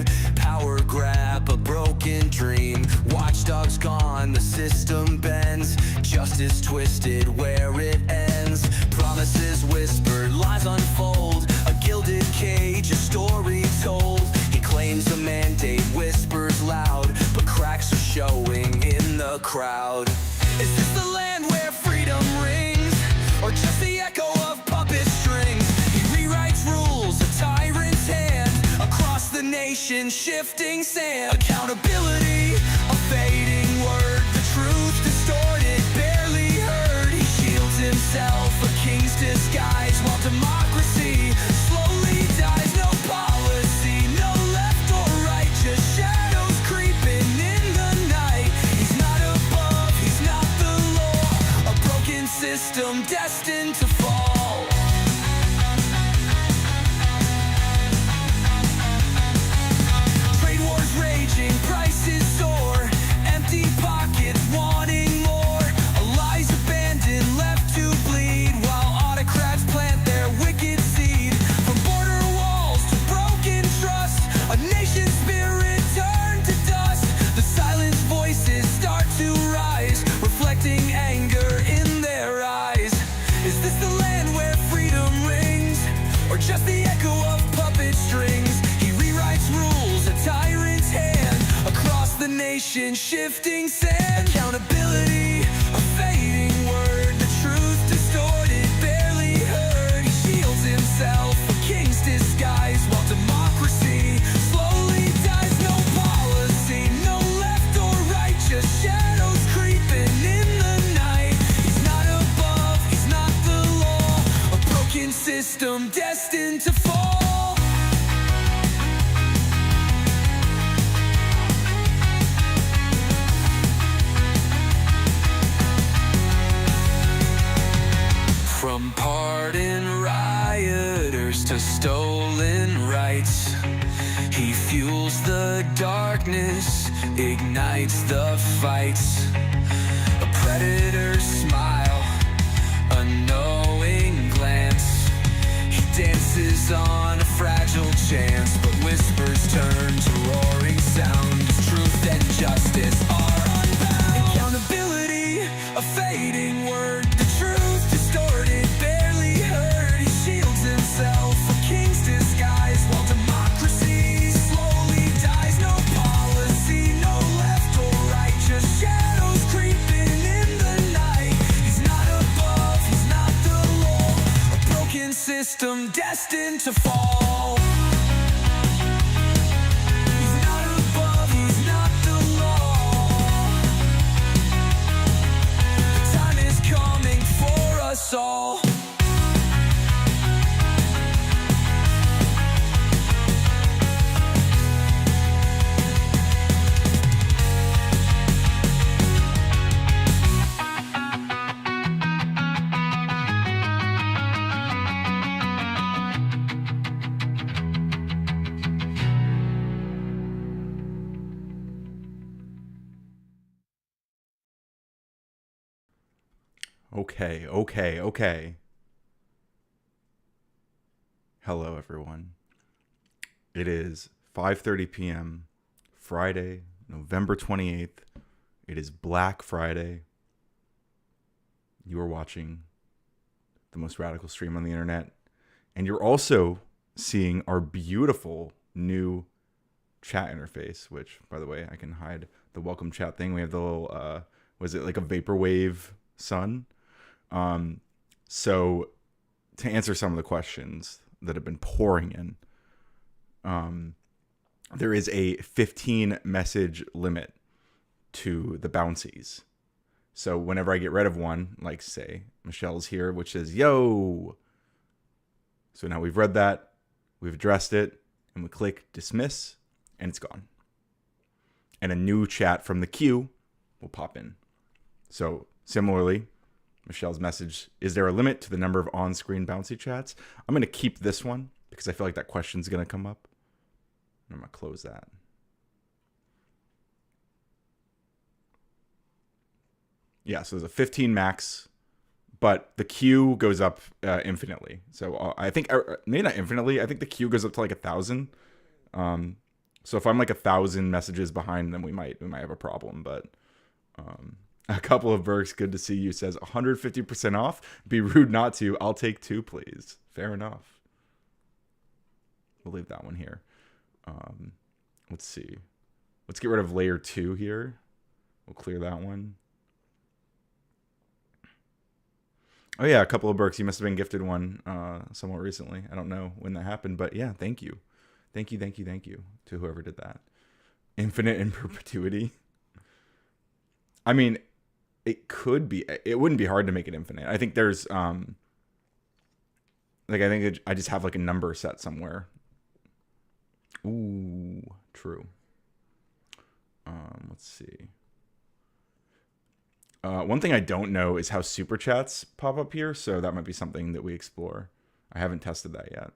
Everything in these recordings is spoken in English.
scheme. Power grab, a broken dream. Watchdogs gone, the system bends. Justice twisted where it ends. Promises whispered, lies unfold. A gilded cage, a story told. He claims a mandate, whispers loud, but cracks are showing in the crowd. Is this the land where freedom rings, or just the echo of puppet strings? He rewrites rules, a tyrant's hand, across the nation, shifting sand. Accountability, a fading word, the truth distorted, barely heard. He shields himself, a king's disguise, while democracy slowly dies. No policy, no left or right, just shadows creeping in the night. He's not above, he's not the law, a broken system destined to fall. Trade wars raging, prices soar, empty pockets wanting more. Lies abandoned, left to bleed, while autocrats plant their wicked seed. From border walls to broken trust, a nation's spirit turned to dust. The silenced voices start to rise, reflecting anger in their eyes. Is this the land where freedom rings, or just the echo of puppet strings? He rewrites rules, a tyrant's hand, across the nation, shifting sand. Accountability, a fading word, the truth distorted, barely heard. He shields himself, a king's disguise, while democracy slowly dies. No policy, no left or right, just shadows creeping in the night. He's not above, he's not the law, a broken system destined to fall. From pardoned rioters to stolen rights, he fuels the darkness, ignites the fights. A predator's smile, a knowing glance. He dances on a fragile chance, but whispers turn to roaring sound. His truth and justice are unbound. Accountability, a fading word, the truth distorted, barely heard. He shields himself, a king's disguise, while democracy slowly dies. No policy, no left or right, just shadows creeping in the night. He's not above, he's not the law, a broken system destined to fall. He's not above, he's not the law. The time is coming for us all. Okay. Hello, everyone. It is 5:30 p.m. Friday, November 28th. It is Black Friday. You are watching the most radical stream on the internet. And you're also seeing our beautiful new chat interface, which, by the way, I can hide the welcome chat thing. We have the little, was it like a vaporwave sun? So to answer some of the questions that have been pouring in, there is a 15 message limit to the bouncies. So whenever I get rid of one, like say Michelle's here, which says, yo. So now we've read that, we've addressed it, and we click dismiss, and it's gone. And a new chat from the queue will pop in. So similarly, Michelle's message, is there a limit to the number of on-screen bouncy chats? I'm going to keep this one because I feel like that question's going to come up. I'm going to close that. Yeah, so there's a 15 max, but the queue goes up infinitely. So I think, maybe not infinitely, I think the queue goes up to like 1,000. So if I'm like 1,000 messages behind, then we might have a problem. But a couple of Berks, good to see you, says 150% off. Be rude not to. I'll take 2, please. Fair enough. We'll leave that one here. Let's see. Let's get rid of layer 2 here. We'll clear that one. Oh yeah, a couple of Berks. You must have been gifted one somewhat recently. I don't know when that happened, but yeah, thank you. Thank you to whoever did that. Infinite in perpetuity. I mean, it could be. It wouldn't be hard to make it infinite. I think there's I think I just have like a number set somewhere. Ooh, true. Let's see. One thing I don't know is how super chats pop up here, so that might be something that we explore. I haven't tested that yet.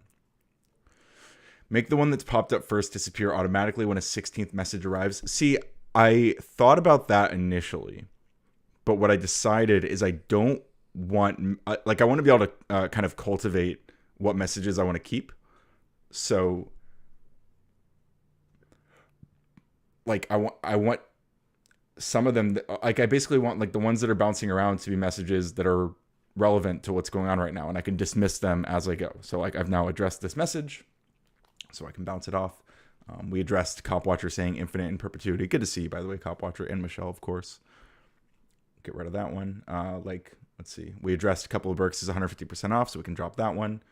Make the one that's popped up first disappear automatically when a 16th message arrives. See, I thought about that initially, but what I decided is I don't want, like, I want to be able to kind of cultivate what messages I want to keep. So, like, I want some of them, like, I basically want, like, the ones that are bouncing around to be messages that are relevant to what's going on right now, and I can dismiss them as I go. So, like, I've now addressed this message, so I can bounce it off. We addressed Copwatcher saying infinite in perpetuity. Good to see you, by the way, Copwatcher, and Michelle, of course. Get rid of that one. Let's see. We addressed a couple of Berks is 150% off, so we can drop that one.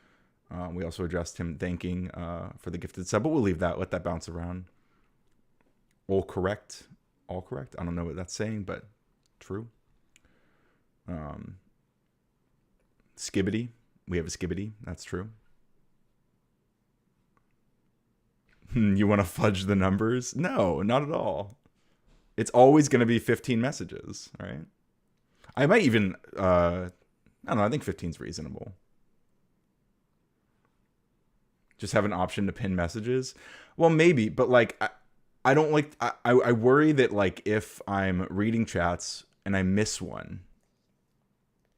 We also addressed him thanking for the gifted sub, but we'll leave that. Let that bounce around. All correct. I don't know what that's saying, but true. Skibbity. We have a Skibbity. That's true. You want to fudge the numbers? No, not at all. It's always going to be 15 messages, right? I might even, I don't know, I think 15 is reasonable. Just have an option to pin messages. Well, maybe, but like, I don't like, I worry that like if I'm reading chats and I miss one,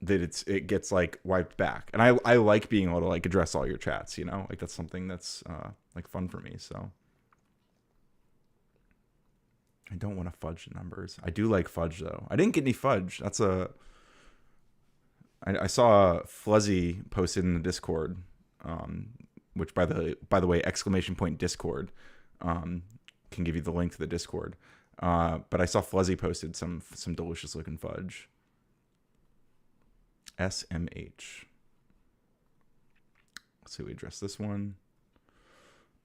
that it gets like wiped back. And I like being able to like address all your chats, you know, like that's something that's like fun for me. So I don't want to fudge numbers. I do like fudge though. I didn't get any fudge. I saw Fluzzy posted in the Discord, which by the way, !Discord, can give you the link to the Discord. But I saw Fluzzy posted some delicious looking fudge. SMH. Let's see, we address this one.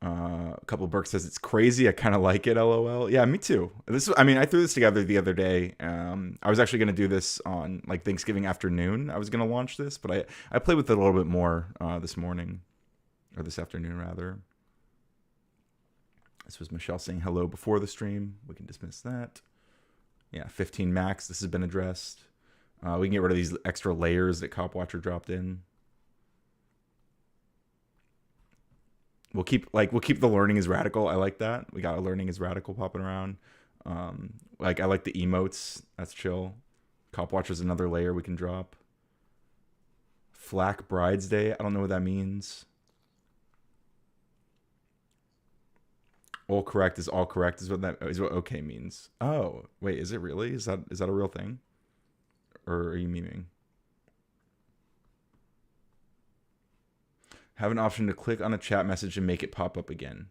A couple of Burke says it's crazy. I kind of like it. LOL. Yeah, me too. I threw this together the other day. I was actually going to do this on like Thanksgiving afternoon. I was going to launch this, but I played with it a little bit more this morning, or this afternoon rather. This was Michelle saying hello before the stream. We can dismiss that. Yeah, 15 max. This has been addressed. We can get rid of these extra layers that Copwatcher dropped in. We'll keep the learning is radical. I like that. We got a learning is radical popping around. Like I like the emotes. That's chill. Copwatcher's another layer we can drop. Flack Bride's Day. I don't know what that means. All correct is what okay means. Oh, wait, is it really? Is that a real thing? Or are you memeing? Have an option to click on a chat message and make it pop up again.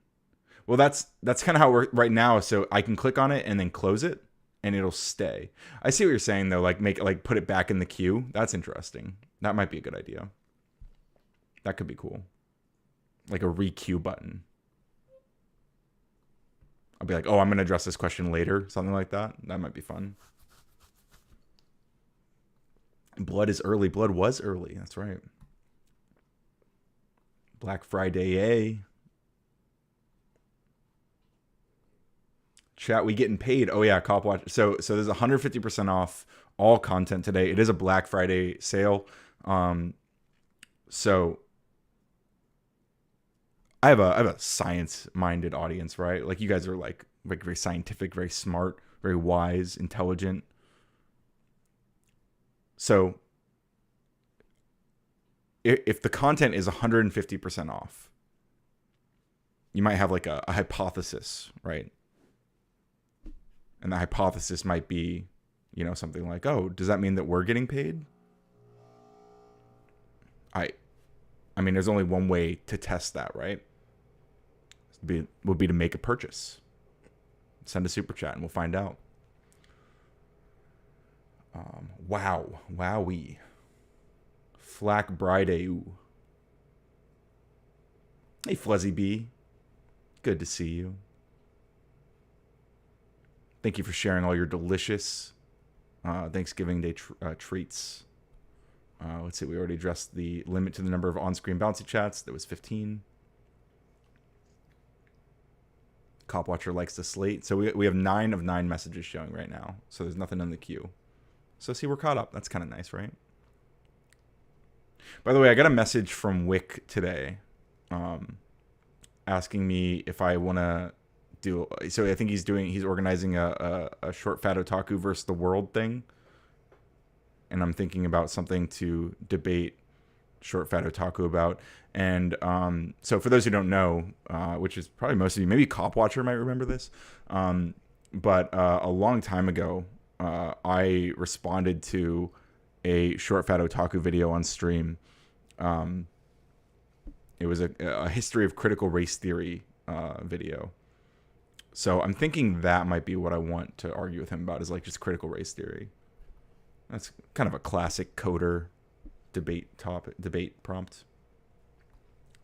Well, that's kind of how we're right now. So I can click on it and then close it, and it'll stay. I see what you're saying though. Like put it back in the queue. That's interesting. That might be a good idea. That could be cool. Like a re-queue button. I'll be like, oh, I'm gonna address this question later. Something like that. That might be fun. Blood is early. Blood was early. That's right. Black Friday, eh? Chat, we getting paid. Oh yeah, Copwatch. So there's 150% off all content today. It is a Black Friday sale. So I have a science-minded audience, right? Like you guys are like very scientific, very smart, very wise, intelligent. So if the content is 150% off, you might have like a hypothesis, right? And the hypothesis might be, you know, something like, oh, does that mean that we're getting paid? I mean, there's only one way to test that, right? Would be to make a purchase. Send a super chat and we'll find out. Wow. Wowie. Flack Brideu. Hey, Fluzzy B. Good to see you. Thank you for sharing all your delicious Thanksgiving Day treats. Let's see, we already addressed the limit to the number of on-screen bouncy chats. That was 15. Cop Watcher likes to slate. So we have 9 of 9 messages showing right now. So there's nothing in the queue. So see, we're caught up. That's kind of nice, right? By the way, I got a message from Wick today asking me if I want to do... So I think he's organizing a short fat otaku versus the world thing. And I'm thinking about something to debate short fat otaku about. And so for those who don't know, which is probably most of you, maybe Cop Watcher might remember this, but a long time ago, I responded to a short fat otaku video on stream. It was a history of critical race theory video. So I'm thinking that might be what I want to argue with him about, is like just critical race theory. That's kind of a classic coder debate prompt.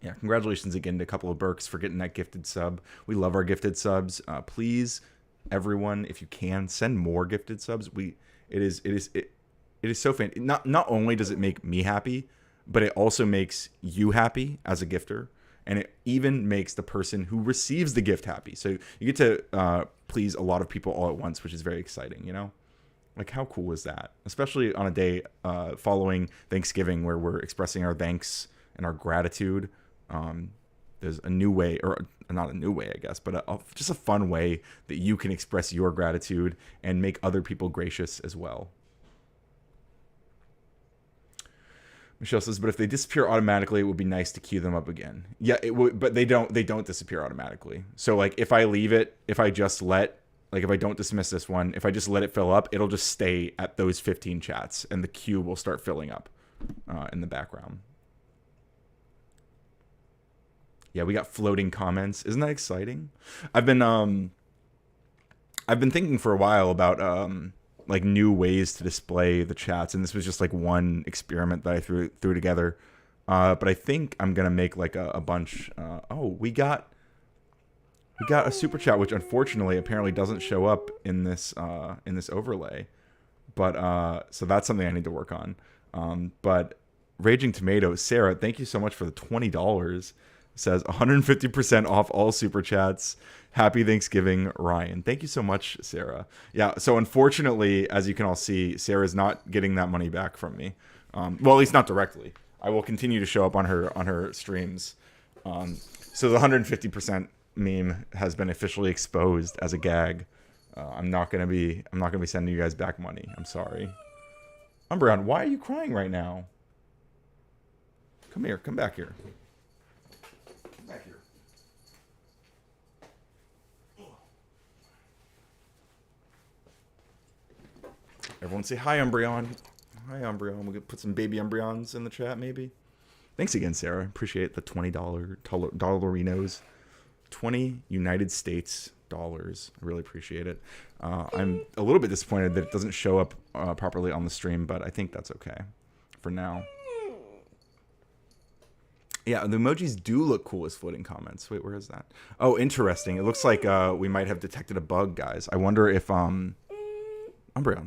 Yeah, congratulations again to a couple of Burks for getting that gifted sub. We love our gifted subs. Please, everyone, if you can, send more gifted subs. It is so fan. Not only does it make me happy, but it also makes you happy as a gifter, and it even makes the person who receives the gift happy. So you get to please a lot of people all at once, which is very exciting, you know? Like, how cool is that? Especially on a day following Thanksgiving where we're expressing our thanks and our gratitude. There's a new way, or not a new way, I guess, but just a fun way that you can express your gratitude and make other people gracious as well. Michelle says, but if they disappear automatically, it would be nice to queue them up again. Yeah, it would, but they don't disappear automatically. So like if I leave it, if I don't dismiss this one, if I just let it fill up, it'll just stay at those 15 chats and the queue will start filling up in the background. Yeah, we got floating comments. Isn't that exciting? I've been thinking for a while about like new ways to display the chats, and this was just like one experiment that I threw together. But I think I'm gonna make like a bunch. We got a super chat, which unfortunately apparently doesn't show up in this overlay. But so that's something I need to work on. But Raging Tomato, Sarah, thank you so much for the $20. Says 150% off all super chats. Happy Thanksgiving, Ryan. Thank you so much, Sarah. Yeah, so unfortunately, as you can all see, Sarah's not getting that money back from me. Well, at least not directly. I will continue to show up on her streams. So the 150% meme has been officially exposed as a gag. I'm not gonna be sending you guys back money. I'm sorry. Umbreon, why are you crying right now? Come here. Come back here. Back here. Everyone say hi, Umbreon. Hi, Umbreon. We'll put some baby Umbreons in the chat, maybe. Thanks again, Sarah. Appreciate the $20 dollarinos. 20 United States dollars. I really appreciate it. I'm a little bit disappointed that it doesn't show up properly on the stream, but I think that's okay for now. Yeah, the emojis do look cool as floating comments. Wait, where is that? Oh, interesting. It looks like we might have detected a bug, guys. I wonder if Umbreon,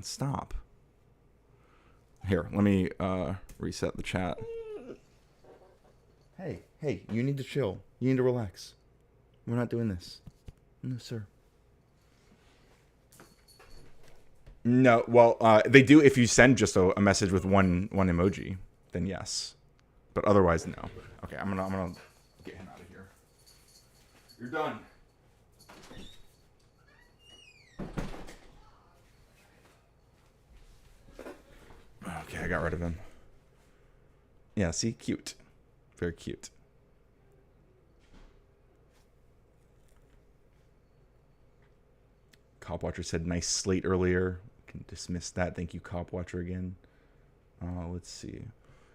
stop. Here, let me reset the chat. Hey, you need to chill. You need to relax. We're not doing this. No, sir. No, well, they do if you send just a message with one emoji, then yes. But otherwise, no. Okay, I'm gonna get him out of here. You're done. Okay, I got rid of him. Yeah, see? Cute. Very cute. Copwatcher said nice slate earlier. Can dismiss that. Thank you, Copwatcher, again. Let's see.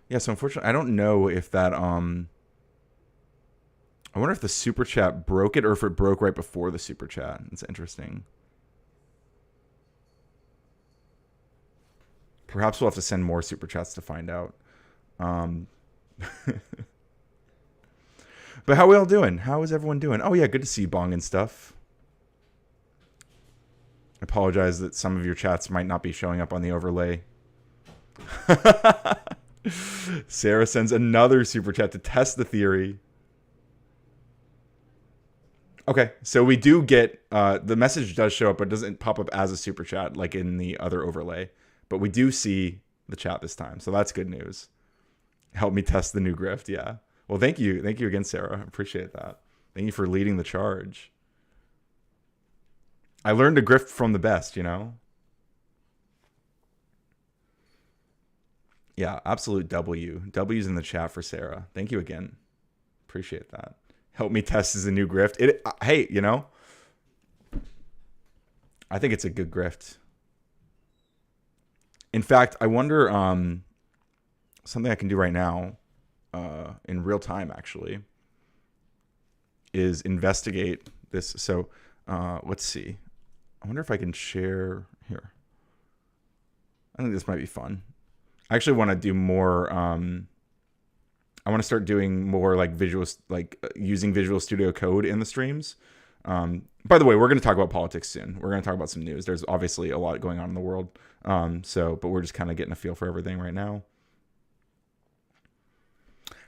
Yeah, so unfortunately, I don't know if that I wonder if the super chat broke it or if it broke right before the super chat. It's interesting. Perhaps we'll have to send more super chats to find out. But how are we all doing? How is everyone doing? Oh yeah, good to see you, Bong and stuff. I apologize that some of your chats might not be showing up on the overlay. Sarah sends another super chat to test the theory. Okay, so we do get the message does show up, but it doesn't pop up as a super chat like in the other overlay. But we do see the chat this time, so that's good news. Help me test the new grift, yeah. Well, thank you again, Sarah. I appreciate that. Thank you for leading the charge. I learned to grift from the best, you know. Yeah, absolute W. W's in the chat for Sarah. Thank you again. Appreciate that. Help me test is a new grift. Hey, you know, I think it's a good grift. In fact, I wonder something I can do right now in real time actually is investigate this. So let's see. I wonder if I can share here. I think this might be fun. I actually want to do more. I want to start doing more like using Visual Studio Code in the streams. By the way, we're going to talk about politics soon. We're going to talk about some news. There's obviously a lot going on in the world. But we're just kind of getting a feel for everything right now.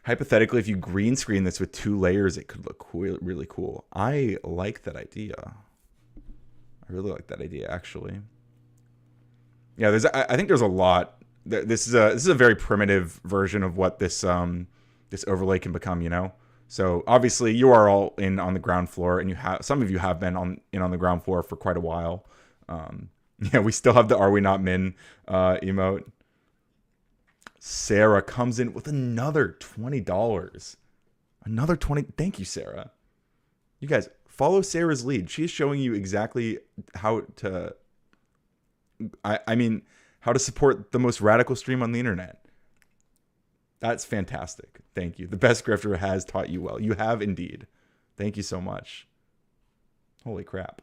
Hypothetically, if you green screen this with 2 layers, it could look really cool. I like that idea. I really like that idea, actually. Yeah, I think there's a lot. This is a very primitive version of what this this overlay can become, you know. So obviously you are all in on the ground floor, and some of you have been on the ground floor for quite a while. Yeah, we still have the "Are we not min" emote. Sarah comes in with another $20. Another 20. Thank you, Sarah. You guys follow Sarah's lead. She is showing you exactly how to. I mean, how to support the most radical stream on the internet. That's fantastic. Thank you. The best grifter has taught you well. You have indeed. Thank you so much. Holy crap.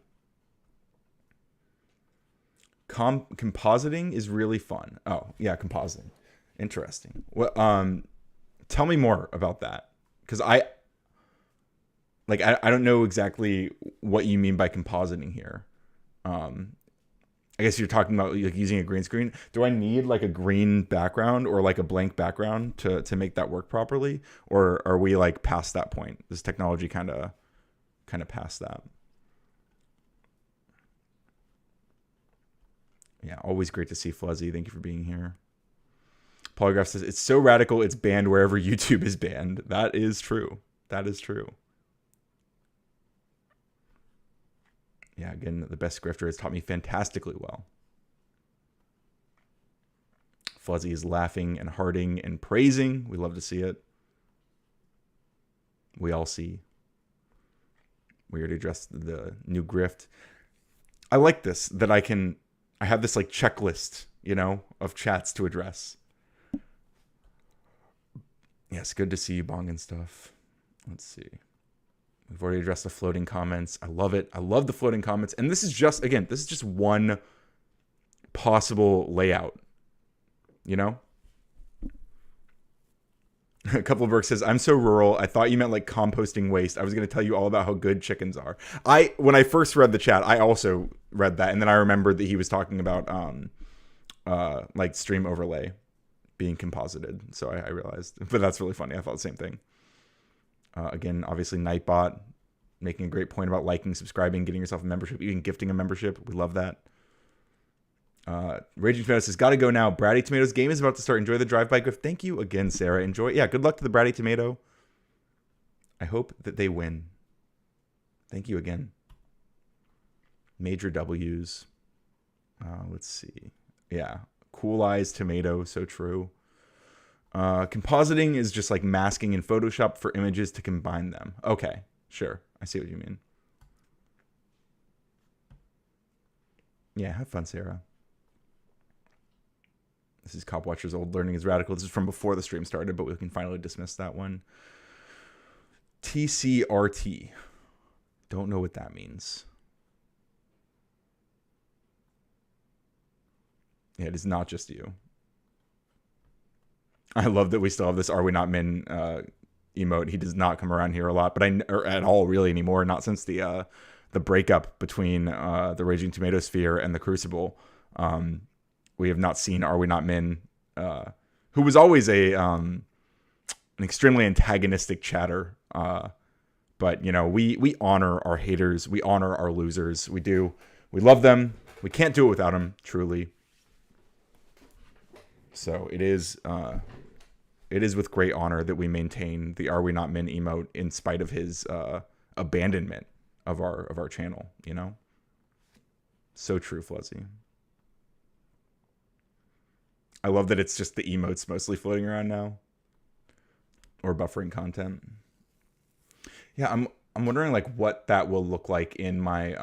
Compositing is really fun. Oh, yeah, compositing. Interesting. Well, tell me more about that. Because I don't know exactly what you mean by compositing here. I guess you're talking about like using a green screen. Do I need like a green background or like a blank background to make that work properly? Or are we like past that point? This technology kind of past that. Yeah, always great to see Fuzzy. Thank you for being here. Polygraph says, it's so radical, it's banned wherever YouTube is banned. That is true. That is true. Yeah, again, the best grifter has taught me fantastically well. Fuzzy is laughing and hearting and praising. We love to see it. We all see. We already addressed the new grift. I like this, that I have this like checklist, you know, of chats to address. Yes, good to see you, Bong and stuff. Let's see. We've already addressed the floating comments. I love it. I love the floating comments. And this is just one possible layout, you know? A couple of works says, I'm so rural. I thought you meant like composting waste. I was going to tell you all about how good chickens are. When I first read the chat, I also read that. And then I remembered that he was talking about like stream overlay being composited. So I realized, but that's really funny. I thought the same thing. Again, obviously Nightbot making a great point about liking, subscribing, getting yourself a membership, even gifting a membership. We love that. Raging Tomato says, gotta go now. Bratty Tomato's game is about to start. Enjoy the drive-by gift. Thank you again, Sarah. Enjoy. Yeah, good luck to the Bratty Tomato. I hope that they win. Thank you again. Major W's. Let's see. Yeah. Cool Eyes Tomato. So true. Compositing is just like masking in Photoshop for images to combine them. Okay, sure. I see what you mean. Yeah, have fun, Sarah. This is Cop Watcher's Old Learning is Radical. This is from before the stream started, but we can finally dismiss that one. TCRT. Don't know what that means. Yeah, it is not just you. I love that we still have this Are We Not Men emote. He does not come around here a lot, but or at all really anymore. Not since the breakup between the Raging Tomato Sphere and the Crucible. We have not seen Are We Not Men, who was always an extremely antagonistic chatter. But you know, we honor our haters, we honor our losers. We do. We love them. We can't do it without them. Truly. So it is with great honor that we maintain the Are We Not Men emote in spite of his abandonment of our channel, you know? So true, Fluzzy. I love that it's just the emotes mostly floating around now. Or buffering content. Yeah, I'm wondering like what that will look like in my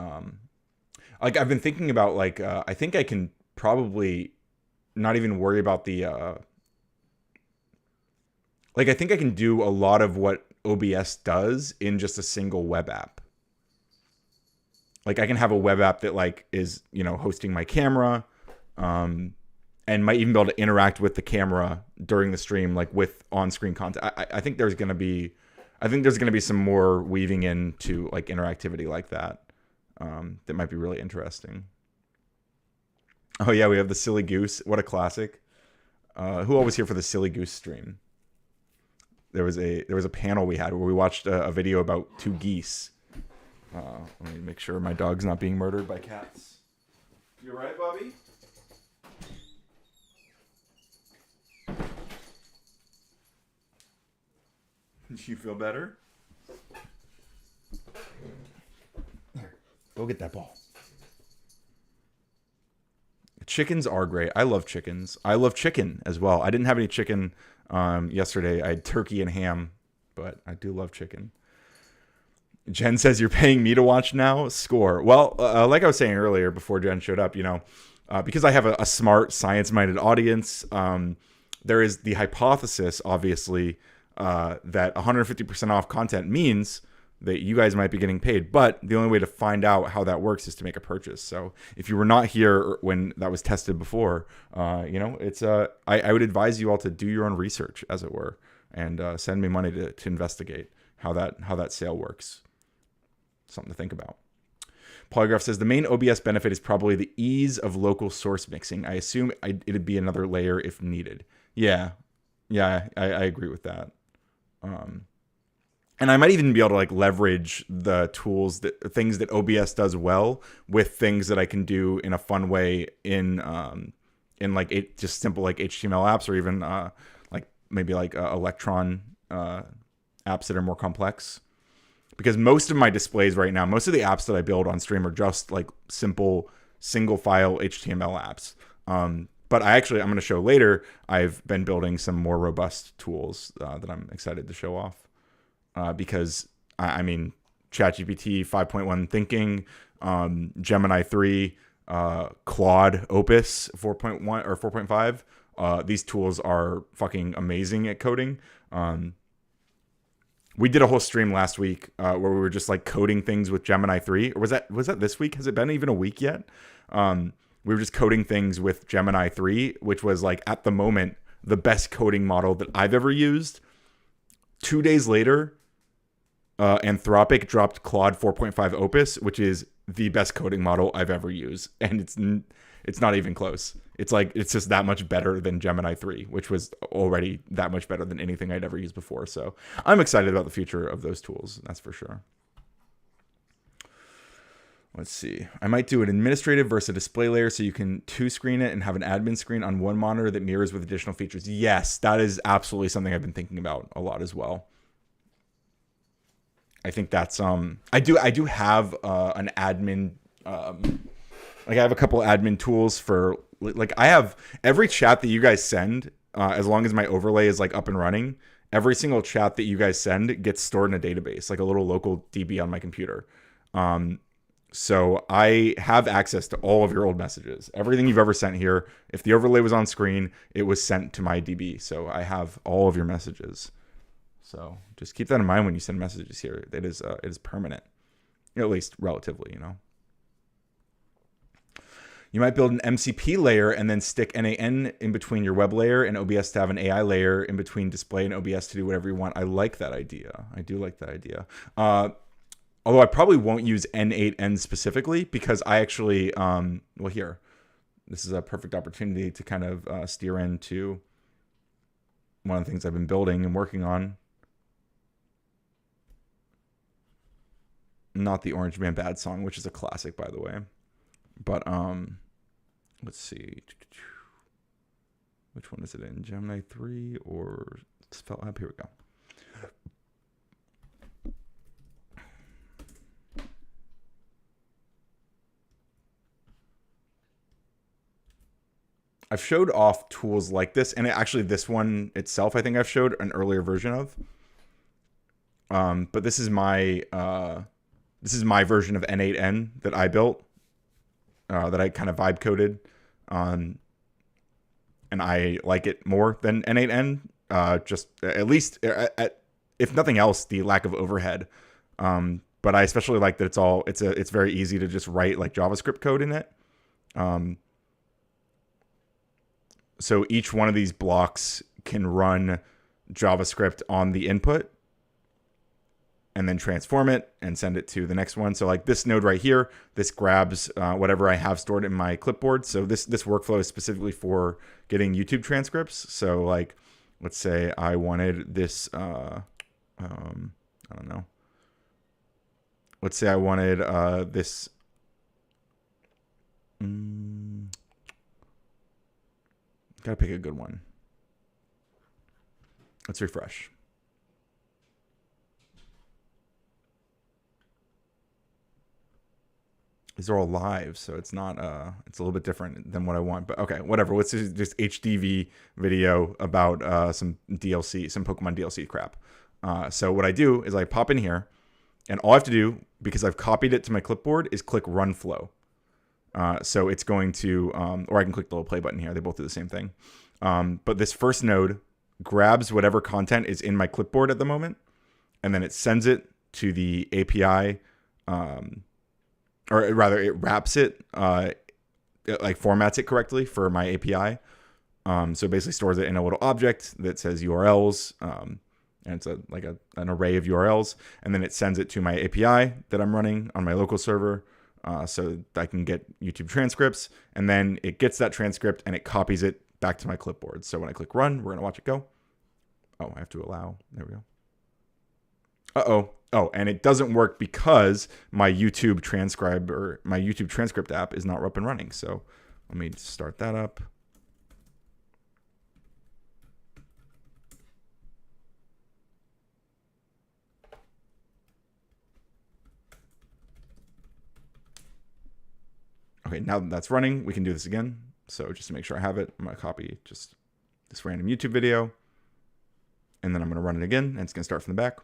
like I've been thinking about like I think I can probably not even worry about the like I think I can do a lot of what OBS does in just a single web app. Like I can have a web app that like is, you know, hosting my camera and might even be able to interact with the camera during the stream like with on-screen content. I think there's going to be some more weaving into like interactivity like that that might be really interesting. Oh yeah, we have the Silly Goose. What a classic. Who all was here for the Silly Goose stream? There was a panel we had where we watched a video about two geese. Let me make sure my dog's not being murdered by cats. You right, Bobby? Did you feel better? Here, go get that ball. Chickens are great. I love chickens. I love chicken as well. I didn't have any chicken yesterday. I had turkey and ham, but I do love chicken. Jen says, you're paying me to watch now? Score. Well, like I was saying earlier before Jen showed up, you know, because I have a smart, science-minded audience, there is the hypothesis, obviously, that 150% off content means that you guys might be getting paid, but the only way to find out how that works is to make a purchase. So if you were not here when that was tested before, you know, it's I would advise you all to do your own research, as it were, and send me money to investigate how that sale works. Something to think about. Polygraph says the main OBS benefit is probably the ease of local source mixing. I assume it'd be another layer if needed. Yeah, I agree with that. And I might even be able to like leverage the things that OBS does well with things that I can do in a fun way in like just simple like HTML apps, or even like maybe like Electron apps that are more complex. Because most of my displays right now, most of the apps that I build on stream are just like simple single file HTML apps. But I'm going to show later, I've been building some more robust tools that I'm excited to show off. Because, I mean, ChatGPT 5.1 Thinking, Gemini 3, Claude Opus 4.1 or 4.5. These tools are fucking amazing at coding. We did a whole stream last week where we were just like coding things with Gemini 3. Or was that this week? Has it been even a week yet? We were just coding things with Gemini 3, which was like at the moment the best coding model that I've ever used. 2 days later, Anthropic dropped Claude 4.5 Opus, which is the best coding model I've ever used, and it's not even close. It's just that much better than Gemini 3, which was already that much better than anything I'd ever used before. So I'm excited about the future of those tools. That's for sure. Let's see. I might do an administrative versus a display layer so you can two-screen it and have an admin screen on one monitor that mirrors with additional features. Yes, that is absolutely something I've been thinking about a lot as well. I think that's I do have an admin like I have a couple admin tools for like I have every chat that you guys send as long as my overlay is like up and running, every single chat that you guys send gets stored in a database, like a little local DB on my computer. So I have access to all of your old messages. Everything you've ever sent here, if the overlay was on screen, it was sent to my DB. So I have all of your messages. So just keep that in mind when you send messages here. It is permanent, at least relatively, you know. You might build an MCP layer and then stick NAN in between your web layer and OBS to have an AI layer in between display and OBS to do whatever you want. I like that idea. I do like that idea. Although I probably won't use N8N specifically because I actually, well, here, this is a perfect opportunity to kind of steer into one of the things I've been building and working on. Not the Orange Man Bad song, which is a classic, by the way. But let's see. Which one is it in? Gemini 3 or Spell App? Here we go. I've showed off tools like this, and actually this one itself, I think I've showed an earlier version of. But this is my version of N8N that I built, that I kind of vibe coded, and I like it more than N8N. Just at least, if nothing else, the lack of overhead. But I especially like that it's very easy to just write like JavaScript code in it. So each one of these blocks can run JavaScript on the input and then transform it and send it to the next one. So like this node right here, this grabs whatever I have stored in my clipboard. So this workflow is specifically for getting YouTube transcripts. So like, let's say I wanted this, I don't know. Let's say I wanted this. Gotta pick a good one. Let's refresh. These are all live, so it's not it's a little bit different than what I want. But okay, whatever. Let's just HDV video about some DLC, some Pokemon DLC crap. So what I do is I pop in here, and all I have to do, because I've copied it to my clipboard, is click Run Flow. So it's going to, or I can click the little play button here. They both do the same thing. But this first node grabs whatever content is in my clipboard at the moment, and then it sends it to the API, or rather it wraps it, it like formats it correctly for my API. So it basically stores it in a little object that says URLs, and it's like an array of URLs, and then it sends it to my API that I'm running on my local server. So I can get YouTube transcripts, and then it gets that transcript and it copies it back to my clipboard. So when I click run, we're going to watch it go. Oh, I have to allow. There we go. Oh, and it doesn't work because my YouTube transcript app is not up and running. So let me start that up. Okay, now that that's running, we can do this again. So just to make sure I have it, I'm going to copy just this random YouTube video. And then I'm going to run it again, and it's going to start from the back.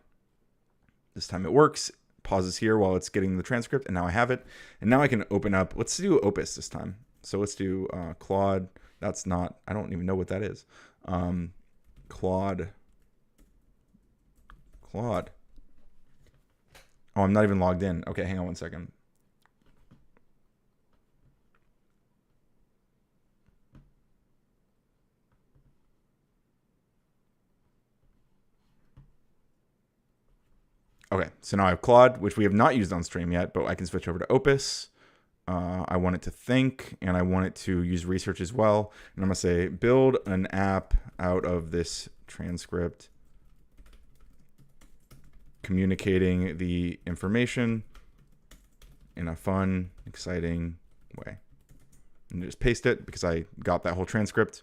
This time it works. Pauses here while it's getting the transcript, and now I have it. And now I can open up, let's do Opus this time. So let's do Claude. That's not, I don't even know what that is. Claude. Oh, I'm not even logged in. Okay, hang on one second. Okay, so now I have Claude, which we have not used on stream yet, but I can switch over to Opus. I want it to think, and I want it to use research as well. And I'm going to say, build an app out of this transcript, communicating the information in a fun, exciting way. And just paste it because I got that whole transcript.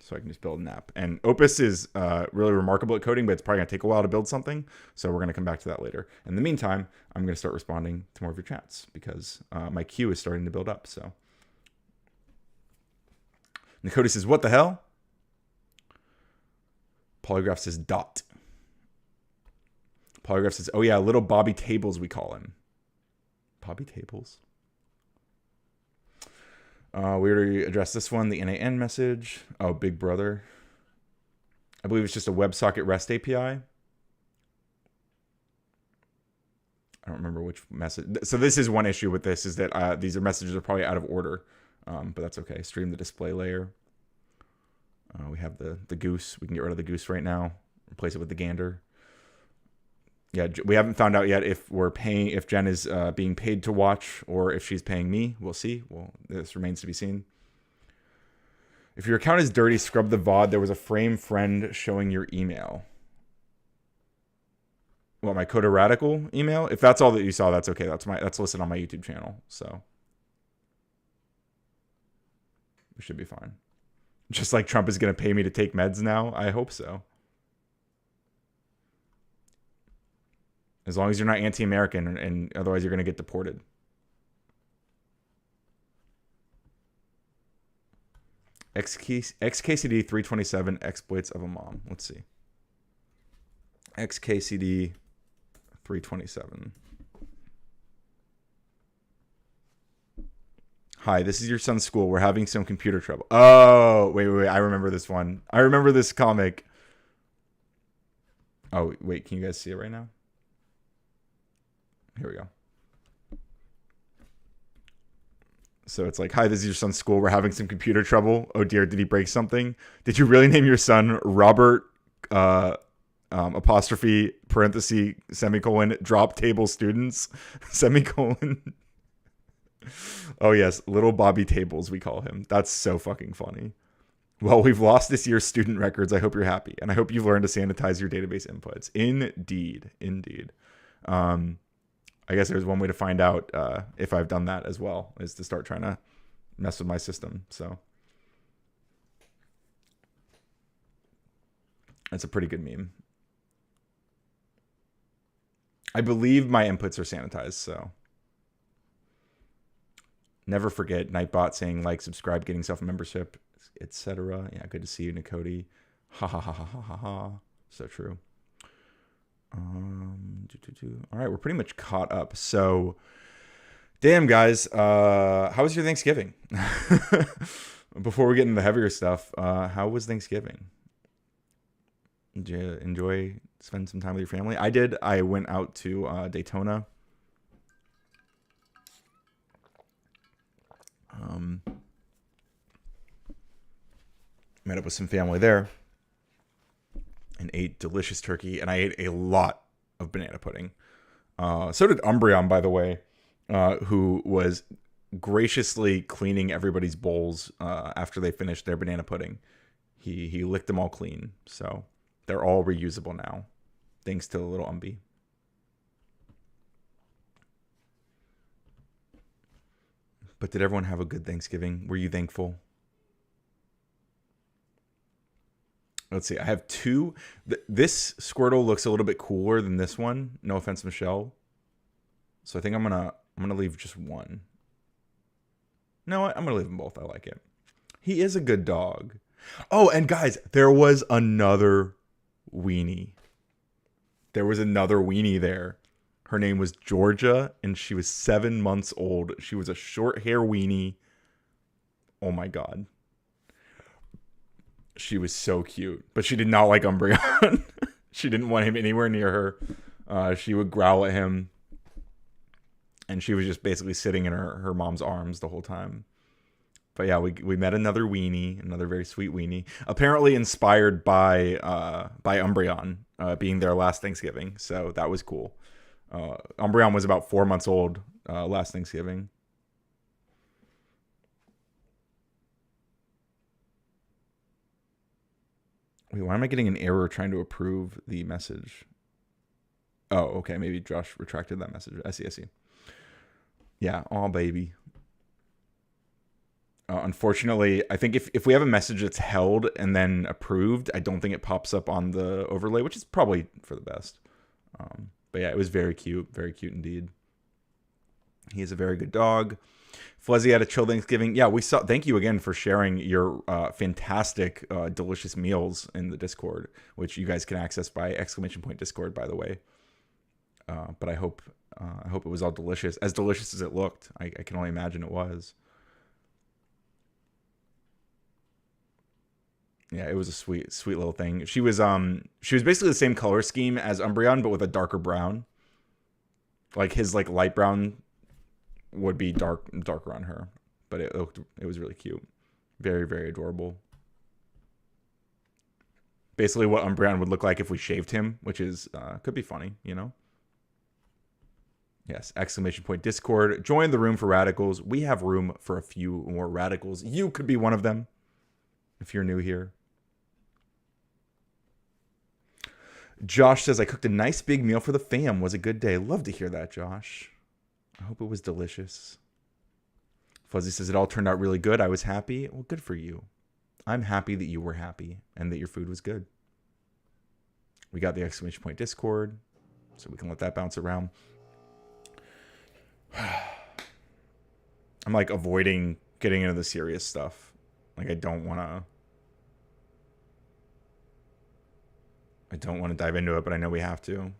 So I can just build an app. And Opus is really remarkable at coding, but it's probably going to take a while to build something. So we're going to come back to that later. In the meantime, I'm going to start responding to more of your chats because my queue is starting to build up. So Nakota says, what the hell? Polygraph says, dot. Polygraph says, oh yeah, little Bobby Tables we call him. Bobby Tables. We already addressed this one. The NAN message. Oh, Big Brother. I believe it's just a WebSocket REST API. I don't remember which message. So this is one issue with this, is that these messages are probably out of order. But that's okay. Stream the display layer. We have the goose. We can get rid of the goose right now. Replace it with the gander. Yeah, we haven't found out yet if Jen is being paid to watch or if she's paying me. We'll see. Well, this remains to be seen. If your account is dirty, scrub the VOD. There was a frame friend showing your email. What, my Coda Radical email? If that's all that you saw, that's okay. That's listed on my YouTube channel, so we should be fine. Just like Trump is going to pay me to take meds now, I hope so. As long as you're not anti-American, and otherwise you're going to get deported. XKCD 327 exploits of a mom. Let's see. XKCD 327. Hi, this is your son's school. We're having some computer trouble. Oh, wait. I remember this one. I remember this comic. Oh, wait. Can you guys see it right now? Here we go. So it's like, hi, this is your son's school. We're having some computer trouble. Oh dear, did he break something? Did you really name your son Robert, apostrophe, parenthesis, semicolon, drop table students, semicolon. Oh yes, little Bobby Tables, we call him. That's so fucking funny. Well, we've lost this year's student records. I hope you're happy. And I hope you've learned to sanitize your database inputs. Indeed. I guess there's one way to find out if I've done that as well, is to start trying to mess with my system. So that's a pretty good meme. I believe my inputs are sanitized, so never forget Nightbot saying like, subscribe, getting self membership, etc. Yeah, good to see you, Nicody. Ha ha ha ha ha ha ha. So true. All right, we're pretty much caught up. So, damn guys, how was your Thanksgiving? Before we get into the heavier stuff, how was Thanksgiving? Did you enjoy spending some time with your family? I did. I went out to Daytona. Met up with some family there and ate delicious turkey, and I ate a lot of banana pudding. So did Umbreon, by the way, who was graciously cleaning everybody's bowls after they finished their banana pudding. He licked them all clean, so they're all reusable now, thanks to the little Umby. But did everyone have a good Thanksgiving? Were you thankful? Let's see. I have two. This Squirtle looks a little bit cooler than this one. No offense, Michelle. So I think I'm gonna leave just one. No, I'm gonna leave them both. I like it. He is a good dog. Oh, and guys, there was another weenie. There was another weenie there. Her name was Georgia, and she was 7 months old. She was a short hair weenie. Oh my god. She was so cute, but she did not like Umbreon. She didn't want him anywhere near her. She would growl at him, and she was just basically sitting in her mom's arms the whole time. But yeah, we met another weenie, another very sweet weenie, apparently inspired by Umbreon being there last Thanksgiving. So that was cool. Umbreon was about 4 months old last Thanksgiving. Wait, why am I getting an error trying to approve the message? Oh, okay. Maybe Josh retracted that message. I see. Yeah. Oh, baby. Unfortunately, I think if we have a message that's held and then approved, I don't think it pops up on the overlay, which is probably for the best. But yeah, it was very cute indeed. He is a very good dog. Flezzy had a chill Thanksgiving. Yeah, we saw. Thank you again for sharing your fantastic, delicious meals in the Discord, which you guys can access by !Discord, by the way. But I hope it was all delicious as it looked. I can only imagine it was. Yeah, it was a sweet little thing. She was basically the same color scheme as Umbreon, but with a darker brown. Like his like light brown would be darker on her, but it was really cute. Very, very adorable. Basically what Umbreon would look like if we shaved him, which is could be funny, you know. Yes, exclamation point Discord. Join the room for radicals. We have room for a few more radicals. You could be one of them if you're new here. Josh says, I cooked a nice big meal for the fam. Was a good day. Love to hear that, Josh. I hope it was delicious. Fuzzy says, it all turned out really good. I was happy. Well, good for you. I'm happy that you were happy and that your food was good. We got the exclamation point Discord, so we can let that bounce around. I'm like avoiding getting into the serious stuff. Like I don't want to dive into it, but I know we have to.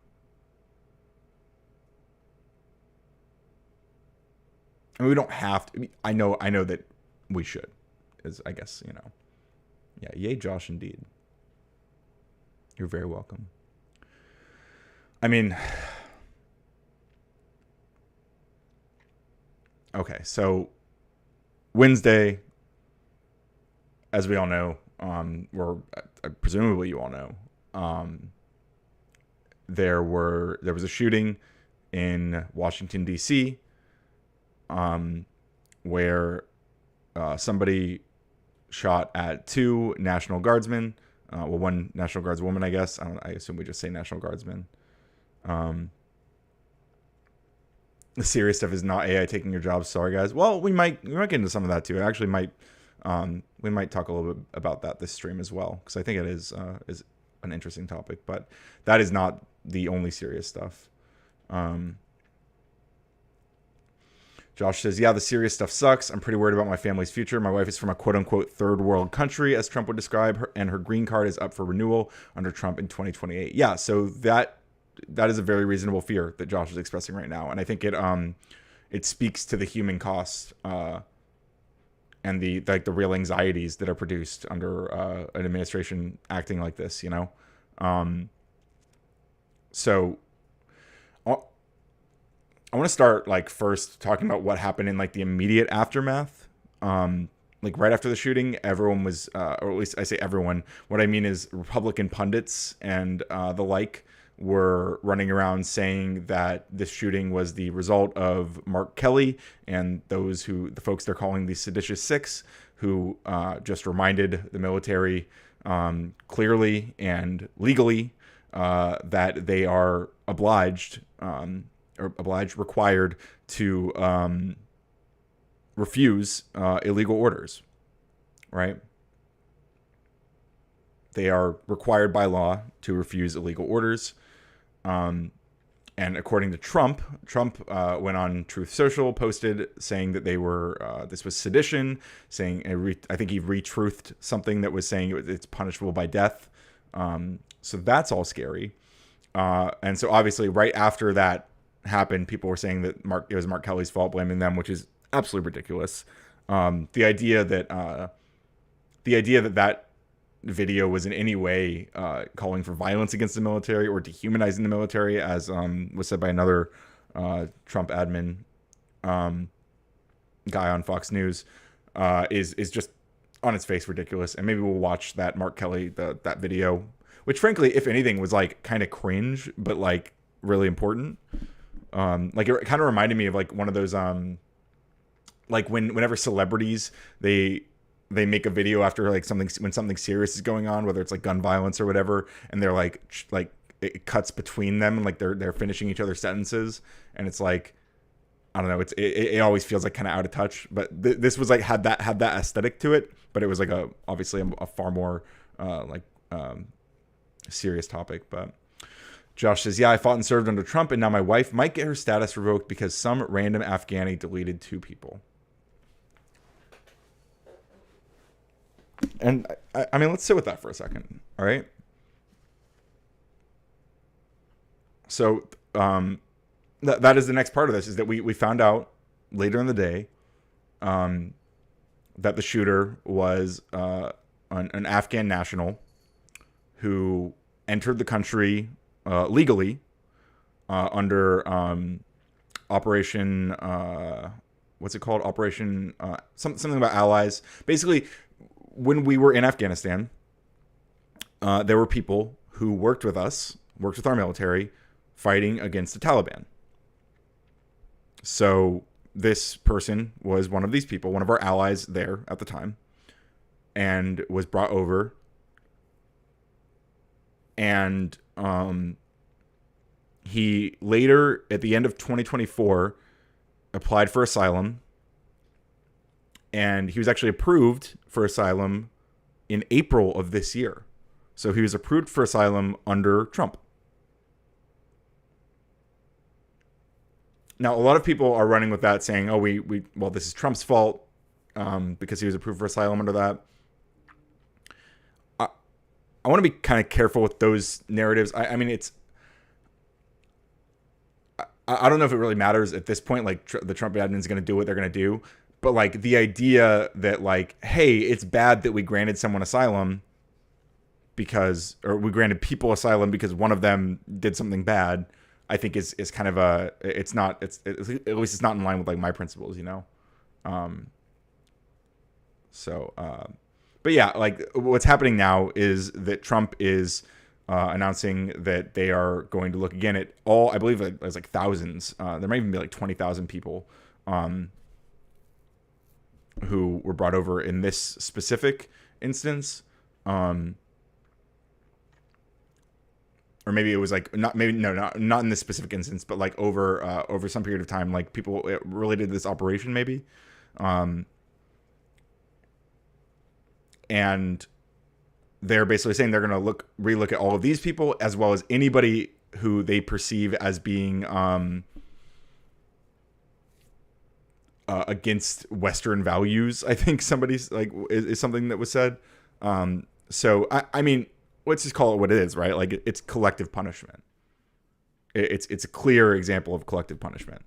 I mean, we don't have to. I know that we should. Is I guess, you know. Yeah, yay, Josh, indeed. You're very welcome. I mean, okay, so Wednesday, as we all know, or presumably you all know, there was a shooting in Washington D.C. Where somebody shot at two National Guardsmen. One National Guardswoman, I guess. I assume we just say National Guardsmen. The serious stuff is not AI taking your jobs. Sorry, guys. Well, we might get into some of that too. It actually might. We might talk a little bit about that this stream as well, because I think it is an interesting topic. But that is not the only serious stuff. Josh says, yeah, the serious stuff sucks. I'm pretty worried about my family's future. My wife is from a quote-unquote third world country, as Trump would describe her, and her green card is up for renewal under Trump in 2028. Yeah, so that is a very reasonable fear that Josh is expressing right now. And I think it speaks to the human cost and the real anxieties that are produced under an administration acting like this, you know? So I want to start like first talking about what happened in like the immediate aftermath. Like right after the shooting, everyone was, or at least I say everyone. What I mean is Republican pundits and the like were running around saying that this shooting was the result of Mark Kelly and the folks they're calling the Seditious Six, who just reminded the military clearly and legally that they are required to refuse illegal orders, right? They are required by law to refuse illegal orders. And according to Trump went on Truth Social, posted saying that they were, this was sedition, saying, I think he retruthed something that was saying it's punishable by death. So that's all scary. And so obviously right after that happened, people were saying that it was Mark Kelly's fault, blaming them, which is absolutely ridiculous. The idea that that video was in any way calling for violence against the military or dehumanizing the military, as was said by another Trump admin guy on Fox News, is just on its face ridiculous. And maybe we'll watch that Mark Kelly that video, which frankly, if anything, was like kind of cringe, but like really important. Like it kind of reminded me of like one of those like whenever celebrities they make a video after like when something serious is going on, whether it's like gun violence or whatever, and they're like it cuts between them and like they're finishing each other's sentences, and it's like, I don't know, it always feels like kind of out of touch. But this was like had that aesthetic to it, but it was like obviously a far more serious topic. But Josh says, yeah, I fought and served under Trump, and now my wife might get her status revoked because some random Afghani deleted 2 people. And I mean, let's sit with that for a second. All right. So that is the next part of this, is that we found out later in the day that the shooter was an Afghan national who entered the country legally under Operation, what's it called? Operation, something about allies. Basically, when we were in Afghanistan, there were people who worked with us, worked with our military, fighting against the Taliban. So this person was one of these people, one of our allies there at the time, and was brought over. And he later, at the end of 2024, applied for asylum. And he was actually approved for asylum in April of this year. So he was approved for asylum under Trump. Now, a lot of people are running with that, saying, oh, well, this is Trump's fault because he was approved for asylum under that. I want to be kind of careful with those narratives. I mean, I don't know if it really matters at this point. Like, the Trump admin is going to do what they're going to do. But, like, the idea that, like, hey, it's bad that we granted someone asylum or we granted people asylum because one of them did something bad, I think is kind of at least it's not in line with, like, my principles, you know? But yeah, like, what's happening now is that Trump is announcing that they are going to look again at all, I believe there's like thousands, there might even be like 20,000 people who were brought over in this specific instance. Or maybe it was like not in this specific instance, but like over some period of time, like people related to this operation maybe. And they're basically saying they're going to relook at all of these people, as well as anybody who they perceive as being against Western values. I think somebody's like is something that was said. So I mean, let's just call it what it is, right? Like, it's collective punishment. It's a clear example of collective punishment.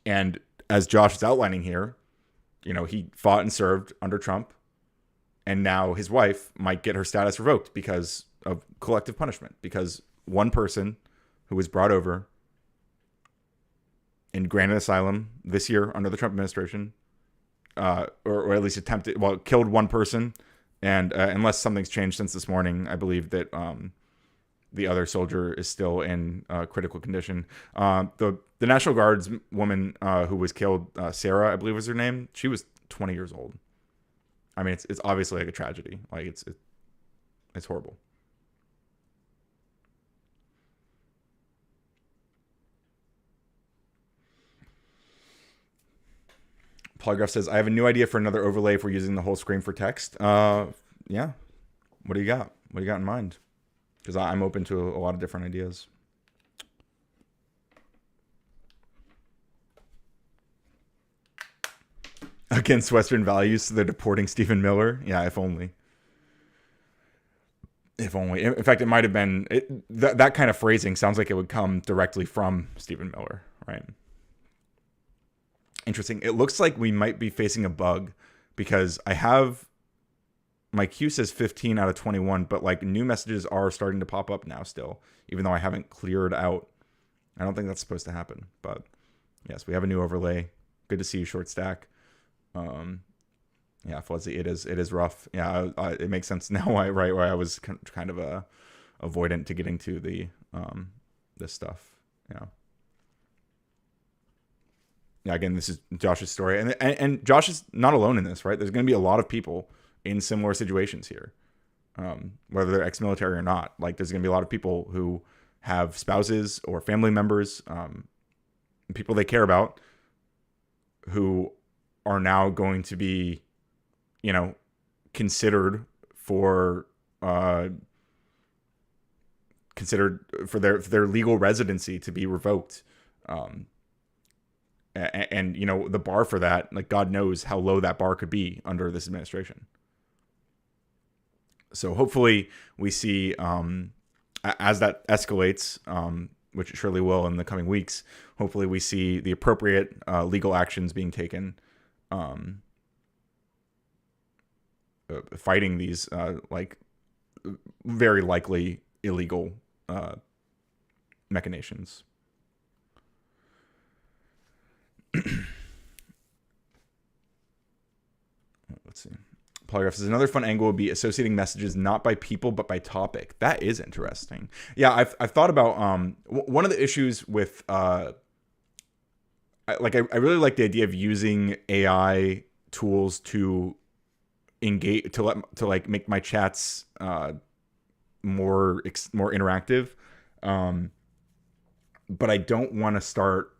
And as Josh is outlining here, you know, he fought and served under Trump, and now his wife might get her status revoked because of collective punishment, because one person who was brought over and granted asylum this year under the Trump administration, or at least killed one person. And unless something's changed since this morning, I believe that the other soldier is still in critical condition. The National Guard's woman who was killed, Sarah, I believe was her name. She was 20 years old. I mean, it's obviously like a tragedy. Like, it's horrible. Polygraph says, I have a new idea for another overlay if we're using the whole screen for text. Yeah. What do you got? What do you got in mind? Because I'm open to a lot of different ideas. Against Western values, so they're deporting Stephen Miller. Yeah, if only. If only. In fact, it might have been... that kind of phrasing sounds like it would come directly from Stephen Miller, right? Interesting. It looks like we might be facing a bug, because I have... my queue says 15 out of 21, but like new messages are starting to pop up now still, even though I haven't cleared out. I don't think that's supposed to happen, but yes, we have a new overlay. Good to see you, Short Stack. Yeah, Fuzzy, it is rough. Yeah, it makes sense now why I was kind of avoidant to getting to the this stuff. Yeah. Yeah, again, this is Josh's story, and Josh is not alone in this, right? There's going to be a lot of people in similar situations here, whether they're ex-military or not. Like, there's going to be a lot of people who have spouses or family members, people they care about, who are now going to be, you know, considered for their legal residency to be revoked. And you know, the bar for that, like, God knows how low that bar could be under this administration. So hopefully we see, as that escalates, which it surely will in the coming weeks, hopefully we see the appropriate legal actions being taken, fighting these like very likely illegal machinations. Let's see. Polygraph says another fun angle would be associating messages not by people but by topic. That is interesting. Yeah, I've thought about one of the issues with I really like the idea of using AI tools to engage to like make my chats more interactive, but I don't want to start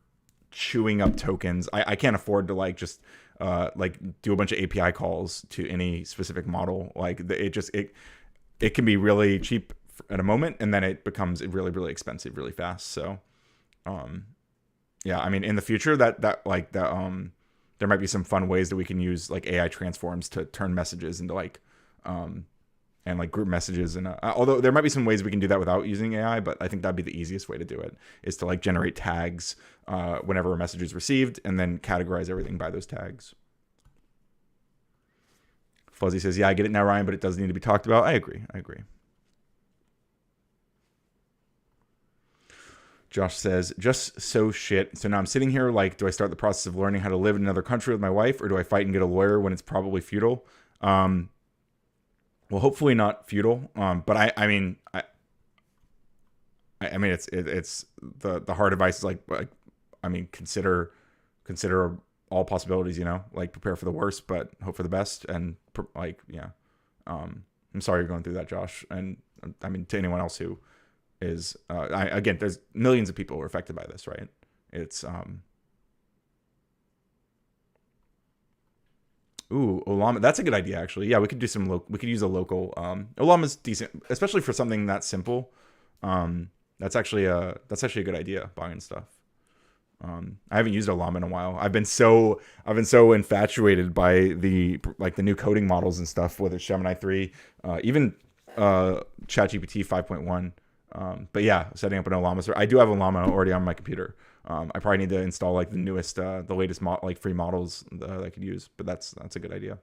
chewing up tokens. I can't afford to like just like do a bunch of API calls to any specific model. Like it can be really cheap at a moment, and then it becomes really, really expensive really fast. So yeah, I mean, in the future that there might be some fun ways that we can use like AI transforms to turn messages into like and like group messages, and although there might be some ways we can do that without using AI, but I think that'd be the easiest way to do it, is to like generate tags whenever a message is received and then categorize everything by those tags. Fuzzy says, yeah, I get it now, Ryan, but it does need to be talked about. I agree. Josh says, just so shit. So now I'm sitting here like, do I start the process of learning how to live in another country with my wife, or do I fight and get a lawyer when it's probably futile? Well, hopefully not futile. But I mean, it's the hard advice is like, I mean, consider all possibilities, you know, like prepare for the worst, but hope for the best. And like, yeah, I'm sorry you're going through that, Josh. And I mean, to anyone else who is, again, there's millions of people who are affected by this, right? It's, ooh, Olama. That's a good idea, actually. Yeah, we could do we could use a local. Olama's decent, especially for something that simple. That's actually a good idea. Buying stuff. I haven't used Olama in a while. I've been so infatuated by the new coding models and stuff, whether it's Gemini 3, even ChatGPT 5.1. But yeah, setting up an Olama server. I do have Olama already on my computer. I probably need to install like the newest, the latest free models that I could use, but that's a good idea.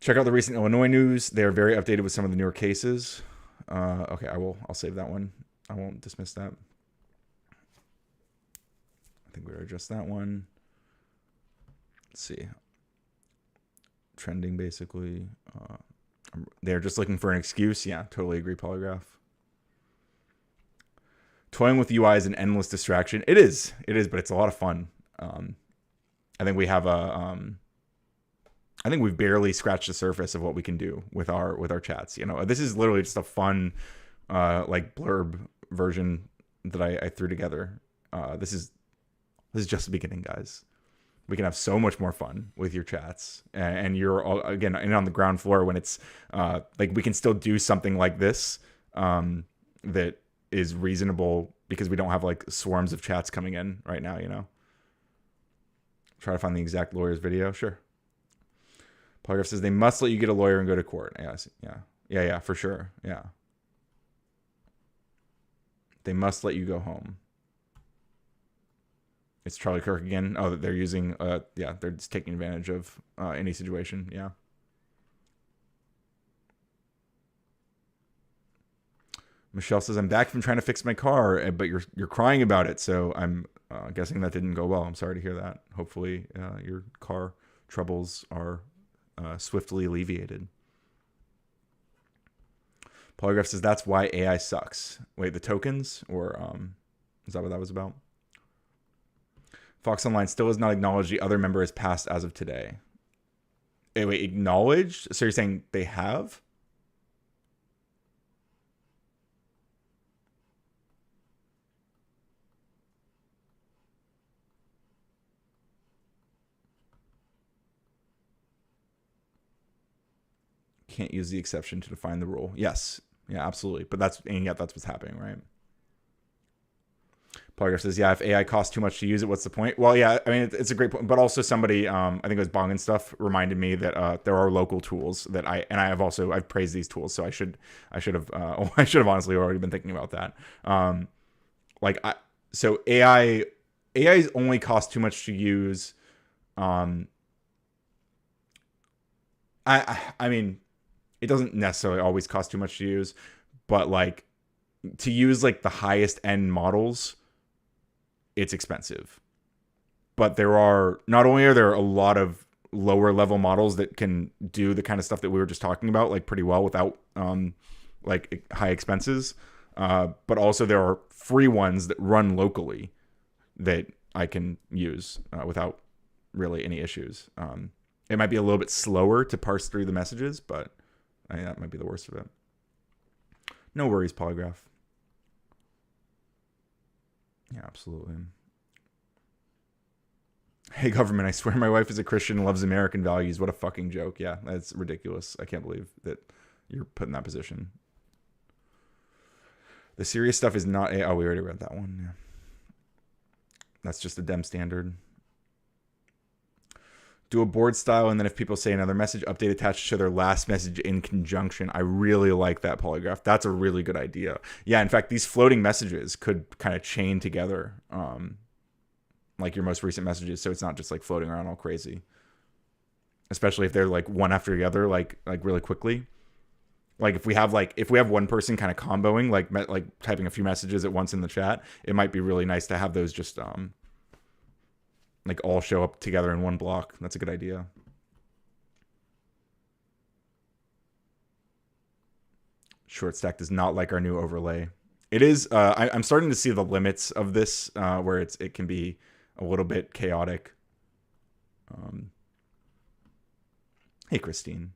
Check out the recent Illinois news. They are very updated with some of the newer cases. Okay, I'll save that one. I won't dismiss that. I think we already addressed that one. Let's see. Trending basically. They're just looking for an excuse. Yeah, totally agree, Polygraph. Toying with UI is an endless distraction. It is, but it's a lot of fun. I think we have I think we've barely scratched the surface of what we can do with our chats. You know, this is literally just a fun, like blurb version that I threw together. This is just the beginning, guys. We can have so much more fun with your chats, and you're all, again, and on the ground floor when it's like we can still do something like this that is reasonable because we don't have like swarms of chats coming in right now, you know. Try to find the exact lawyer's video. Sure. Polygraph says they must let you get a lawyer and go to court. Yes. Yeah, for sure. Yeah. They must let you go home. It's Charlie Kirk again. Oh, they're using, yeah, they're just taking advantage of any situation. Yeah. Michelle says, I'm back from trying to fix my car, but you're crying about it. So I'm guessing that didn't go well. I'm sorry to hear that. Hopefully your car troubles are swiftly alleviated. Polygraph says, that's why AI sucks. Wait, the tokens? Or is that what that was about? Fox Online still has not acknowledged the other member has passed as of today. Wait, acknowledged? So you're saying they have? Can't use the exception to define the rule. Yes. Yeah, absolutely. But that's what's happening, right? Polygraph says, yeah, if AI costs too much to use it, what's the point? Well, yeah, I mean, it's a great point. But also somebody, I think it was Bong and stuff, reminded me that there are local tools that I've praised these tools. So I should have I should have honestly already been thinking about that. So AI's only cost too much to use. I mean, it doesn't necessarily always cost too much to use, but like to use like the highest end models, it's expensive. But not only are there a lot of lower level models that can do the kind of stuff that we were just talking about like pretty well without like high expenses, but also there are free ones that run locally that I can use without really any issues. It might be a little bit slower to parse through the messages, but that might be the worst of it. No worries, Polygraph. Yeah, absolutely. Hey, government, I swear my wife is a Christian and loves American values. What a fucking joke. Yeah, that's ridiculous. I can't believe that you're put in that position. The serious stuff is not... we already read that one. Yeah. That's just a Dem standard. Do a board style, and then if people say another message, update attached to their last message in conjunction. I really like that, Polygraph. That's a really good idea. Yeah, in fact, these floating messages could kind of chain together, like your most recent messages, so it's not just like floating around all crazy. Especially if they're like one after the other, like really quickly. Like if we have one person kind of comboing, like typing a few messages at once in the chat, it might be really nice to have those just like all show up together in one block. That's a good idea. Short stack does not like our new overlay. It is. I'm starting to see the limits of this, where it can be a little bit chaotic. Hey, Christine.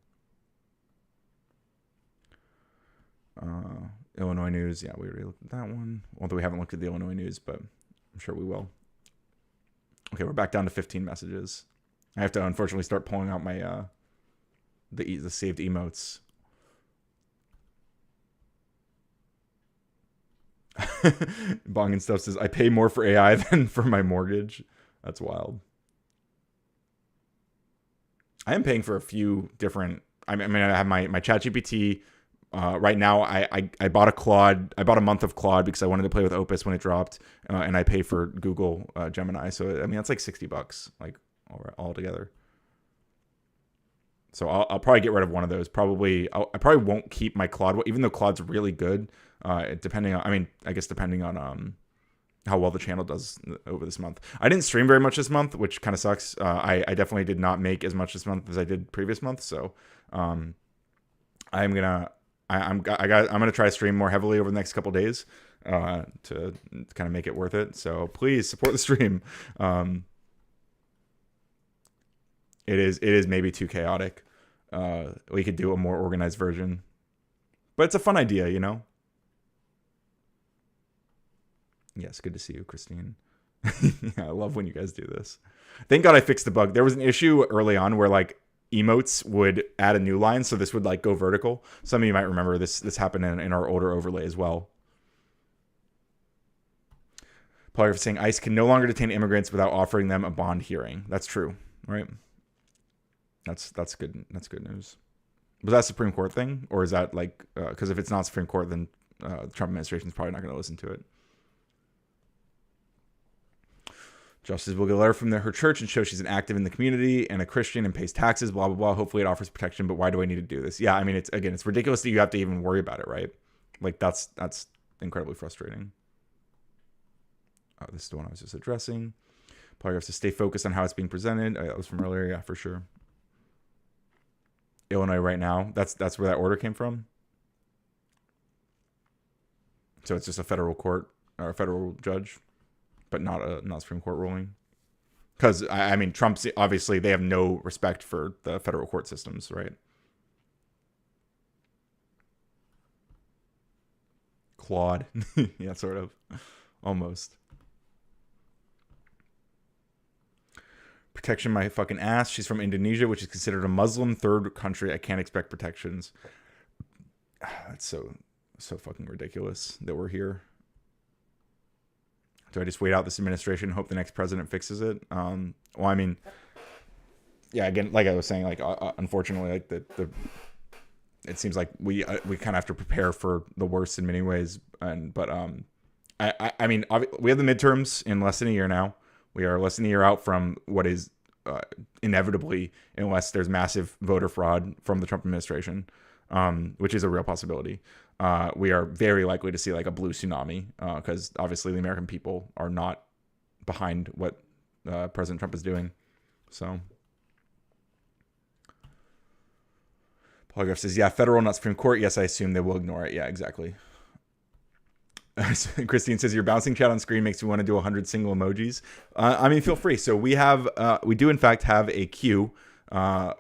Illinois news. Yeah, we already looked at that one. Although we haven't looked at the Illinois news, but I'm sure we will. Okay, we're back down to 15 messages. I have to unfortunately start pulling out my the saved emotes. Bong and stuff says, I pay more for AI than for my mortgage. That's wild. I am paying for a few different... I mean, I have my ChatGPT. Right now, I bought a Claude. I bought a month of Claude because I wanted to play with Opus when it dropped, and I pay for Google Gemini. So I mean, that's like $60, like all together. So I'll probably get rid of one of those. I probably won't keep my Claude, even though Claude's really good. Depending on, I guess depending on how well the channel does over this month. I didn't stream very much this month, which kind of sucks. I definitely did not make as much this month as I did previous month. So I'm gonna try to stream more heavily over the next couple days to kind of make it worth it. So please support the stream. It is maybe too chaotic. We could do a more organized version, but it's a fun idea, you know? Yes, good to see you, Christine. Yeah, I love when you guys do this. Thank God I fixed the bug. There was an issue early on where like emotes would add a new line, so this would like go vertical. Some of you might remember this happened in our older overlay as well. Polygraph saying ICE can no longer detain immigrants without offering them a bond hearing. That's true, right? That's good. That's good news. Was that a Supreme Court thing, or is that like because if it's not Supreme Court, then the Trump administration is probably not going to listen to it. Justice will get a letter from her church and show she's an active in the community and a Christian and pays taxes, blah, blah, blah. Hopefully it offers protection, but why do I need to do this? Yeah, I mean, it's ridiculous that you have to even worry about it, right? Like, that's incredibly frustrating. Oh, this is the one I was just addressing. Polygraph to stay focused on how it's being presented. Oh, yeah, that was from earlier. Yeah, for sure. Illinois right now. That's where that order came from. So it's just a federal court or a federal judge, but not Supreme Court ruling. Because, I mean, Trump's, obviously, they have no respect for the federal court systems, right? Claude. Yeah, sort of. Almost. Protection my fucking ass. She's from Indonesia, which is considered a Muslim third country. I can't expect protections. That's so fucking ridiculous that we're here. Do I just wait out this administration and hope the next president fixes it? Well, I mean, yeah, again, like I was saying, like unfortunately, like the it seems like we kind of have to prepare for the worst in many ways. But I mean, we have the midterms in less than a year now. We are less than a year out from what is inevitably, unless there's massive voter fraud from the Trump administration, which is a real possibility. We are very likely to see like a blue tsunami because obviously the American people are not behind what President Trump is doing. So Polygraph says, yeah, federal, not Supreme Court. Yes, I assume they will ignore it. Yeah, exactly. Christine says, your bouncing chat on screen makes me want to do 100 single emojis. I mean, feel free. So we do in fact have a queue.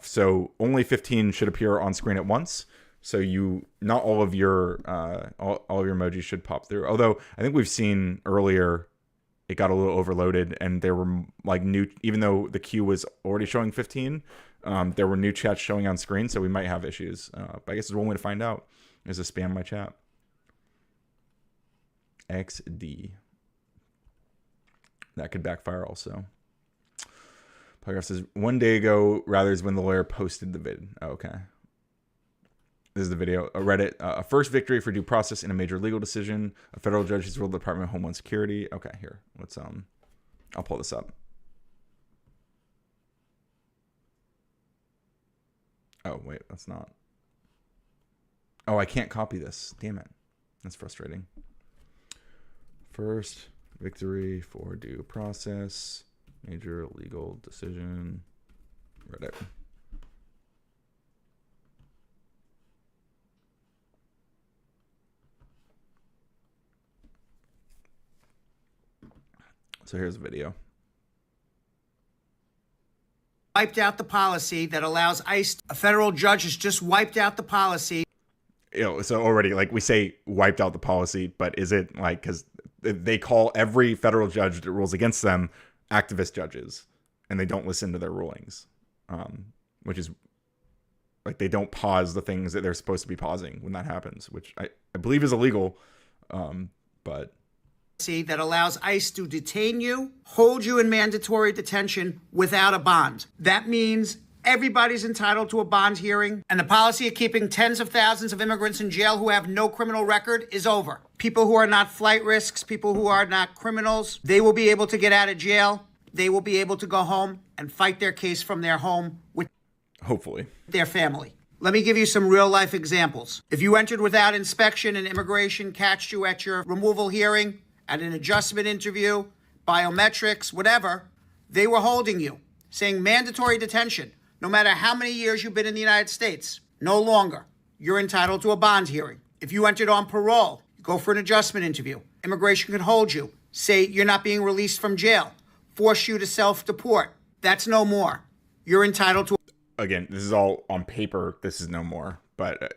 So only 15 should appear on screen at once. So not all of your all of your emojis should pop through. Although I think we've seen earlier, it got a little overloaded and there were like new, even though the queue was already showing 15, there were new chats showing on screen. So we might have issues. But I guess there's one way to find out is to spam my chat. XD. That could backfire also. Paragraph says, 1 day ago, rather is when the lawyer posted the vid. Oh, okay. This is the video. Reddit. A first victory for due process in a major legal decision. A federal judge has ruled the Department of Homeland Security. Okay, here. Let's I'll pull this up. Oh, wait, that's not. Oh, I can't copy this. Damn it. That's frustrating. First victory for due process, major legal decision, Reddit. So here's the video. Wiped out the policy that allows ICE. A federal judge has just wiped out the policy. So already, like, we say wiped out the policy, but is it like, because they call every federal judge that rules against them activist judges, and they don't listen to their rulings, which is like they don't pause the things that they're supposed to be pausing when that happens, which I believe is illegal. But that allows ICE to detain you, hold you in mandatory detention without a bond. That means everybody's entitled to a bond hearing, and the policy of keeping tens of thousands of immigrants in jail who have no criminal record is over. People who are not flight risks, people who are not criminals, they will be able to get out of jail. They will be able to go home and fight their case from their home with hopefully their family. Let me give you some real life examples. If you entered without inspection and immigration catched you at your removal hearing, at an adjustment interview, biometrics, whatever, they were holding you, saying mandatory detention. No matter how many years you've been in the United States, no longer. You're entitled to a bond hearing. If you entered on parole, you go for an adjustment interview. Immigration could hold you, say you're not being released from jail, force you to self-deport. That's no more. You're entitled to. Again, this is all on paper. This is no more. But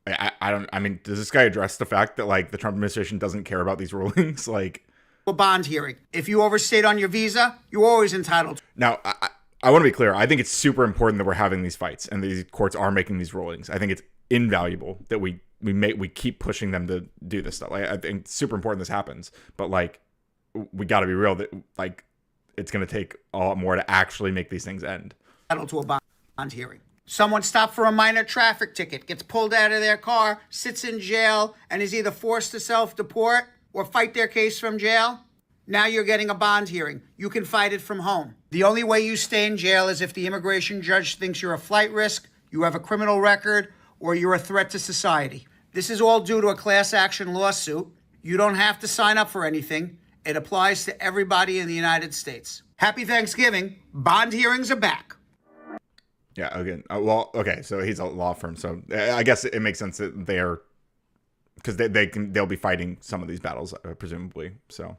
I mean, does this guy address the fact that like the Trump administration doesn't care about these rulings? Like a bond hearing. If you overstayed on your visa, you're always entitled to. Now, I want to be clear. I think it's super important that we're having these fights and these courts are making these rulings. I think it's invaluable that we keep pushing them to do this stuff. Like, I think it's super important this happens. But like, we got to be real that like it's going to take a lot more to actually make these things end. Entitled to a bond hearing. Someone stopped for a minor traffic ticket, gets pulled out of their car, sits in jail, and is either forced to self-deport or fight their case from jail. Now you're getting a bond hearing. You can fight it from home. The only way you stay in jail is if the immigration judge thinks you're a flight risk, you have a criminal record, or you're a threat to society. This is all due to a class action lawsuit. You don't have to sign up for anything. It applies to everybody in the United States. Happy Thanksgiving. Bond hearings are back. Yeah, again, well, okay, so he's a law firm, so I guess it makes sense that they're, because they'll be fighting some of these battles, presumably. So,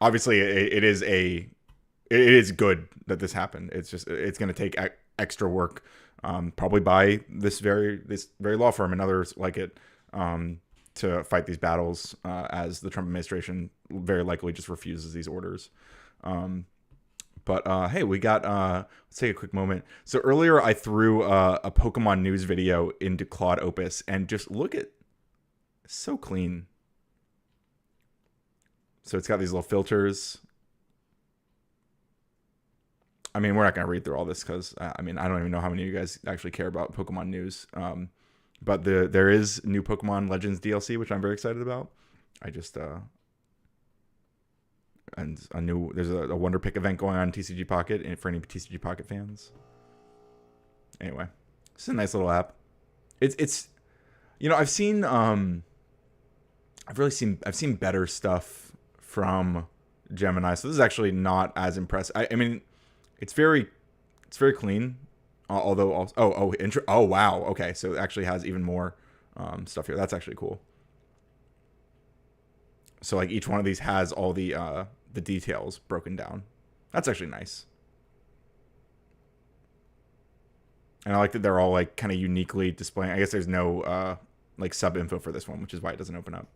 obviously, it is good that this happened. It's just it's going to take extra work, probably by this very law firm and others like it, to fight these battles, as the Trump administration very likely just refuses these orders. But hey, we got, let's take a quick moment. So earlier I threw a Pokemon news video into Claude Opus and just look at, so clean. So it's got these little filters. I mean, we're not going to read through all this because, I mean, I don't even know how many of you guys actually care about Pokemon news. But there is new Pokemon Legends DLC, which I'm very excited about. I just, and there's a Wonder Pick event going on in TCG Pocket and for any TCG Pocket fans. Anyway, it's a nice little app. It's, I've seen, I've seen better stuff from Gemini. So this is actually not as impressive. I mean, it's very clean. Although also, oh wow, okay, so it actually has even more stuff here. That's actually cool. So like each one of these has all the details broken down. That's actually nice. And I like that they're all like kind of uniquely displaying. I guess there's no like sub info for this one, which is why it doesn't open up.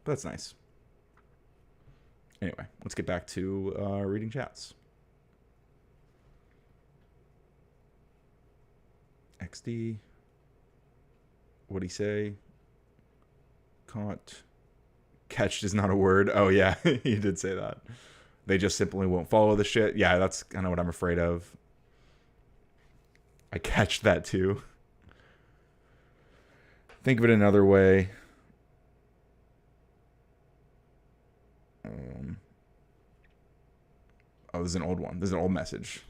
But that's nice. Anyway, let's get back to reading chats. XD. What'd he say? Caught. Catched is not a word. Oh, yeah, he did say that. They just simply won't follow the shit. Yeah, that's kind of what I'm afraid of. I catched that too. Think of it another way. Oh, this is an old one. This is an old message.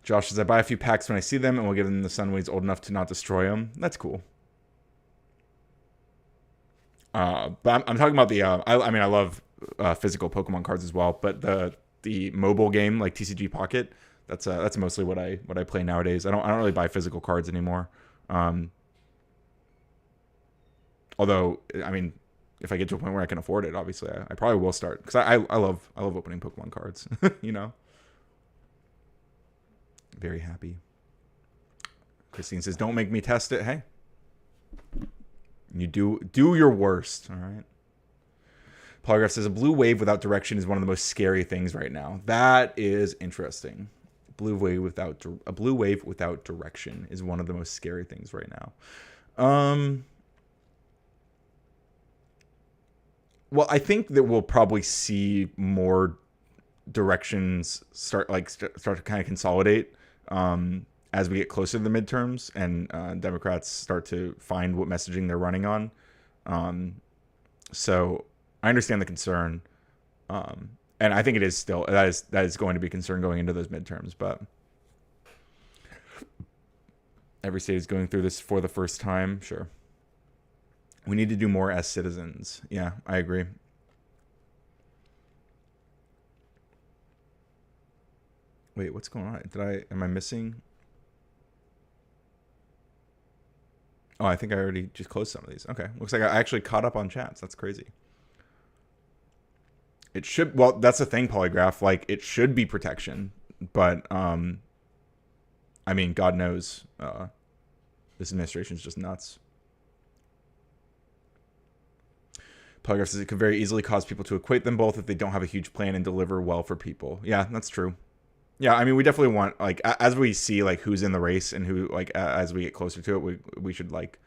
Josh says, I buy a few packs when I see them and will give them the Sunways old enough to not destroy them. That's cool. But I'm talking about the, I mean, I love physical Pokemon cards as well, but the mobile game, like TCG Pocket, that's mostly what I play nowadays. I don't really buy physical cards anymore. Although, I mean, if I get to a point where I can afford it, obviously, I probably will start. Because I love opening Pokemon cards, you know? Very happy. Christine says, don't make me test it. Hey. You do your worst, all right? Polygraph says, a blue wave without direction is one of the most scary things right now. That is interesting. A blue wave without direction is one of the most scary things right now. Well, I think that we'll probably see more directions start to kind of consolidate as we get closer to the midterms and Democrats start to find what messaging they're running on. So I understand the concern, and I think it is still that is going to be a concern going into those midterms. But every state is going through this for the first time. Sure. We need to do more as citizens. Yeah, I agree. Wait, what's going on? Am I missing? Oh, I think I already just closed some of these. Okay. Looks like I actually caught up on chats. That's crazy. It should, well, that's the thing, Polygraph. Like, it should be protection. But, I mean, God knows, this administration is just nuts. Polygraph says it could very easily cause people to equate them both if they don't have a huge plan and deliver well for people. Yeah, that's true. Yeah, I mean, we definitely want, like, as we see, like, who's in the race and who, like, as we get closer to it, we should, like,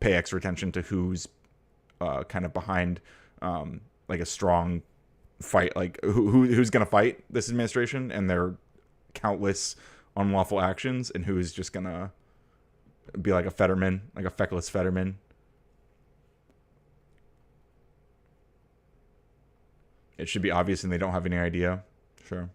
pay extra attention to who's kind of behind, like, a strong fight, like, who's going to fight this administration and their countless unlawful actions, and who's just going to be like a Fetterman, like a feckless Fetterman. It should be obvious and they don't have any idea. Sure.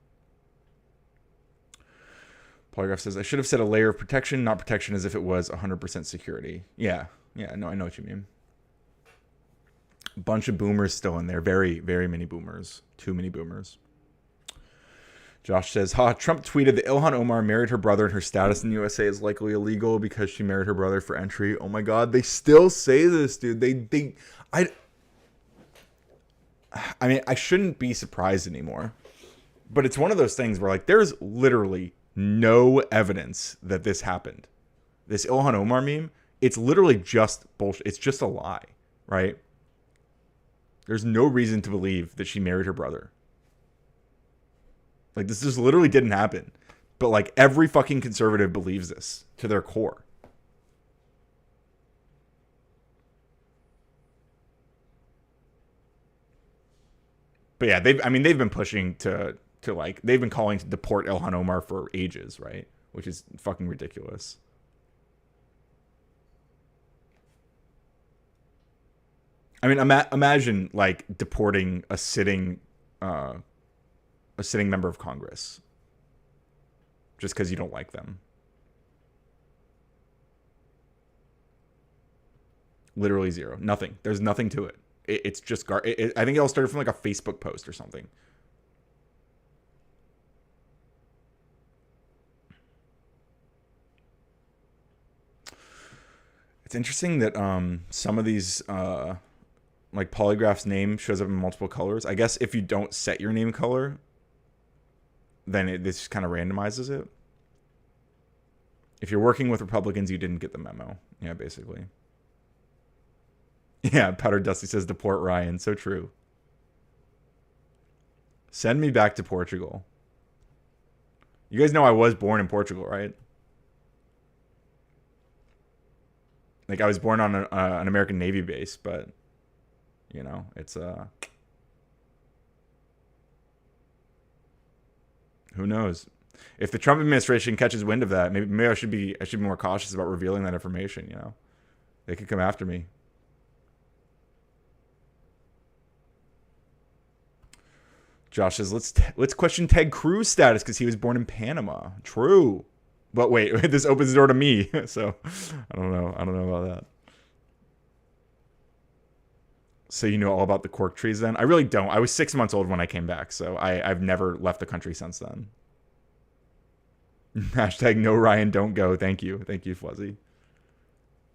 Polygraph says, I should have said a layer of protection, not protection as if it was 100% security. Yeah. Yeah, no, I know what you mean. A bunch of boomers still in there. Very, very many boomers. Too many boomers. Josh says, Trump tweeted that Ilhan Omar married her brother and her status in the USA is likely illegal because she married her brother for entry. Oh my God, they still say this, dude. I mean, I shouldn't be surprised anymore. But it's one of those things where, like, there's literally no evidence that this happened. This Ilhan Omar meme, it's literally just bullshit. It's just a lie, right? There's no reason to believe that she married her brother. Like, this just literally didn't happen. But, like, every fucking conservative believes this to their core. But yeah, they've been pushing to like, they've been calling to deport Ilhan Omar for ages, right? Which is fucking ridiculous. I mean, imagine like deporting a sitting member of Congress just because you don't like them. Literally zero. Nothing. There's nothing to it. It's just I think it all started from like a Facebook post or something. It's interesting that some of these like Polygraph's name shows up in multiple colors. I guess if you don't set your name color, then this just kind of randomizes it. If you're working with Republicans, you didn't get the memo. Yeah, basically. Yeah, Powder Dusty says deport Ryan. So true. Send me back to Portugal. You guys know I was born in Portugal, right? Like, I was born on an American Navy base, but, you know, it's who knows? If the Trump administration catches wind of that, maybe I should be more cautious about revealing that information. You know, they could come after me. Josh says, let's question Ted Cruz status because he was born in Panama. True, but wait, this opens the door to me, so I don't know about that. So you know all about the cork trees then? I really don't. I was 6 months old when I came back, so I've never left the country since then. Hashtag no Ryan don't go. Thank you, Fuzzy.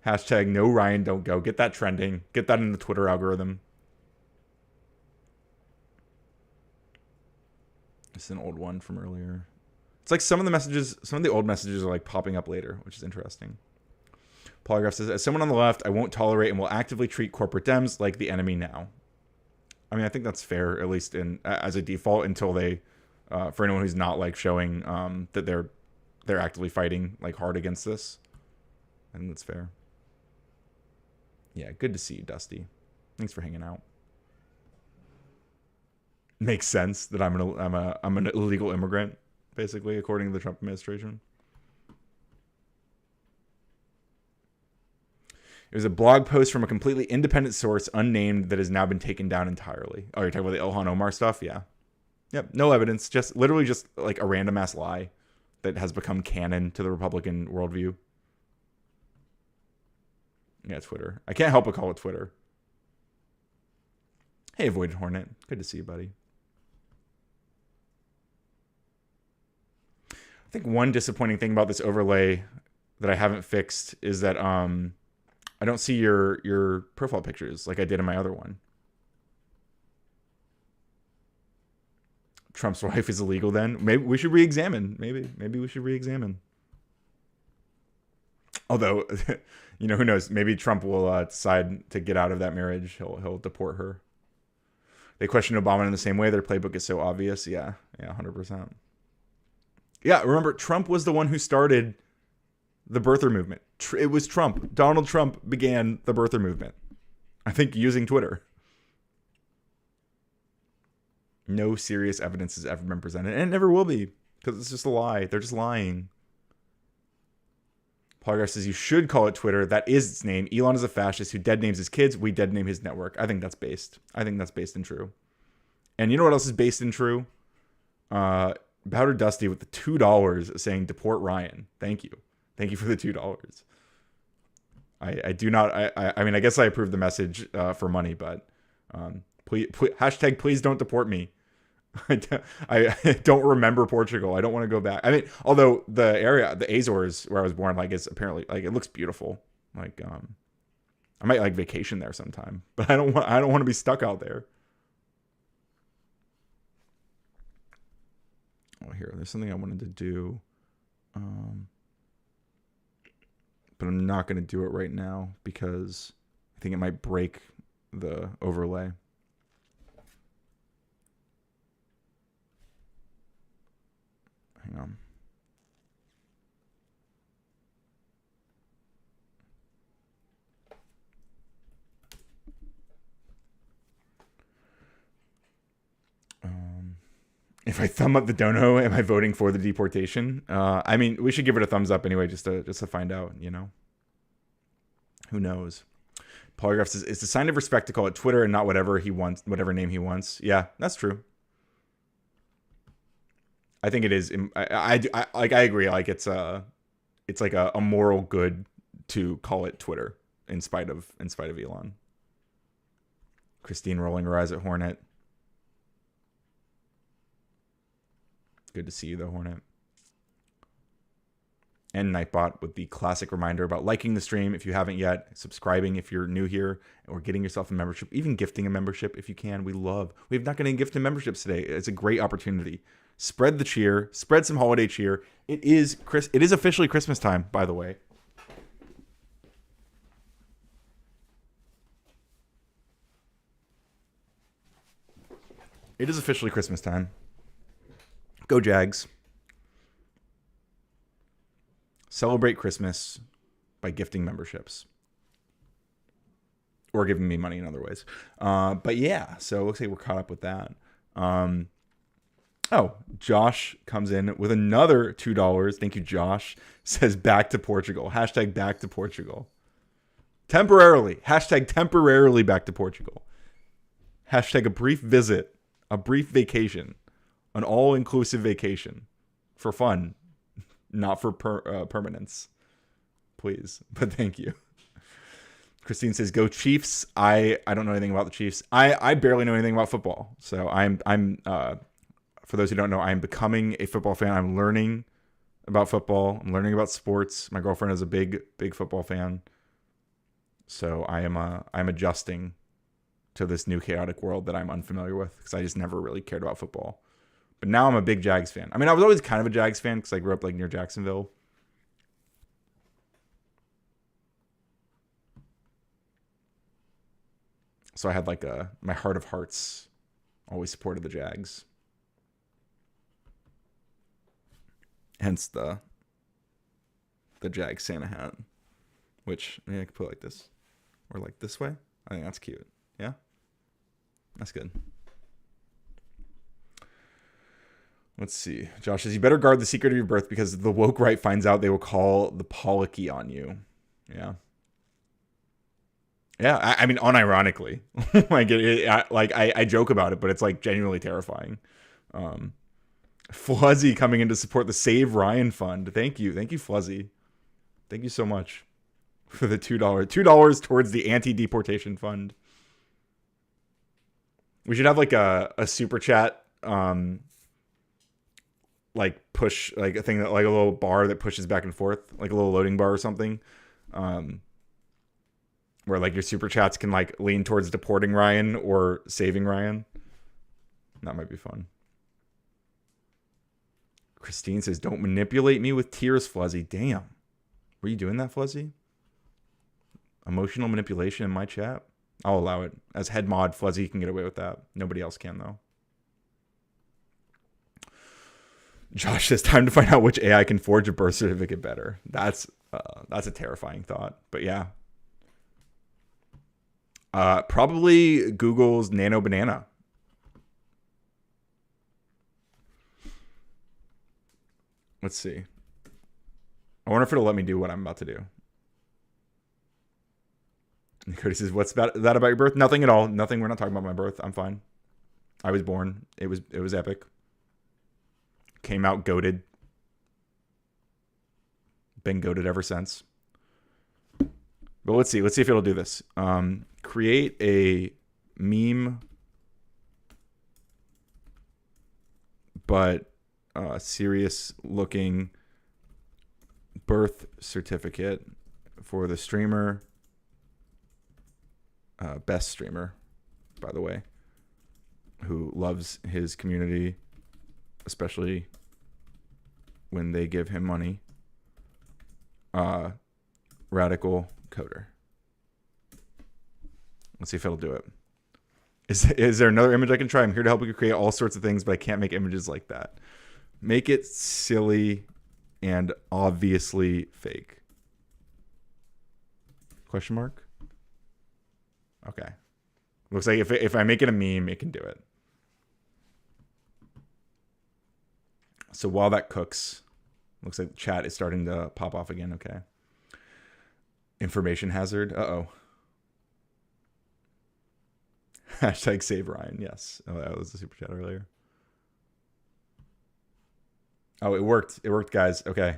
Hashtag no Ryan don't go. Get that trending. Get that in the Twitter algorithm. This is an old one from earlier. It's like some of the old messages are like popping up later, which is interesting. Polygraph says, as someone on the left, I won't tolerate and will actively treat corporate Dems like the enemy now. I mean, I think that's fair, at least as a default, until they, for anyone who's not like showing that they're actively fighting like hard against this. I think that's fair. Yeah, good to see you, Dusty. Thanks for hanging out. Makes sense that I'm an illegal immigrant, basically, according to the Trump administration. It was a blog post from a completely independent source, unnamed, that has now been taken down entirely. Oh, you're talking about the Ilhan Omar stuff? Yeah. Yep, no evidence. Just literally just like a random ass lie that has become canon to the Republican worldview. Yeah, Twitter. I can't help but call it Twitter. Hey, Avoided Hornet. Good to see you, buddy. I think one disappointing thing about this overlay that I haven't fixed is that I don't see your profile pictures like I did in my other one. Trump's wife is illegal then? Maybe we should re-examine. Maybe we should re-examine. Although, you know, who knows? Maybe Trump will decide to get out of that marriage. He'll deport her. They question Obama in the same way. Their playbook is so obvious. Yeah, 100%. Yeah, remember, Trump was the one who started the birther movement. It was Trump. Donald Trump began the birther movement. I think using Twitter. No serious evidence has ever been presented, and it never will be, because it's just a lie. They're just lying. Polygraph says you should call it Twitter. That is its name. Elon is a fascist who dead names his kids. We dead name his network. I think that's based in true. And you know what else is based in true? Powder Dusty with the $2 saying deport Ryan. Thank you for the $2. I do not. I mean, I guess I approve the message for money, but please, hashtag please don't deport me. I don't remember Portugal. I don't want to go back. I mean, although the Azores where I was born, like, is apparently, like, it looks beautiful. Like, I might like vacation there sometime, but I don't want to be stuck out there. Oh, here, there's something I wanted to do, but I'm not going to do it right now because I think it might break the overlay. Hang on. If I thumb up the dono, am I voting for the deportation? I mean, we should give it a thumbs up anyway, just to find out, you know. Who knows? Polygraph says, it's a sign of respect to call it Twitter and not whatever he wants, whatever name he wants. Yeah, that's true. I think it is. I agree. Like it's like a moral good to call it Twitter in spite of Elon. Christine rolling her eyes at Hornet. Good to see you, though, Hornet. And Nightbot with the classic reminder about liking the stream if you haven't yet, subscribing if you're new here, or getting yourself a membership, even gifting a membership if you can. We've not going to gift memberships today. It's a great opportunity. Spread the cheer. Spread some holiday cheer. It is officially Christmas time, by the way. It is officially Christmas time. Go Jags. Celebrate Christmas by gifting memberships. Or giving me money in other ways. But yeah, so it looks like we're caught up with that. Josh comes in with another $2. Thank you, Josh. Says back to Portugal. Hashtag back to Portugal. Temporarily. Hashtag temporarily back to Portugal. Hashtag a brief visit. A brief vacation. An all-inclusive vacation. For fun. Not for permanence. Please. But thank you. Christine says, go Chiefs. I don't know anything about the Chiefs. I barely know anything about football. So I'm for those who don't know, I'm becoming a football fan. I'm learning about football. I'm learning about sports. My girlfriend is a big football fan. So I'm adjusting to this new chaotic world that I'm unfamiliar with because I just never really cared about football. But now I'm a big Jags fan. I mean, I was always kind of a Jags fan because I grew up like near Jacksonville. So I had like my heart of hearts always supported the Jags. Hence the Jags Santa hat, which maybe I could put like this or like this way. I think that's cute. Yeah, that's good. Let's see. Josh says, you better guard the secret of your birth because if the woke right finds out, they will call the Pollocky on you. Yeah. Yeah, I mean, unironically. I joke about it, but it's like genuinely terrifying. Fluzzy coming in to support the Save Ryan Fund. Thank you, Fluzzy. Thank you so much for the $2 towards the anti-deportation fund. We should have like a super chat, like push, like a thing that like a little bar that pushes back and forth, like a little loading bar or something. Where like your super chats can like lean towards deporting Ryan or saving Ryan. That might be fun. Christine says, don't manipulate me with tears, Fluzzy. Damn. Were you doing that, Fluzzy? Emotional manipulation in my chat? I'll allow it. As head mod, Fluzzy can get away with that. Nobody else can, though. Josh says, time to find out which AI can forge a birth certificate better. That's a terrifying thought. But yeah. Probably Google's Nano Banana. Let's see. I wonder if it'll let me do what I'm about to do. And Cody says, what's that about your birth? Nothing at all. Nothing. We're not talking about my birth. I'm fine. I was born. It was epic. Came out goated. Been goated ever since. But let's see if it'll do this. Create a meme, but serious looking birth certificate for the streamer. Best streamer, by the way, who loves his community, especially when they give him money. Radical Coder. Let's see if it'll do it. Is there another image I can try? I'm here to help you create all sorts of things, but I can't make images like that. Make it silly and obviously fake. Question mark? Okay. Looks like if I make it a meme, it can do it. So while that cooks, looks like the chat is starting to pop off again. Okay. Information hazard. Uh-oh. Hashtag save Ryan. Yes. Oh, that was the super chat earlier. Oh, it worked. It worked, guys. Okay.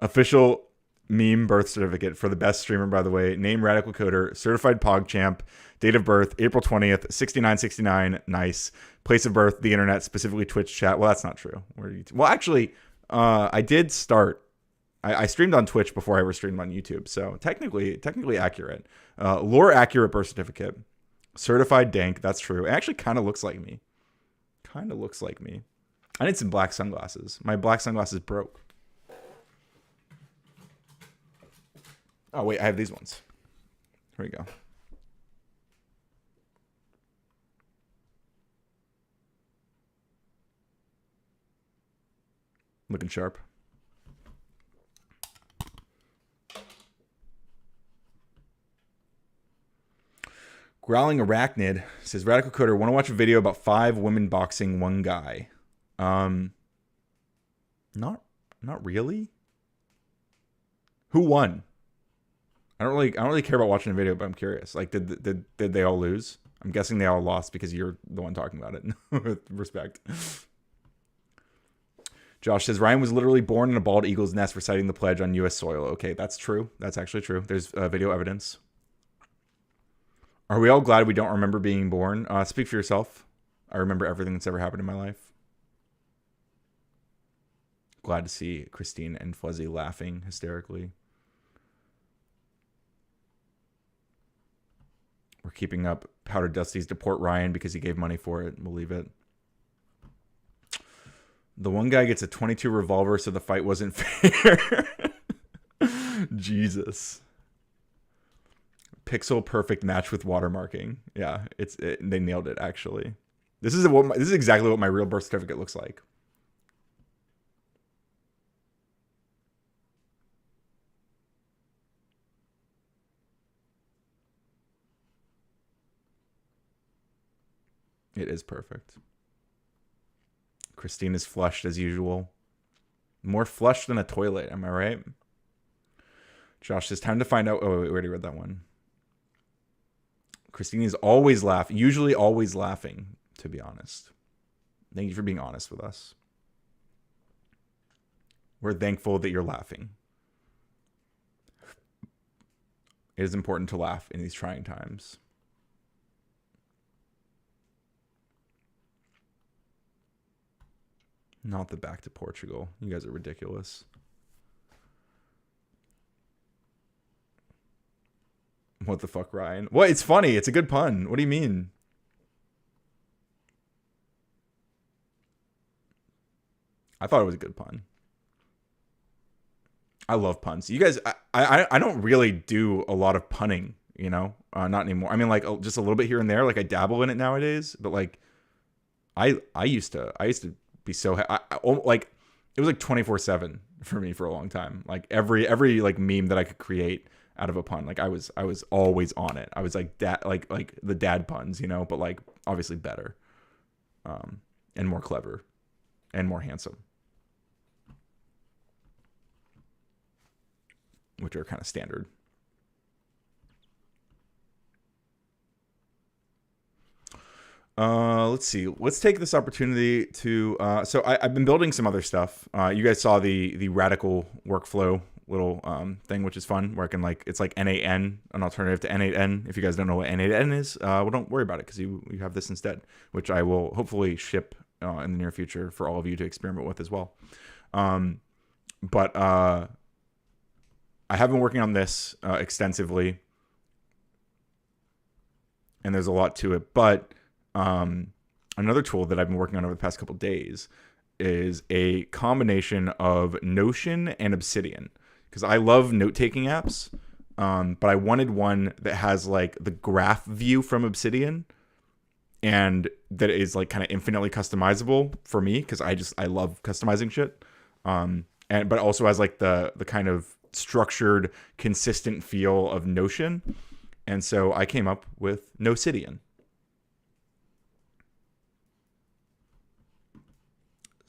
Official meme birth certificate for the best streamer, by the way. Name Radical Coder. Certified PogChamp. Date of birth, April 20th, 6969. Nice. Place of birth, the internet, specifically Twitch chat. Well, that's not true. Well, actually, I did start. I streamed on Twitch before I ever streamed on YouTube. So technically accurate. Lore accurate birth certificate. Certified dank. That's true. It actually kind of looks like me. I need some black sunglasses. My black sunglasses broke. Oh, wait. I have these ones. Here we go. Looking sharp. Growling Arachnid says, Radical Coder, want to watch a video about 5 women boxing one guy? Not really. Who won? I don't really care about watching a video, but I'm curious. Like, did they all lose? I'm guessing they all lost because you're the one talking about it. With respect. Josh says, Ryan was literally born in a bald eagle's nest reciting the pledge on U.S. soil. Okay, that's true. That's actually true. There's video evidence. Are we all glad we don't remember being born? Speak for yourself. I remember everything that's ever happened in my life. Glad to see Christine and Fuzzy laughing hysterically. We're keeping up Powder Dusty's deport Ryan because he gave money for it. We'll leave it. The one guy gets a 22 revolver, so the fight wasn't fair. Jesus. Pixel perfect match with watermarking. Yeah, they nailed it actually. This is exactly what my real birth certificate looks like. It is perfect. Christine is flushed as usual. More flushed than a toilet, am I right? Josh says, time to find out. Oh, wait, we already read that one. Christine is usually always laughing, to be honest. Thank you for being honest with us. We're thankful that you're laughing. It is important to laugh in these trying times. Not the back to Portugal. You guys are ridiculous. What the fuck, Ryan? What? It's funny. It's a good pun. What do you mean? I thought it was a good pun. I love puns. You guys, I don't really do a lot of punning, you know? Not anymore. I mean, like, just a little bit here and there. Like, I dabble in it nowadays. But, like, I used to be so like it was like 24/7 for me for a long time. Like every like meme that I could create out of a pun, like I was always on it. I was like like the dad puns, you know, but like obviously better, and more clever, and more handsome, which are kind of standard. Let's see. Let's take this opportunity to. So I've been building some other stuff. You guys saw the radical workflow little thing, which is fun. Where I can it's like N8N, an alternative to N8N. If you guys don't know what N8N is, well, don't worry about it because you have this instead, which I will hopefully ship in the near future for all of you to experiment with as well. But I have been working on this extensively, and there's a lot to it, but. Another tool that I've been working on over the past couple days is a combination of Notion and Obsidian, because I love note-taking apps, but I wanted one that has like the graph view from Obsidian and that is like kind of infinitely customizable for me because I love customizing shit, but also has like the kind of structured, consistent feel of Notion, and so I came up with Nocidian.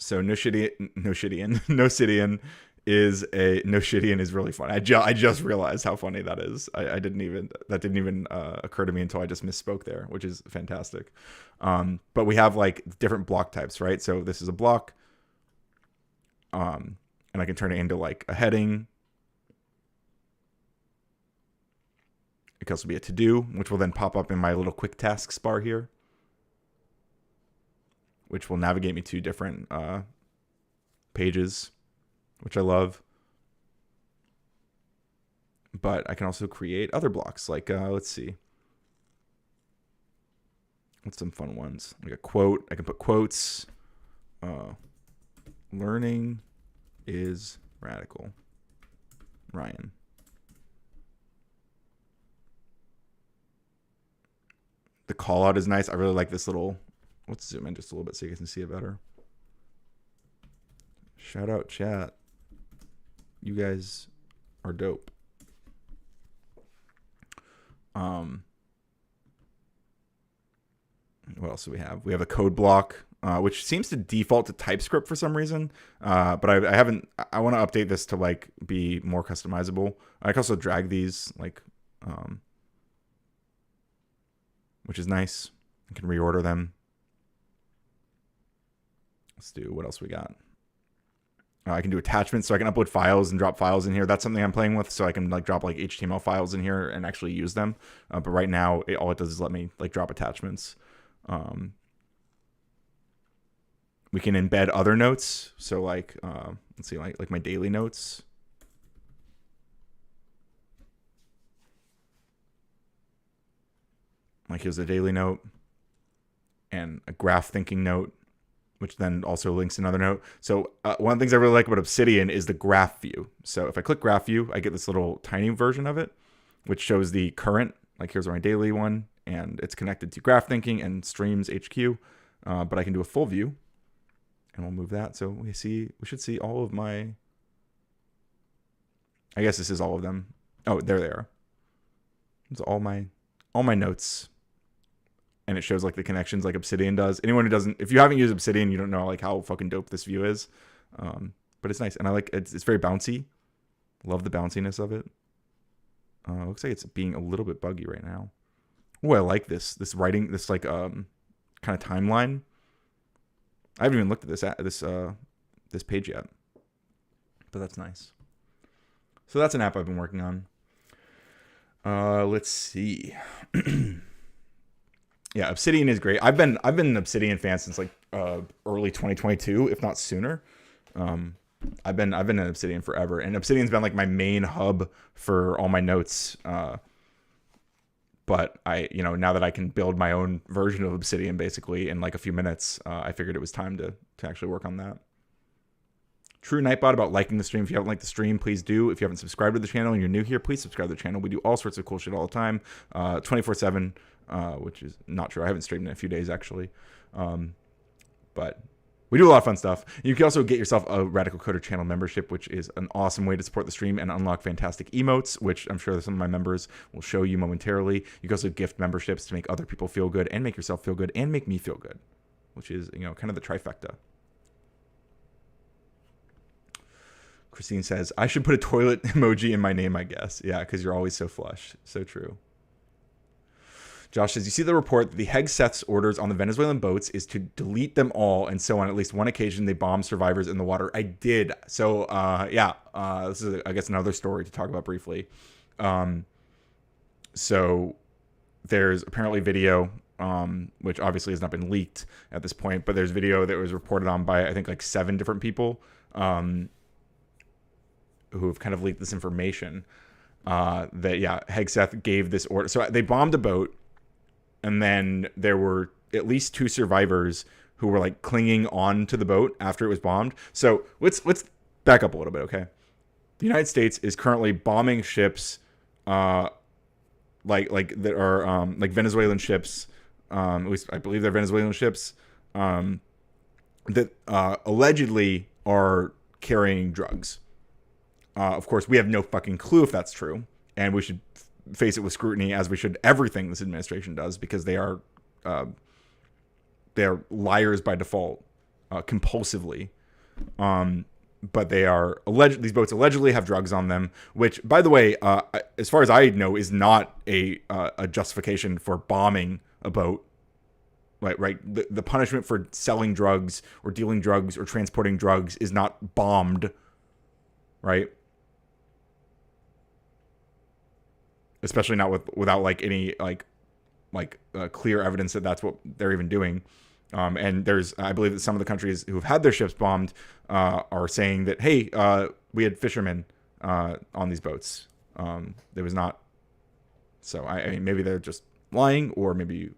So Nocidian is really funny. I just realized how funny that is. That didn't even occur to me until I just misspoke there, which is fantastic. But we have like different block types, right? So this is a block, and I can turn it into like a heading. It can also be a to-do, which will then pop up in my little quick tasks bar here, which will navigate me to different pages, which I love. But I can also create other blocks, like, let's see. What's some fun ones? Like a quote. I can put quotes. Learning is radical. Ryan. The call out is nice. I really like this little... Let's zoom in just a little bit so you guys can see it better. Shout out chat. You guys are dope. What else do we have? We have a code block, which seems to default to TypeScript for some reason. But I haven't. I want to update this to like be more customizable. I can also drag these, like, which is nice. I can reorder them. Let's do what else we got. I can do attachments, so I can upload files and drop files in here. That's something I'm playing with, so I can like drop like HTML files in here and actually use them. But right now, all it does is let me like drop attachments. We can embed other notes. So like, let's see, like my daily notes. Like here's a daily note and a graph thinking note, which then also links another note. So one of the things I really like about Obsidian is the graph view. So if I click graph view, I get this little tiny version of it, which shows the current, like here's my daily one, and it's connected to graph thinking and streams HQ. But I can do a full view, and we'll move that. So we should see all of my, I guess this is all of them. Oh, there they are. It's all my notes. And it shows like the connections like Obsidian does. Anyone who doesn't, if you haven't used Obsidian, you don't know like how fucking dope this view is. But it's nice, and I like it's very bouncy. Love the bounciness of it. Looks like it's being a little bit buggy right now. Oh, I like this writing, this like kind of timeline. I haven't even looked at this page yet, but that's nice. So that's an app I've been working on. Let's see. Yeah, Obsidian is great. I've been an Obsidian fan since like early 2022, if not sooner. I've been an Obsidian forever, and Obsidian's been like my main hub for all my notes. But now that I can build my own version of Obsidian basically in like a few minutes, I figured it was time to actually work on that. True Nightbot about liking the stream. If you haven't liked the stream, please do. If you haven't subscribed to the channel and you're new here, please subscribe to the channel. We do all sorts of cool shit all the time, 24/7. Which is not true. I haven't streamed in a few days actually, but we do a lot of fun stuff. You can also get yourself a Radical Coder channel membership, which is an awesome way to support the stream and unlock fantastic emotes, which I'm sure some of my members will show you momentarily. You can also gift memberships to make other people feel good and make yourself feel good and make me feel good, which is kind of the trifecta. Christine says, I should put a toilet emoji in my name, I guess. Yeah, because you're always so flush. So true. Josh says, you see the report that the Hegseth's orders on the Venezuelan boats is to delete them all, and so on at least one occasion they bombed survivors in the water. I did. So, this is, I guess, another story to talk about briefly. So there's apparently video, which obviously has not been leaked at this point, but there's video that was reported on by, I think, like 7 different people who have kind of leaked this information that, Hegseth gave this order. So they bombed a boat. And then there were at least 2 survivors who were like clinging on to the boat after it was bombed. So let's back up a little bit, okay? The United States is currently bombing ships, like that are like Venezuelan ships. At least I believe they're Venezuelan ships that allegedly are carrying drugs. Of course, we have no fucking clue if that's true, and we should face it with scrutiny, as we should everything this administration does, because they are liars by default. compulsively. But they are these boats allegedly have drugs on them, which, by the way, as far as I know, is not a justification for bombing a boat. Right. The punishment for selling drugs or dealing drugs or transporting drugs is not bombed. Right. Especially not without like any clear evidence that that's what they're even doing. And I believe that some of the countries who have had their ships bombed are saying that, hey, we had fishermen on these boats. There was not. So I mean, maybe they're just lying, or maybe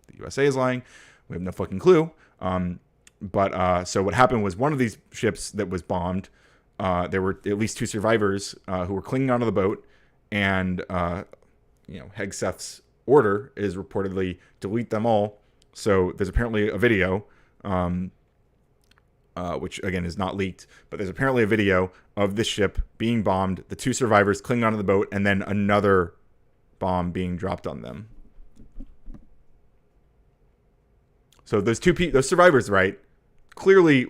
the USA is lying. We have no fucking clue. But so what happened was, one of these ships that was bombed, there were at least 2 survivors who were clinging onto the boat, and Hegseth's order is reportedly delete them all. So there's apparently a video, which again is not leaked, but there's apparently a video of this ship being bombed, the 2 survivors clinging onto the boat, and then another bomb being dropped on them. So those survivors, right, clearly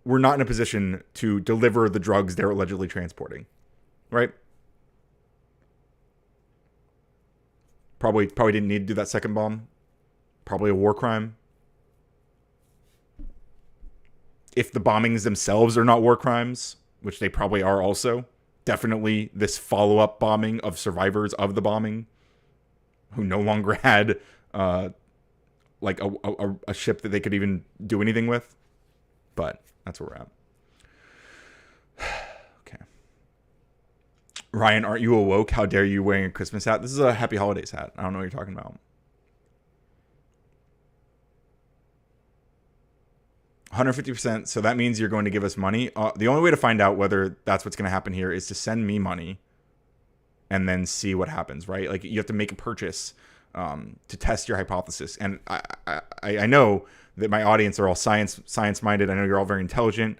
were not in a position to deliver the drugs they're allegedly transporting, right? Probably didn't need to do that second bomb. Probably a war crime. If the bombings themselves are not war crimes, which they probably are also, definitely this follow-up bombing of survivors of the bombing who no longer had like a ship that they could even do anything with. But that's where we're at. Okay. Ryan, aren't you awoke? How dare you wearing a Christmas hat? This is a Happy Holidays hat. I don't know what you're talking about. 150%. So that means you're going to give us money. The only way to find out whether that's what's going to happen here is to send me money and then see what happens, right? Like, you have to make a purchase to test your hypothesis. And I know that my audience are all science minded. I know you're all very intelligent,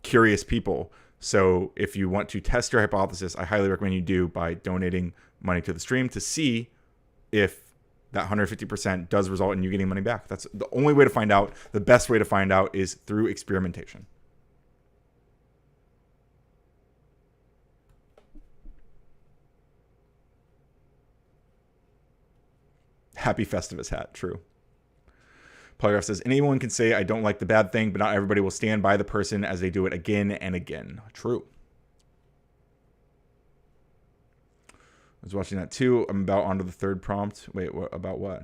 curious people. So if you want to test your hypothesis, I highly recommend you do by donating money to the stream to see if that 150% does result in you getting money back. That's the only way to find out. The best way to find out is through experimentation. Happy Festivus hat. True. Polygraph says, anyone can say I don't like the bad thing, but not everybody will stand by the person as they do it again and again. True. I was watching that too. I'm about onto the 3rd prompt. Wait, about what?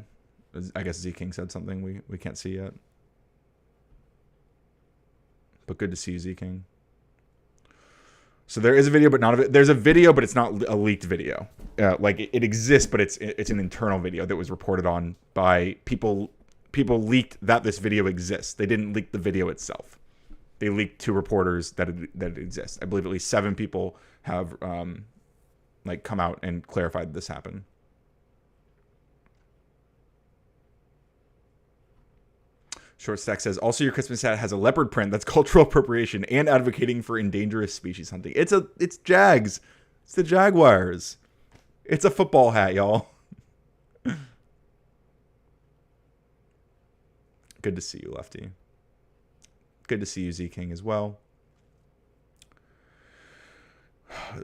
I guess Z King said something we can't see yet. But good to see you, Z King. So there is a video, but not of it. There's a video, but it's not a leaked video. Like it exists, but it's an internal video that was reported on by people. People leaked that this video exists. They didn't leak the video itself. They leaked to reporters that it exists. I believe at least 7 people have come out and clarified this happened. Short Stack says, also your Christmas hat has a leopard print. That's cultural appropriation and advocating for endangered species hunting. It's Jags. It's the Jaguars. It's a football hat, y'all. Good to see you, Lefty. Good to see you, Z King, as well.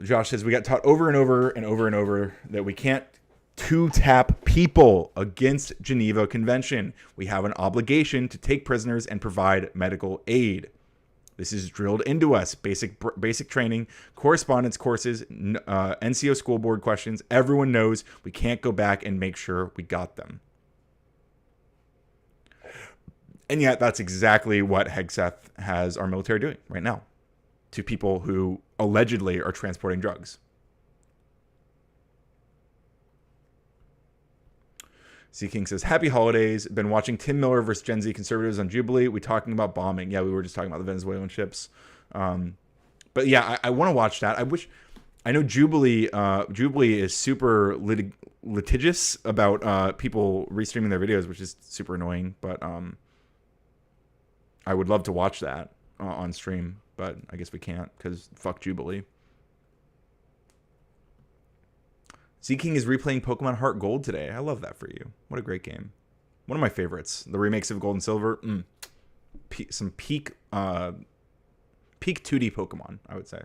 Josh says, we got taught over and over and over and over that we can't two-tap people against Geneva Convention. We have an obligation to take prisoners and provide medical aid. This is drilled into us. Basic training, correspondence courses, NCO school board questions. Everyone knows we can't go back and make sure we got them. And yet that's exactly what Hegseth has our military doing right now to people who allegedly are transporting drugs. C. King says, happy holidays. Been watching Tim Miller versus Gen Z conservatives on Jubilee. We talking about bombing. Yeah, we were just talking about the Venezuelan ships. But yeah, I want to watch that. I know Jubilee is super litigious about people restreaming their videos, which is super annoying. But I would love to watch that on stream, but I guess we can't because fuck Jubilee. Z King is replaying Pokemon Heart Gold today. I love that for you. What a great game. One of my favorites. The remakes of Gold and Silver. some peak 2D Pokemon, I would say.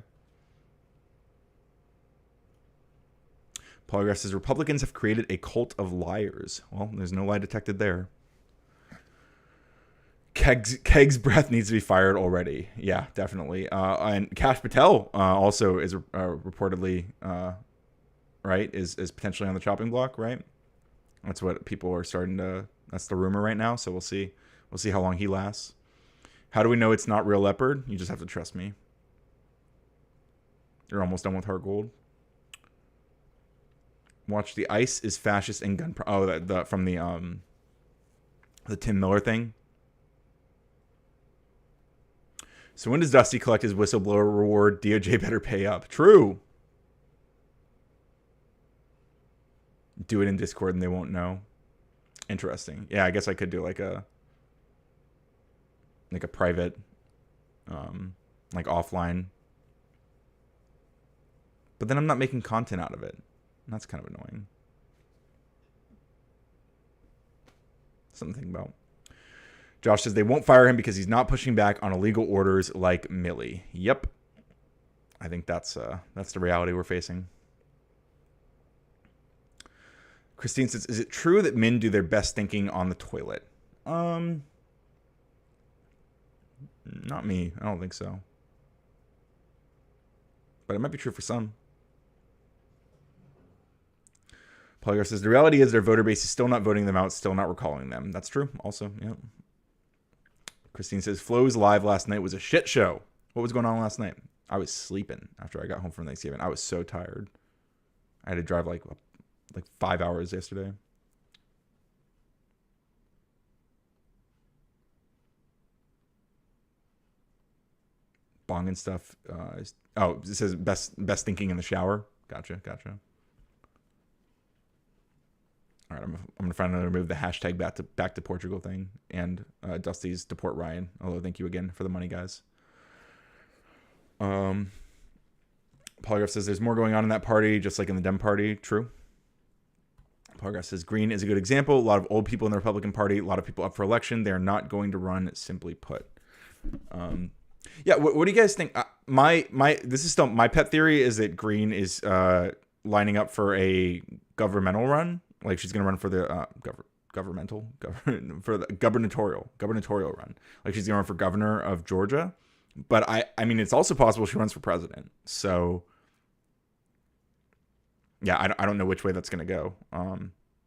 Polygraph says Republicans have created a cult of liars. Well, there's no lie detected there. Keg's breath needs to be fired already. Yeah, definitely. And Kash Patel also is reportedly right is potentially on the chopping block. Right, that's what people are starting to. That's the rumor right now. So we'll see. We'll see how long he lasts. How do we know it's not real leopard? You just have to trust me. You're almost done with Heart Gold. Watch the ice is fascist and gun. From the Tim Miller thing. So when does Dusty collect his whistleblower reward? DOJ better pay up. True. Do it in Discord and they won't know. Interesting. Yeah, I guess I could do like a private, like offline. But then I'm not making content out of it. And that's kind of annoying. Something to think about. Josh says they won't fire him because he's not pushing back on illegal orders like Milley. Yep. I think that's the reality we're facing. Christine says, is it true that men do their best thinking on the toilet? Not me. I don't think so. But it might be true for some. Polygar says, the reality is their voter base is still not voting them out, still not recalling them. That's true. Also, yeah. Christine says, Flo's live last night was a shit show. What was going on last night? I was sleeping after I got home from Thanksgiving. I was so tired. I had to drive like 5 hours yesterday. Bong and stuff. It says best thinking in the shower. Gotcha. All right, I'm gonna finally remove the hashtag back to Portugal thing and Dusty's deport Ryan. Although thank you again for the money, guys. Polygraph says there's more going on in that party, just like in the Dem party. True. Polygraph says Green is a good example. A lot of old people in the Republican Party, a lot of people up for election. They are not going to run. Simply put. Yeah. What do you guys think? This is still my pet theory is that Green is lining up for a governmental run. Like she's going to run for the gubernatorial run. Like she's going to run for governor of Georgia. But I mean, it's also possible she runs for president. So yeah, I don't know which way that's going to go.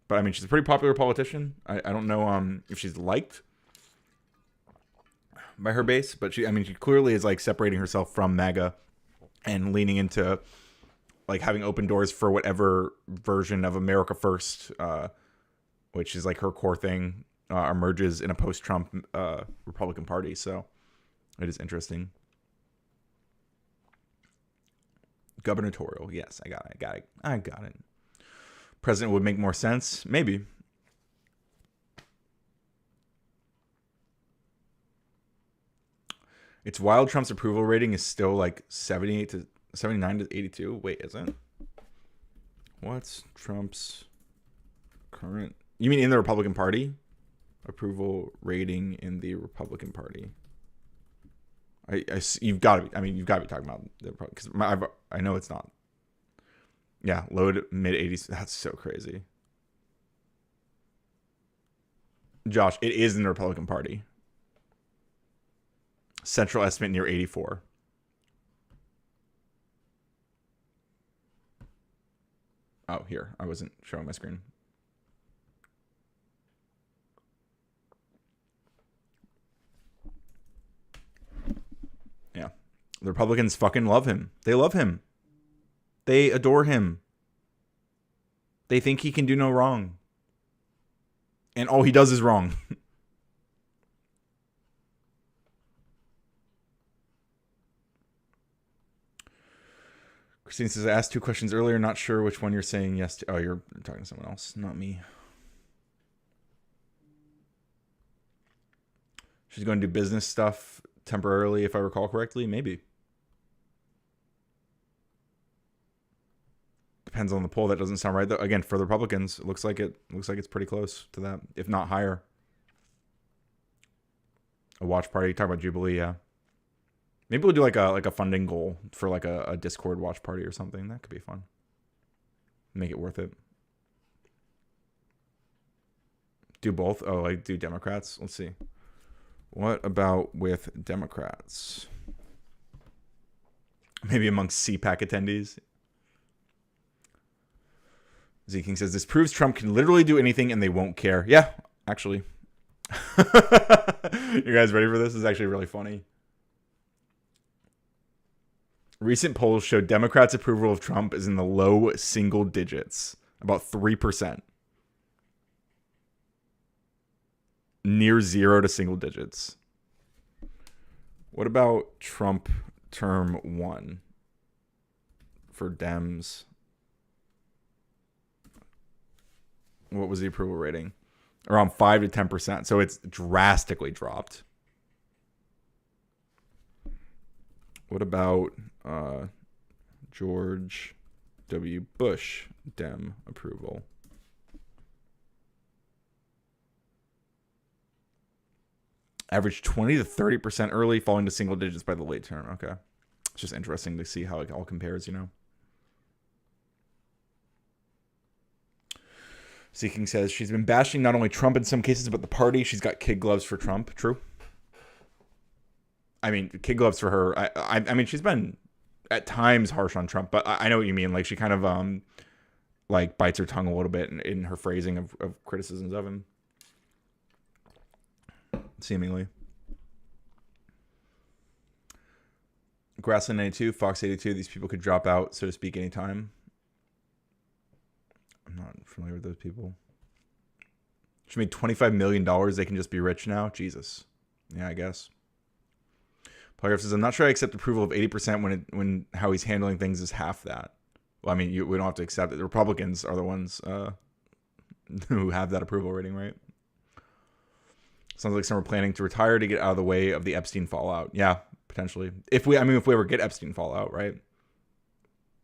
But I mean, she's a pretty popular politician. I don't know if she's liked by her base, but she clearly is like separating herself from MAGA and leaning into like having open doors for whatever version of America First, which is like her core thing, emerges in a post-Trump Republican Party. So it is interesting. Gubernatorial, yes, I got it. President would make more sense, maybe. It's wild. Trump's approval rating is still like 79 to 82. Wait, is it? What's Trump's current? You mean in the Republican Party? Approval rating in the Republican Party. You've got to be. I mean, you've got to be talking about the because I know it's not. Yeah, low to mid 80s. That's so crazy. Josh, it is in the Republican Party. Central estimate near 84. Oh, here. I wasn't showing my screen. Yeah. The Republicans fucking love him. They love him. They adore him. They think he can do no wrong. And all he does is wrong. Christine says, I asked 2 questions earlier. Not sure which one you're saying yes to. Oh, you're talking to someone else, not me. She's going to do business stuff temporarily, if I recall correctly. Maybe. Depends on the poll. That doesn't sound right, though. Again, for the Republicans, it looks like it's pretty close to that, if not higher. A watch party. Talk about Jubilee, yeah. Maybe we'll do like a funding goal for like a Discord watch party or something. That could be fun. Make it worth it. Do both? Oh, like do Democrats? Let's see. What about with Democrats? Maybe amongst CPAC attendees. Z King says, this proves Trump can literally do anything and they won't care. Yeah, actually. You guys ready for this? This is actually really funny. Recent polls show Democrats' approval of Trump is in the low single digits, about 3%. Near zero to single digits. What about Trump term 1 for Dems? What was the approval rating? Around 5 to 10%. So it's drastically dropped. What about George W. Bush Dem approval? Average 20 to 30% early, falling to single digits by the late term. Okay. It's just interesting to see how it all compares, you know? Seeking says she's been bashing not only Trump in some cases, but the party. She's got kid gloves for Trump. True. I mean, kid gloves for her. I mean, she's been at times harsh on Trump, but I know what you mean. Like she kind of like bites her tongue a little bit in her phrasing of criticisms of him. Seemingly. Grassland 82, Fox 82. These people could drop out, so to speak, anytime. I'm not familiar with those people. She made $25 million. They can just be rich now. Jesus. Yeah, I guess. Polygraph says, I'm not sure I accept approval of 80% when how he's handling things is half that. Well, I mean, we don't have to accept it. The Republicans are the ones who have that approval rating, right? Sounds like some are planning to retire to get out of the way of the Epstein fallout. Yeah, potentially. If we ever get Epstein fallout, right?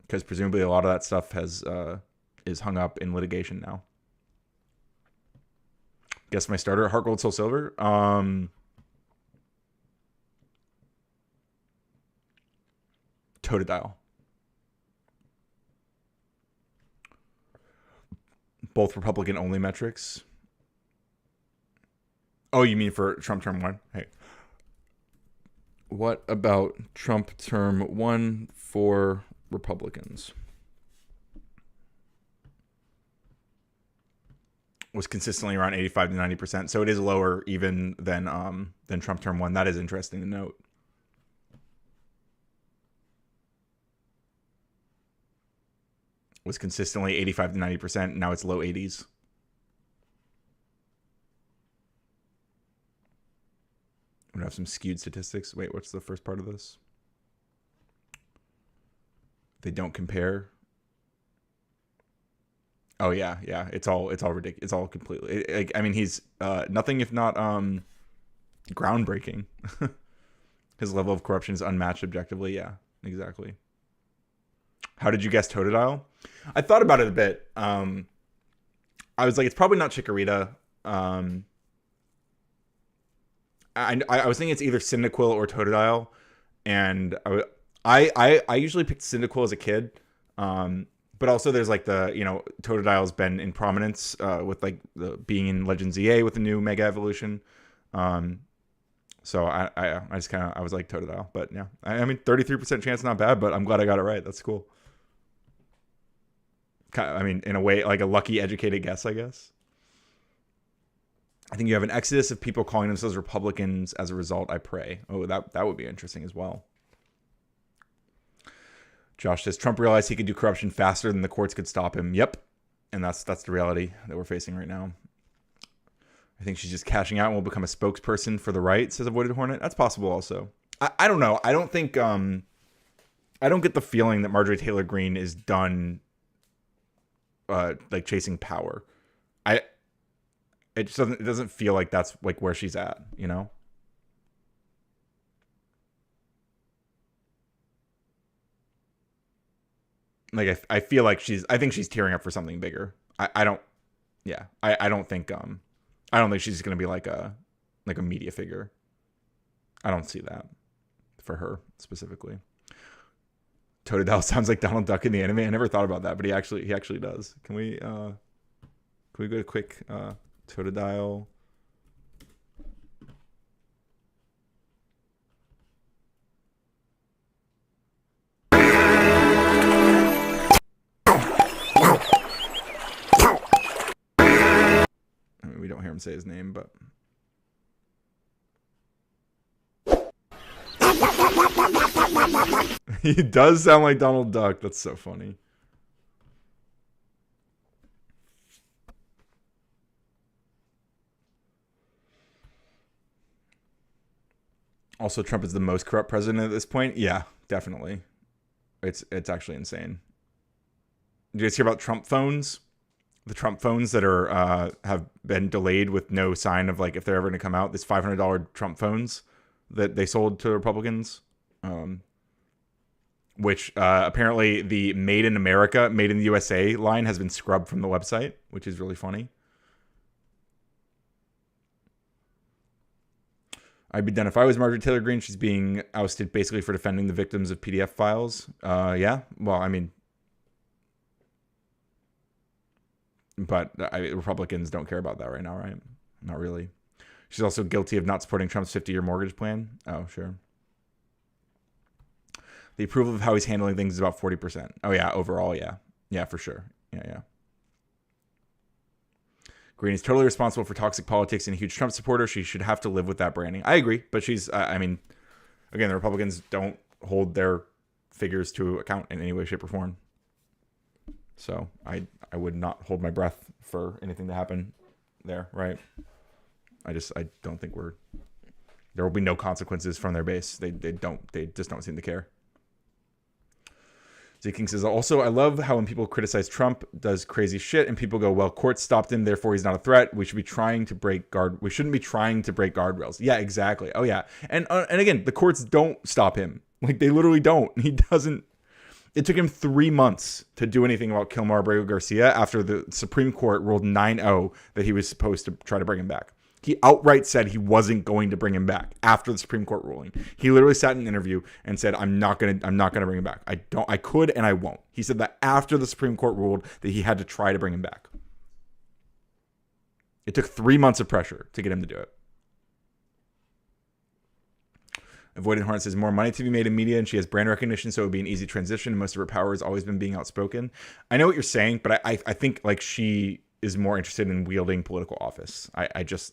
Because presumably a lot of that stuff is hung up in litigation now. Guess my starter, Heart Gold Soul Silver. Totodile. Both Republican only metrics. Oh, you mean for Trump term 1? Hey. What about Trump term 1 for Republicans? Was consistently around 85 to 90%. So it is lower even than Trump term 1. That is interesting to note. Was consistently 85 to 90%. Now it's low 80s. I'm going to have some skewed statistics. Wait, what's the first part of this? They don't compare. Oh yeah. It's all ridiculous. It's all completely. I mean, he's nothing if not groundbreaking. His level of corruption is unmatched objectively. Yeah, exactly. How did you guess Totodile? I thought about it a bit. I was like, it's probably not Chikorita. I was thinking it's either Cyndaquil or Totodile, and I usually picked Cyndaquil as a kid, but also there's like the Totodile's been in prominence with like the being in Legends EA with the new Mega Evolution, so I just kind of I was like Totodile, but yeah, I mean 33% chance, not bad, but I'm glad I got it right. That's cool. I mean, in a way, like a lucky educated guess, I guess. I think you have an exodus of people calling themselves Republicans as a result, I pray. Oh, that would be interesting as well. Josh says, Trump realized he could do corruption faster than the courts could stop him. Yep. And that's the reality that we're facing right now. I think she's just cashing out and will become a spokesperson for the right, says Avoided Hornet. That's possible also. I don't know. I don't think... I don't get the feeling that Marjorie Taylor Greene is done like chasing power. It doesn't feel like that's like where she's at, you know? Like I feel like I think she's tearing up for something bigger. I don't think she's gonna be like a media figure. I don't see that for her specifically. Totodile sounds like Donald Duck in the anime. I never thought about that, but he actually does. Can we go to quick Totodile? I mean, we don't hear him say his name, but he does sound like Donald Duck. That's so funny. Also, Trump is the most corrupt president at this point. Yeah, definitely. It's actually insane. Did you guys hear about Trump phones? The Trump phones that are have been delayed with no sign of like if they're ever going to come out. This $500 Trump phones that they sold to Republicans, which apparently the Made in America, Made in the USA line has been scrubbed from the website, which is really funny. I'd be done if I was Marjorie Taylor Greene. She's being ousted basically for defending the victims of PDF files. Yeah, well, I mean, but Republicans don't care about that right now, right? Not really. She's also guilty of not supporting Trump's 50-year mortgage plan. Oh, sure. The approval of how he's handling things is about 40%. Oh, yeah, overall, yeah. Yeah, for sure. Yeah. Greene is totally responsible for toxic politics and a huge Trump supporter. She should have to live with that branding. I agree, but she's, I mean, again, the Republicans don't hold their figures to account in any way, shape, or form. So I would not hold my breath for anything to happen there, right? I don't think there will be no consequences from their base. They just don't seem to care. Z King says, also, I love how when people criticize Trump does crazy shit and people go, well, court stopped him, therefore he's not a threat. We shouldn't be trying to break guardrails. Yeah, exactly. Oh yeah. And again, the courts don't stop him. Like they literally don't. He doesn't. It took him 3 months to do anything about Kilmar Abrego Garcia after the Supreme Court ruled 9-0 that he was supposed to try to bring him back. He outright said he wasn't going to bring him back after the Supreme Court ruling. He literally sat in an interview and said, I'm not gonna bring him back. I could and I won't. He said that after the Supreme Court ruled that he had to try to bring him back. It took 3 months of pressure to get him to do it. Avoided Hornet says more money to be made in media, and she has brand recognition, so it would be an easy transition. Most of her power has always been being outspoken. I know what you're saying, but I think like she is more interested in wielding political office. That's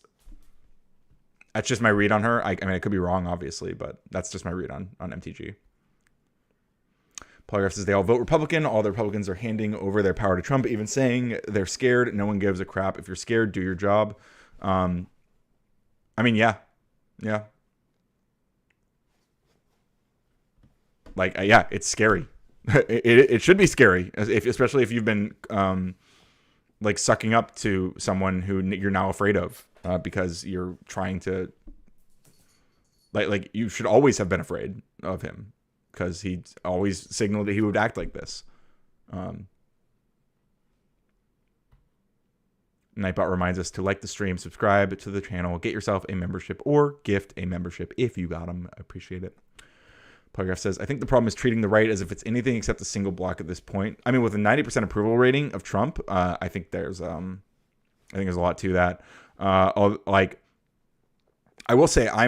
just my read on her. I mean, I could be wrong, obviously, but that's just my read on MTG. Polygraph says they all vote Republican. All the Republicans are handing over their power to Trump, even saying they're scared. No one gives a crap. If you're scared, do your job. I mean, yeah. Like, yeah, it's scary. It should be scary, especially if you've been like sucking up to someone who you're now afraid of because you're trying to like you should always have been afraid of him because he always signaled that he would act like this. Nightbot reminds us to like the stream, subscribe to the channel, get yourself a membership or gift a membership if you got them. I appreciate it. Polygraph says, I think the problem is treating the right as if it's anything except a single block at this point. I mean, with a 90% approval rating of Trump, I think there's a lot to that. Like, I will say, I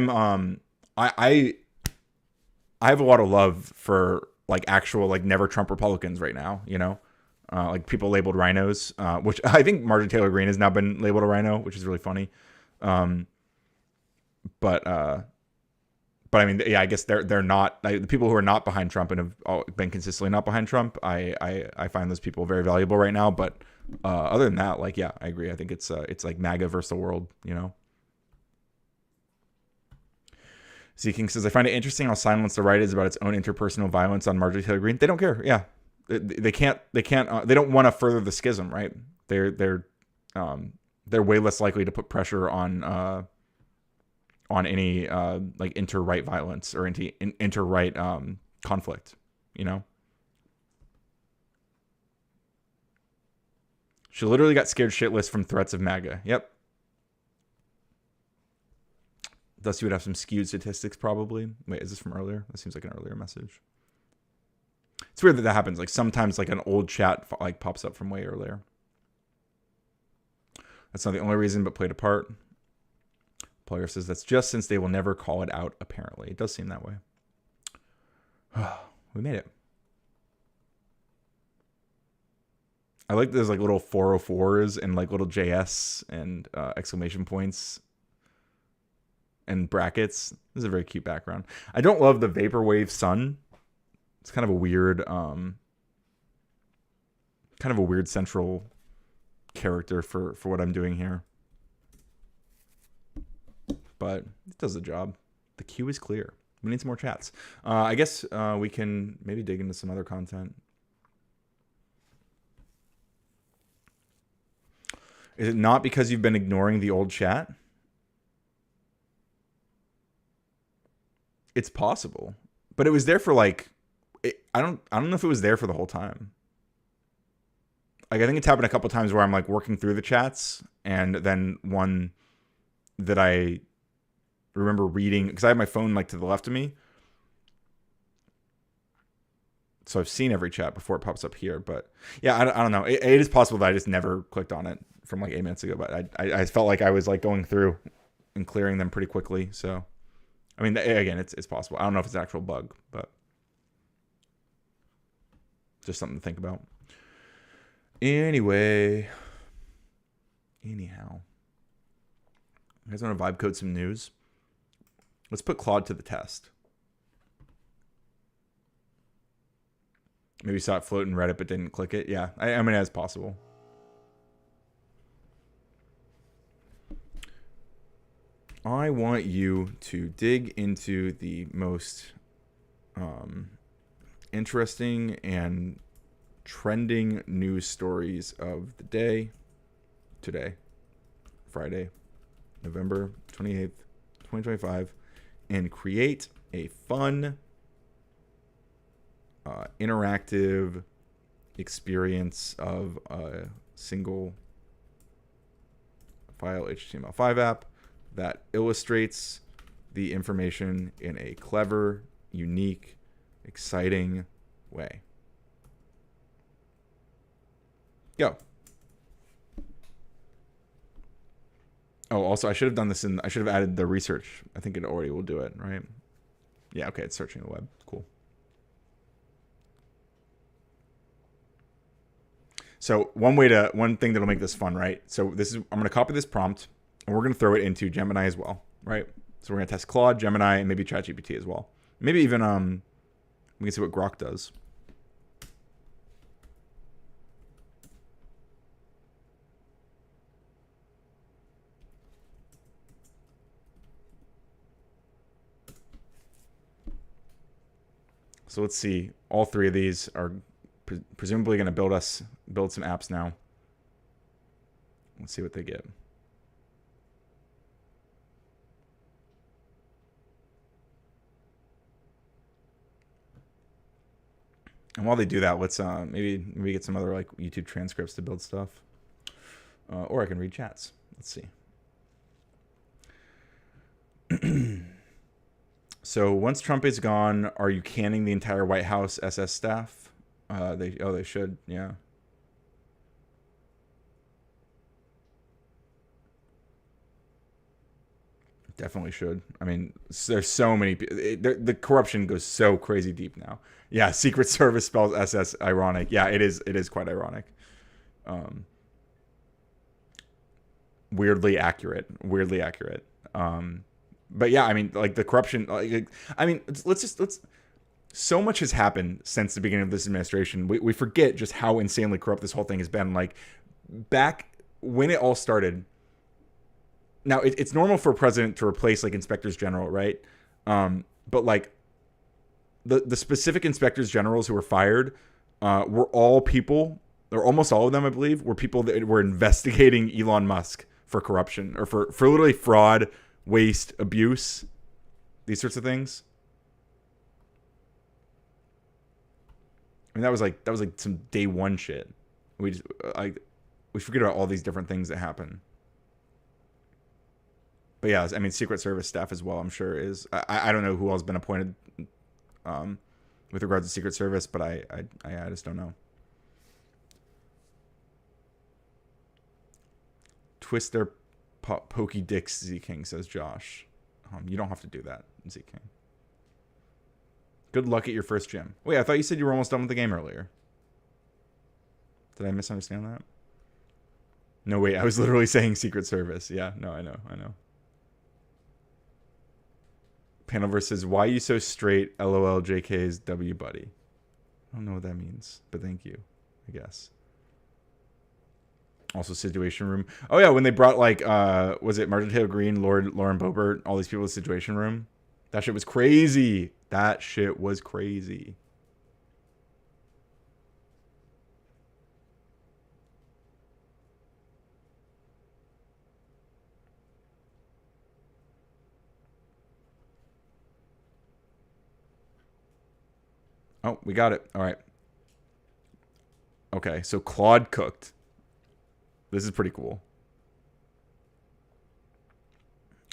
have a lot of love for like actual like never Trump Republicans right now. You know, like people labeled rhinos, which I think Marjorie Taylor Greene has now been labeled a rhino, which is really funny. But I mean, yeah, I guess they're not like, the people who are not behind Trump and have been consistently not behind Trump. I find those people very valuable right now. But other than that, like, yeah, I agree. I think it's like MAGA versus the world, you know. Z King says, I find it interesting how silence the right is about its own interpersonal violence on Marjorie Taylor Greene. They don't care. Yeah, they can't. They don't want to further the schism, right? They're way less likely to put pressure on any like inter-right violence or inter-right conflict, you know? She literally got scared shitless from threats of MAGA. Yep. Thus, you would have some skewed statistics probably. Wait, is this from earlier? That seems like an earlier message. It's weird that that happens. Like sometimes like an old chat like pops up from way earlier. That's not the only reason, but played a part. Polygraph says that's just since they will never call it out, apparently. It does seem that way. We made it. I like those like little 404s and like little JS and exclamation points and brackets. This is a very cute background. I don't love the vaporwave sun. It's kind of a weird central character for what I'm doing here. But it does the job. The queue is clear. We need some more chats. I guess we can maybe dig into some other content. Is it not because you've been ignoring the old chat? It's possible, but it was there for like, I don't know if it was there for the whole time. Like I think it's happened a couple times where I'm like working through the chats, and then one that I remember reading because I have my phone like to the left of me, so I've seen every chat before it pops up here. But yeah, I don't know. It is possible that I just never clicked on it from like 8 minutes ago, but I felt like I was like going through and clearing them pretty quickly. So, I mean, again, it's possible. I don't know if it's an actual bug, but just something to think about. Anyhow, you guys want to vibe code some news? Let's put Claude to the test. Maybe you saw it float in Reddit but didn't click it. Yeah, I mean, it's possible. I want you to dig into the most interesting and trending news stories of the day today, Friday, November 28th, 2025, and create a fun, interactive experience of a single file HTML5 app that illustrates the information in a clever, unique, exciting way. Go. Oh, also, I should have done this I should have added the research. I think it already will do it, right? Yeah, okay, it's searching the web. Cool. So one thing that'll make this fun, right? So I'm going to copy this prompt and we're going to throw it into Gemini as well, right? So we're going to test Claude, Gemini, and maybe ChatGPT as well. Maybe even we can see what Grok does. So let's see. All three of these are presumably going to build some apps now. Let's see what they get. And while they do that, let's maybe get some other like YouTube transcripts to build stuff, or I can read chats. Let's see. So once Trump is gone, are you canning the entire White House SS staff? They should, yeah. Definitely should. I mean, there's so many. The corruption goes so crazy deep now. Yeah, Secret Service spells SS ironic. Yeah, it is quite ironic. Weirdly accurate. But yeah, I mean, like the corruption. I mean, let's. So much has happened since the beginning of this administration. We forget just how insanely corrupt this whole thing has been. Like back when it all started. Now it's normal for a president to replace like inspectors general, right? But like the specific inspectors generals who were fired were all people, or almost all of them, I believe, were people that were investigating Elon Musk for corruption or for literally fraud, waste, abuse, these sorts of things. I mean, that was like some day one shit. We forget about all these different things that happen. But yeah, I mean, Secret Service staff as well, I'm sure is. I don't know who else has been appointed with regards to Secret Service, but I just don't know. Twist their pokey dicks, Z King, says Josh. You don't have to do that, Z King. Good luck at your first gym. Wait, I thought you said you were almost done with the game earlier. Did I misunderstand that? No, wait, I was literally saying Secret Service. Yeah, no, I know. Panelverse says, why are you so straight? LOL JK's W buddy. I don't know what that means, but thank you, I guess. Also, Situation Room. Oh yeah, when they brought like was it Martin Taylor Green, Lauren Boebert, all these people to Situation Room? That shit was crazy. That shit was crazy. Oh, we got it. All right. Okay, so Claude cooked. This is pretty cool.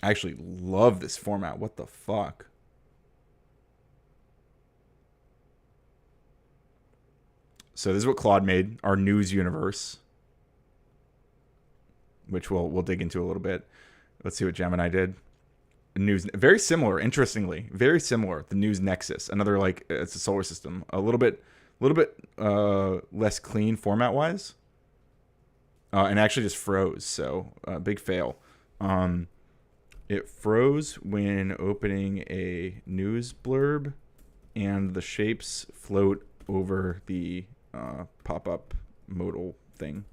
I actually love this format. What the fuck? So this is what Claude made, our news universe, which we'll dig into a little bit. Let's see what Gemini did. News, very similar, interestingly, very similar. The News Nexus, another like it's a solar system, a little bit less clean format wise, and actually just froze. So big fail. It froze when opening a news blurb, and the shapes float over the pop-up modal thing.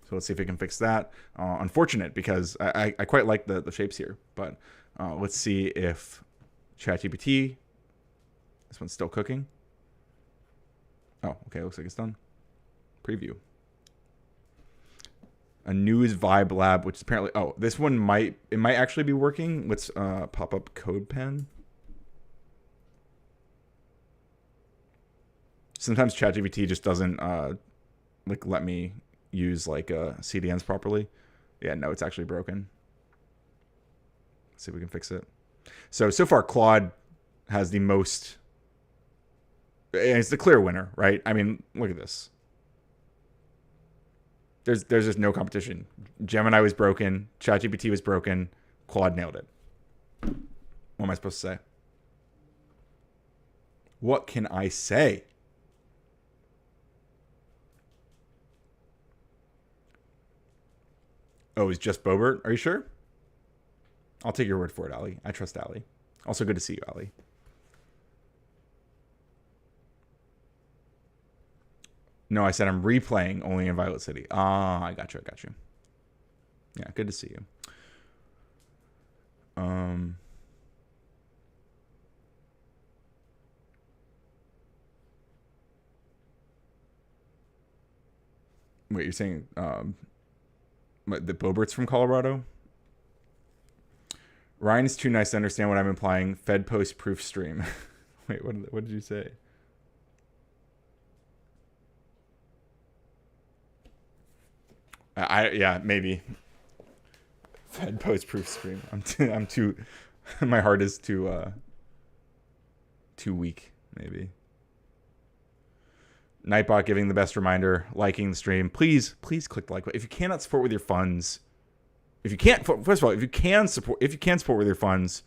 So let's see if we can fix that. Unfortunate, because I quite like the shapes here, but let's see if ChatGPT, this one's still cooking. Oh, okay, looks like it's done. Preview. A news vibe lab, which is apparently, oh, this one might actually be working. Let's pop up CodePen. Sometimes ChatGPT just doesn't like let me use like CDNs properly. Yeah, no, it's actually broken. Let's see if we can fix it. So far Claude has the most, and it's the clear winner, right? I mean, look at this. There's just no competition. Gemini was broken, ChatGPT was broken, Claude nailed it. What am I supposed to say? What can I say? Oh, it's just Boebert? Are you sure? I'll take your word for it, Ali. I trust Ali. Also good to see you, Ali. No, I said I'm replaying only in Violet City. Ah, I got you. Yeah, good to see you. Wait, you're saying the Boebert's from Colorado? Ryan is too nice to understand what I'm implying. Fed post proof stream. Wait, what did you say? Yeah, maybe. Fed post proof stream. I'm too my heart is too weak, maybe. Nightbot giving the best reminder, liking the stream. Please click the like button. If you cannot support with your funds, if you can't, first of all, if you can support with your funds,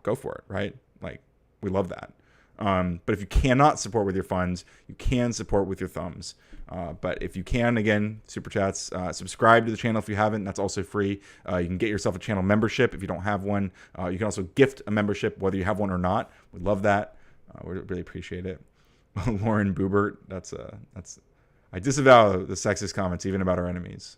go for it, right? Like, we love that. But if you cannot support with your funds, you can support with your thumbs. But if you can, again, super chats, subscribe to the channel if you haven't. That's also free. You can get yourself a channel membership if you don't have one. You can also gift a membership whether you have one or not. We love that. We really appreciate it. Lauren Boebert, that's I disavow the sexist comments even about our enemies.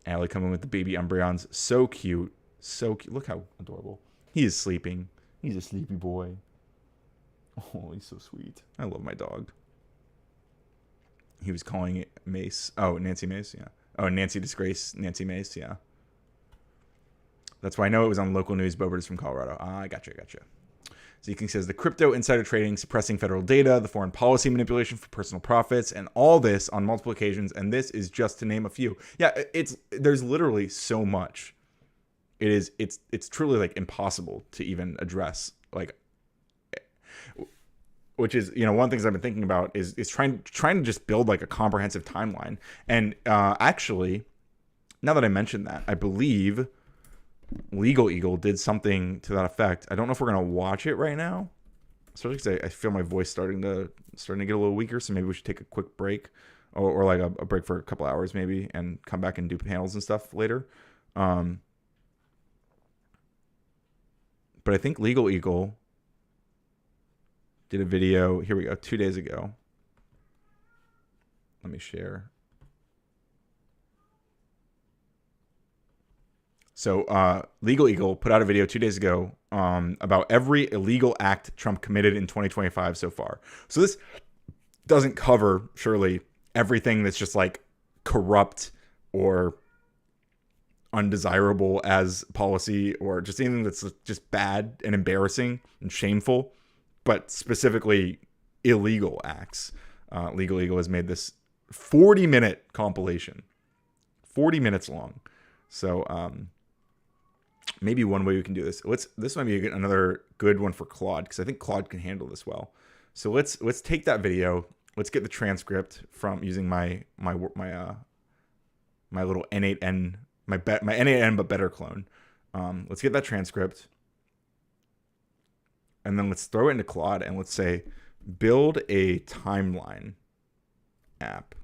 Allie coming with the baby Umbreons, so cute. Look how adorable. He is sleeping. He's a sleepy boy. Oh, he's so sweet. I love my dog. He was calling it Mace. Oh, Nancy Mace, yeah. Oh, Nancy Disgrace, Nancy Mace, yeah. That's why I know it was on local news. Boebert is from Colorado. I gotcha. Zeking says the crypto insider trading, suppressing federal data, the foreign policy manipulation for personal profits, and all this on multiple occasions. And this is just to name a few. Yeah, there's literally so much. It's truly like impossible to even address, like, which is, one of the things I've been thinking about is trying to just build like a comprehensive timeline. And actually, now that I mentioned that, I believe Legal Eagle did something to that effect. I don't know if we're gonna watch it right now, especially because I feel my voice starting to get a little weaker. So maybe we should take a quick break, or like a break for a couple hours maybe, and come back and do panels and stuff later. But I think Legal Eagle did a video. Here we go, 2 days ago. Let me share. So Legal Eagle put out a video 2 days ago about every illegal act Trump committed in 2025 so far. So this doesn't cover, surely, everything that's just like corrupt or undesirable as policy, or just anything that's just bad and embarrassing and shameful, but specifically illegal acts. Legal Eagle has made this 40-minute compilation, 40 minutes long. So maybe one way we can do this. This might be another good one for Claude, because I think Claude can handle this well. So let's take that video. Let's get the transcript from using my little N8N, my N8N but better clone. Let's get that transcript, and then let's throw it into Claude, and let's say build a timeline app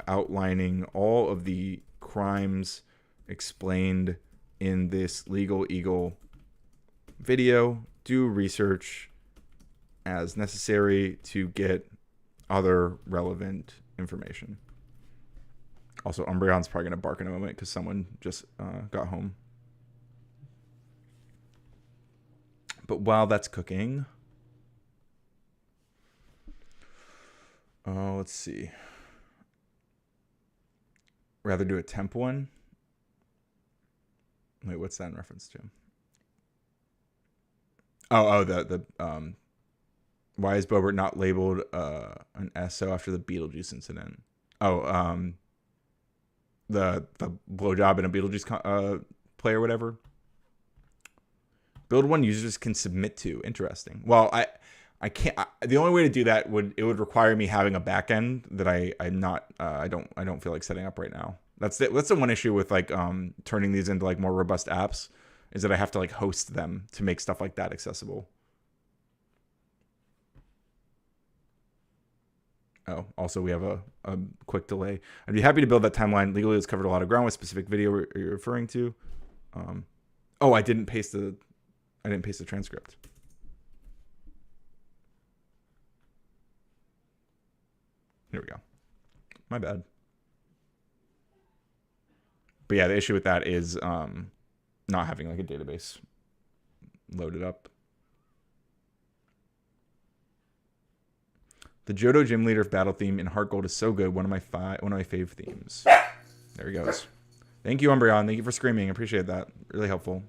outlining all of the crimes explained in this Legal Eagle video. Do research as necessary to get other relevant information. Also, Umbreon's probably going to bark in a moment because someone just got home. But while that's cooking, let's see. Rather do a temp one. Wait, what's that in reference to? The why is Boebert not labeled an SO after the Beetlejuice incident? The blowjob in a Beetlejuice play or whatever. Build one users can submit to. Interesting. Well, I can't. The only way to do that would require me having a backend that I don't feel like setting up right now. That's the one issue with like turning these into like more robust apps, is that I have to like host them to make stuff like that accessible. Oh, also we have a quick delay. I'd be happy to build that timeline. Legally has covered a lot of ground with specific video you're referring to. I didn't paste the transcript. Here we go. My bad. But yeah, the issue with that is not having like a database loaded up. The Johto Gym Leader battle theme in Heart Gold is so good. One of my fave themes. There he goes. Thank you, Umbreon. Thank you for screaming. I appreciate that. Really helpful.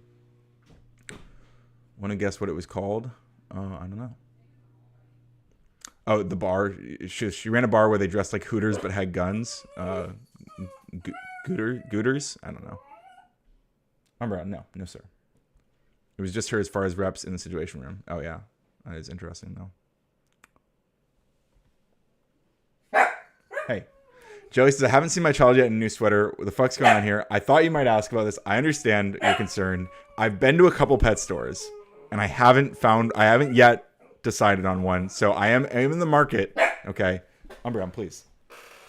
Want to guess what it was called? I don't know. Oh, the bar. She ran a bar where they dressed like Hooters but had guns. Gooters? I don't know. Umbreon, no, sir. It was just her as far as reps in the Situation Room. Oh, yeah. That is interesting, though. Hey. Joey says, I haven't seen my child yet in a new sweater. What the fuck's going on here? I thought you might ask about this. I understand your concern. I've been to a couple pet stores, and I haven't yet decided on one. So I am in the market. Okay. Umbreon, please.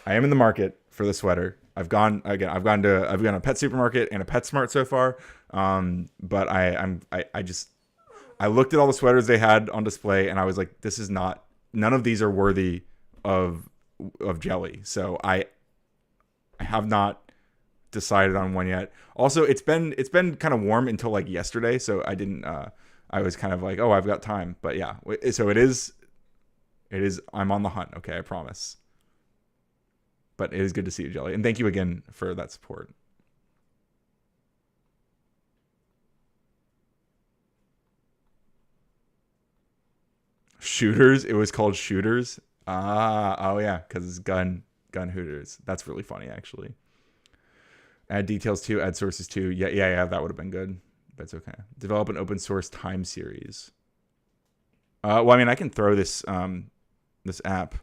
I am in the market for the sweater. I've gone to a pet supermarket and a PetSmart so far. But I looked at all the sweaters they had on display, and I was like, none of these are worthy of Jelly. So I have not decided on one yet. Also, it's been kind of warm until like yesterday, so I didn't. I was kind of like, oh, I've got time. But yeah, so it is. I'm on the hunt. Okay, I promise. But it is good to see you, Jelly, and thank you again for that support. Shooters. It was called Shooters. Oh yeah, because it's gun hooters. That's really funny, actually. Add details too. Add sources too. Yeah. That would have been good. That's okay. Develop an open source time series. Well, I mean, I can throw this this app.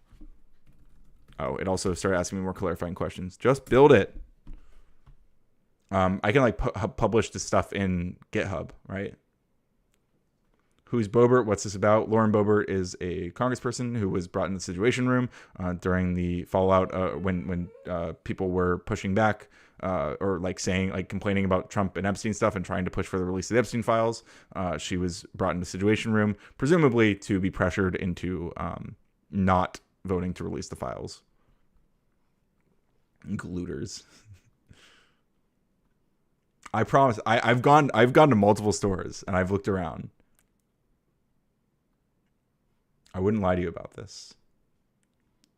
Oh, it also started asking me more clarifying questions. Just build it. I can like publish this stuff in GitHub, right? Who's Boebert? What's this about? Lauren Boebert is a congressperson who was brought in the Situation Room during the fallout when people were pushing back or like complaining about Trump and Epstein stuff and trying to push for the release of the Epstein files. She was brought in the Situation Room, presumably to be pressured into not voting to release the files. Glooters. I promise. I've gone to multiple stores and I've looked around. I wouldn't lie to you about this.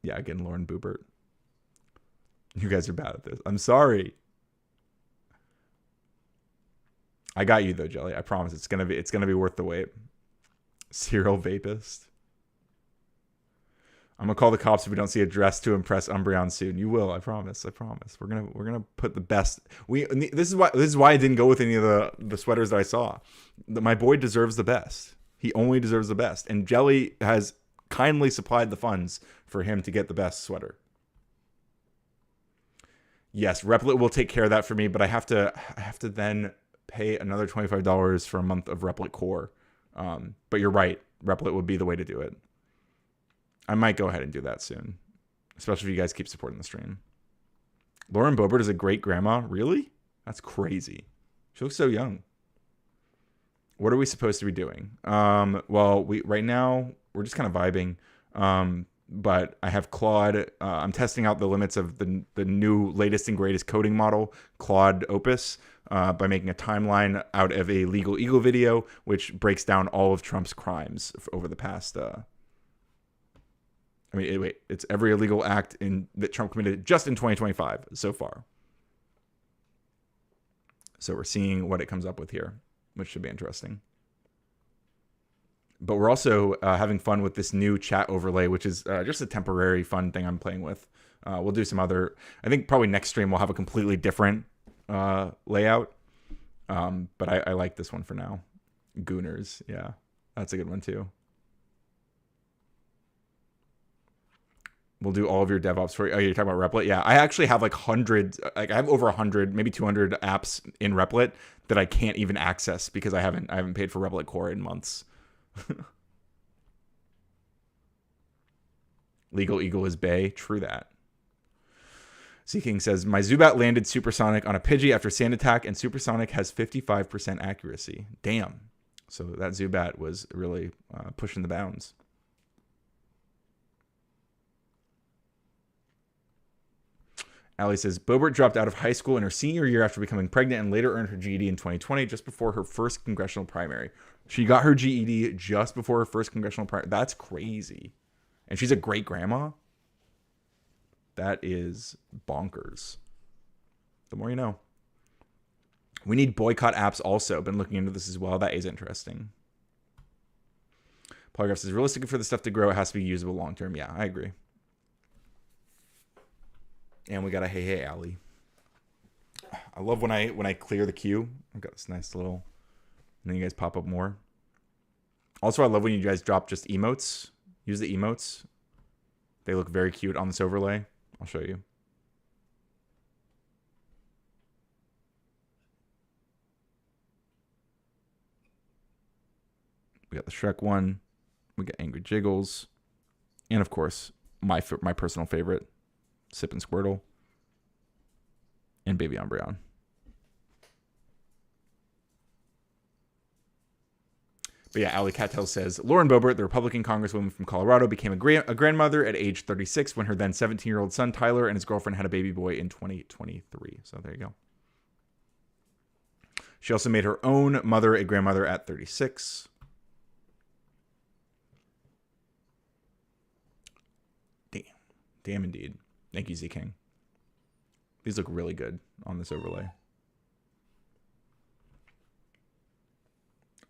Yeah, again, Lauren Boebert. You guys are bad at this. I'm sorry. I got you though, Jelly. I promise it's gonna be worth the wait. Serial vapist. I'm gonna call the cops if we don't see a dress to impress Umbreon soon. You will, I promise. We're gonna put the best. This is why I didn't go with any of the sweaters that I saw. My boy deserves the best. He only deserves the best, and Jelly has kindly supplied the funds for him to get the best sweater. Yes, Replit will take care of that for me, but I have to then pay another $25 for a month of Replit Core. But you're right, Replit would be the way to do it. I might go ahead and do that soon, especially if you guys keep supporting the stream. Lauren Boebert is a great grandma. Really? That's crazy. She looks so young. What are we supposed to be doing? Well, right now we're just kind of vibing. But I have Claude. I'm testing out the limits of the new latest and greatest coding model, Claude Opus, by making a timeline out of a Legal Eagle video, which breaks down all of Trump's crimes over the past. It's every illegal act that Trump committed just in 2025 so far. So we're seeing what it comes up with here, which should be interesting. But we're also having fun with this new chat overlay, which is just a temporary fun thing I'm playing with. We'll do some other... I think probably next stream we'll have a completely different layout. But I like this one for now. Gooners, yeah. That's a good one too. We'll do all of your DevOps for you. Oh, you're talking about Replit? Yeah, I actually have like hundreds. Like I have over 100, maybe 200 apps in Replit that I can't even access because I haven't paid for Replit Core in months. Legal Eagle is Bay. True that. Seeking says, my Zubat landed Supersonic on a Pidgey after Sand Attack, and Supersonic has 55% accuracy. Damn. So that Zubat was really pushing the bounds. Allie says, Boebert dropped out of high school in her senior year after becoming pregnant and later earned her GED in 2020, just before her first congressional primary. She got her GED just before her first congressional primary. That's crazy. And she's a great grandma. That is bonkers. The more you know. We need boycott apps also. Been looking into this as well. That is interesting. Polygraph says, realistically for the stuff to grow, it has to be usable long term. Yeah, I agree. And we got a hey Allie. I love when I clear the queue. I've got this nice little, and then you guys pop up more. Also, I love when you guys drop just emotes. Use the emotes. They look very cute on this overlay. I'll show you. We got the Shrek one. We got Angry Jiggles. And of course, my personal favorite, Sip and Squirtle, and Baby Umbreon. But yeah, Ali Cattell says, Lauren Boebert, the Republican congresswoman from Colorado, became a grandmother at age 36 when her then 17-year-old son, Tyler, and his girlfriend had a baby boy in 2023. So there you go. She also made her own mother a grandmother at 36. Damn indeed. Thank you, Z King. These look really good on this overlay.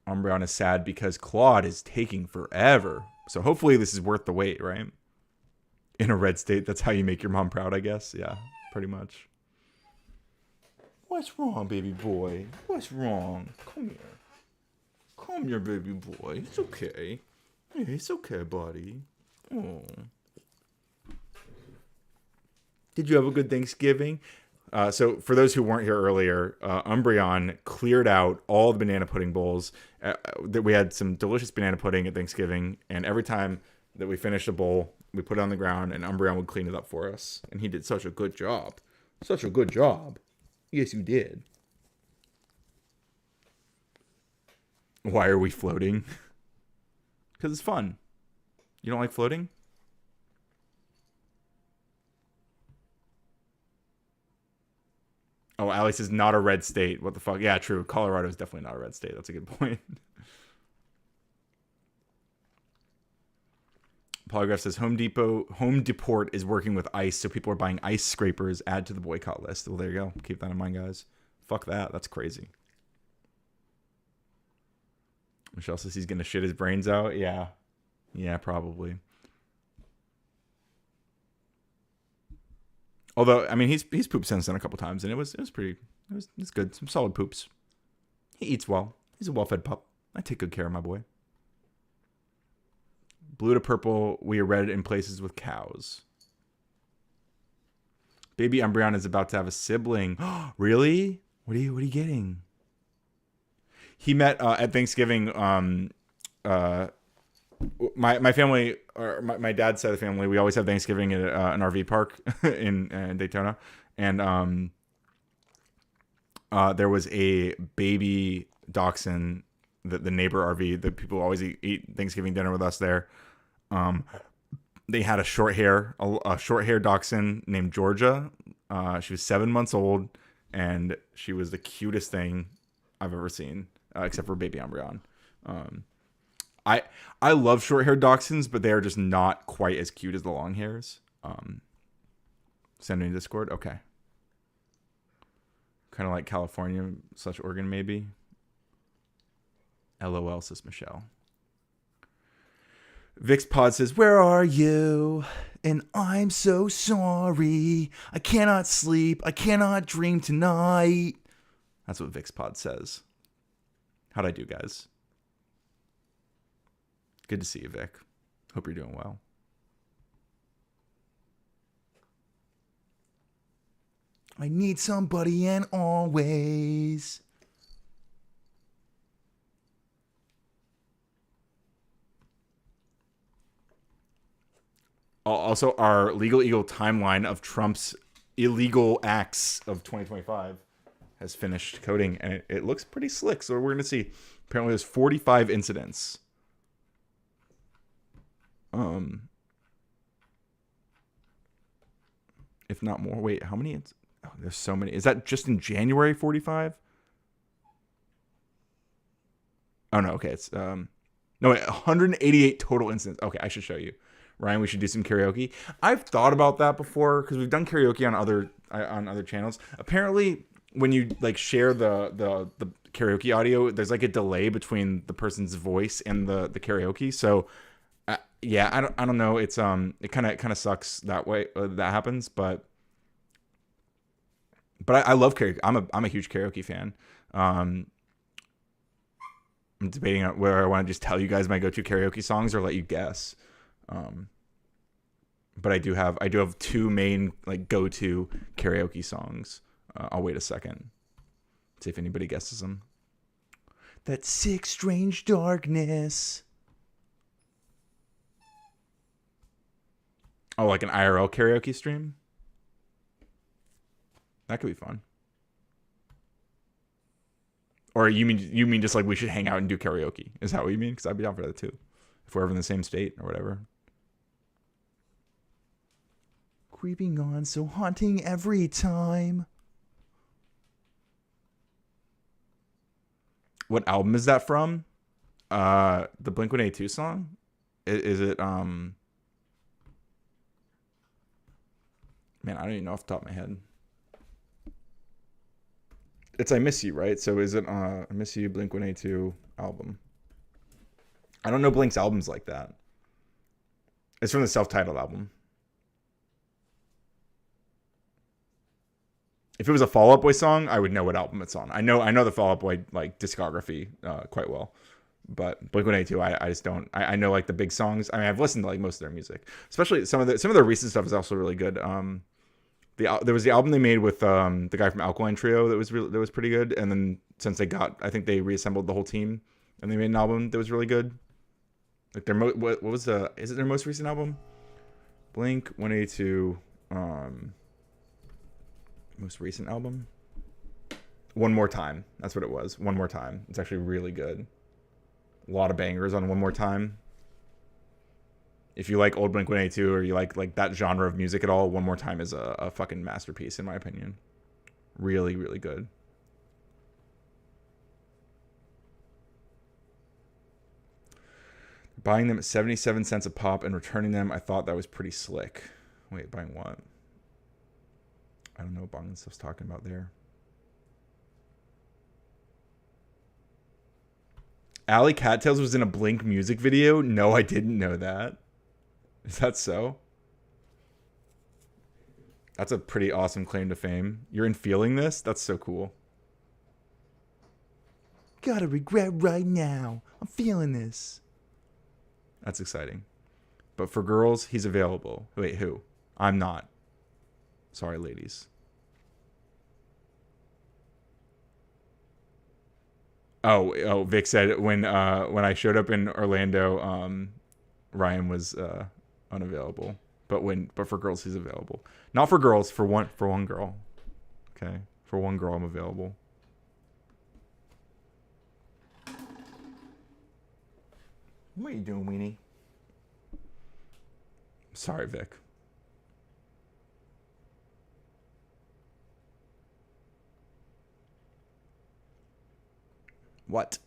Umbreon is sad because Claude is taking forever. So hopefully this is worth the wait, right? In a red state, that's how you make your mom proud, I guess. Yeah, pretty much. What's wrong, baby boy? What's wrong? Come here. Come here, baby boy. It's okay. Hey, it's okay, buddy. Oh. Did you have a good Thanksgiving? So for those who weren't here earlier, Umbreon cleared out all the banana pudding bowls. That we had some delicious banana pudding at Thanksgiving, and every time that we finished a bowl, we put it on the ground, and Umbreon would clean it up for us. And he did such a good job. Such a good job. Yes, you did. Why are we floating? Because it's fun. You don't like floating? Oh, Alex is not a red state. What the fuck? Yeah, true. Colorado is definitely not a red state. That's a good point. Polygraph says Home Depot is working with ICE, so people are buying ice scrapers. Add to the boycott list. Well, there you go. Keep that in mind, guys. Fuck that. That's crazy. Michelle says he's gonna shit his brains out. Yeah, probably. Although, I mean, he's pooped since then a couple times, and it's good. Some solid poops. He eats well. He's a well-fed pup. I take good care of my boy. Blue to purple, we are red in places with cows. Baby Umbreon is about to have a sibling. Really? What are you getting? He met at Thanksgiving. My family, or my dad's side of the family, we always have Thanksgiving at an RV park in Daytona, and there was a baby dachshund, the neighbor RV that people always eat Thanksgiving dinner with us there. They had a short hair dachshund named Georgia. She was 7 months old, and she was the cutest thing I've ever seen, except for baby Umbreon. I love short-haired dachshunds, but they are just not quite as cute as the long hairs. Send me in Discord. Okay. Kind of like California/Oregon, maybe. LOL, says Michelle. VixPod says, where are you? And I'm so sorry. I cannot sleep. I cannot dream tonight. That's what VixPod says. How'd I do, guys? Good to see you, Vic. Hope you're doing well. I need somebody and always. Also, our Legal Eagle timeline of Trump's illegal acts of 2025 has finished coding, and it looks pretty slick. So we're going to see. Apparently, there's 45 incidents. If not more. Wait, how many? There's so many. Is that just in January 45? Oh no, okay. It's no wait, 188 total incidents. Okay, I should show you. Ryan, we should do some karaoke. I've thought about that before because we've done karaoke on other channels. Apparently, when you like share the karaoke audio, there's like a delay between the person's voice and the karaoke. So yeah, I don't know. It's it kind of sucks that way that happens, but I love karaoke. I'm a huge karaoke fan. I'm debating on whether I want to just tell you guys my go-to karaoke songs or let you guess. But I do have two main like go-to karaoke songs. I'll wait a second. See if anybody guesses them. That sick, strange darkness. Oh, like an IRL karaoke stream? That could be fun. Or you mean just like we should hang out and do karaoke? Is that what you mean? Because I'd be down for that too. If we're ever in the same state or whatever. Creeping on, so haunting every time. What album is that from? The Blink-182 song? Is it man, I don't even know off the top of my head. It's I Miss You, right? So is it I Miss You Blink-182 album? I don't know Blink's albums like that. It's from the self-titled album. If it was a Fall Out Boy song, I would know what album it's on. I know the Fall Out Boy like discography quite well, but Blink-182, I just don't. I know like the big songs. I mean, I've listened to like most of their music, especially some of their recent stuff is also really good. There was the album they made with the guy from Alkaline Trio that was pretty good, and then since I think they reassembled the whole team and they made an album that was really good. Like is it their most recent album? Blink-182. Most recent album, One More Time. That's what it was. One More Time. It's actually really good. A lot of bangers on One More Time. If you like old Blink-182 or you like that genre of music at all, One More Time is a fucking masterpiece in my opinion. Really, really good. Buying them at 77 cents a pop and returning them, I thought that was pretty slick. Wait, buying what? I don't know what Bong and stuff's talking about there. Alley Cattails was in a Blink music video? No, I didn't know that. Is that so? That's a pretty awesome claim to fame. You're in Feeling This? That's so cool. Gotta regret right now. I'm feeling this. That's exciting. But for girls, he's available. Wait, who? I'm not. Sorry, ladies. Oh, Vic said when I showed up in Orlando, Ryan was unavailable. But for girls, he's available. Not for girls, for one girl. Okay, for one girl, I'm available. What are you doing, Weenie? Sorry, Vic. What?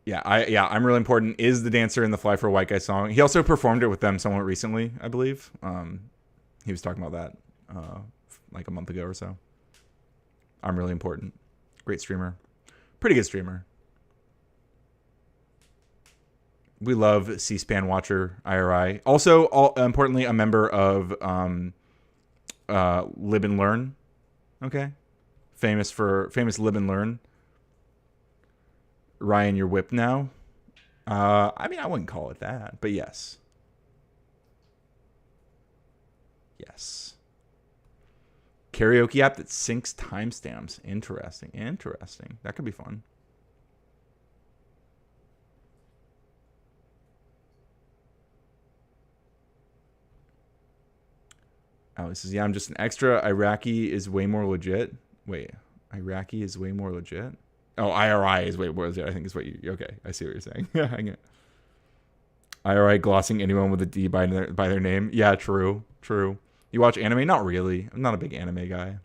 Yeah, I'm Really Important is the dancer in the Fly for a White Guy song. He also performed it with them somewhat recently, I believe. He was talking about that like a month ago or so. I'm Really Important. Great streamer. Pretty good streamer. We love C-SPAN watcher, IRI. Also, importantly, a member of Live and Learn. Okay. Famous Live and Learn. Ryan, you're whipped now. I mean, I wouldn't call it that, but yes. Yes. Karaoke app that syncs timestamps. Interesting. That could be fun. Alex says, yeah, I'm just an extra. Iraqi is way more legit. Wait, Iraqi is way more legit? Oh, IRI is way more legit, I think is what you... Okay, I see what you're saying. Yeah, I get IRI glossing anyone with a D by their name. Yeah, true. You watch anime? Not really. I'm not a big anime guy.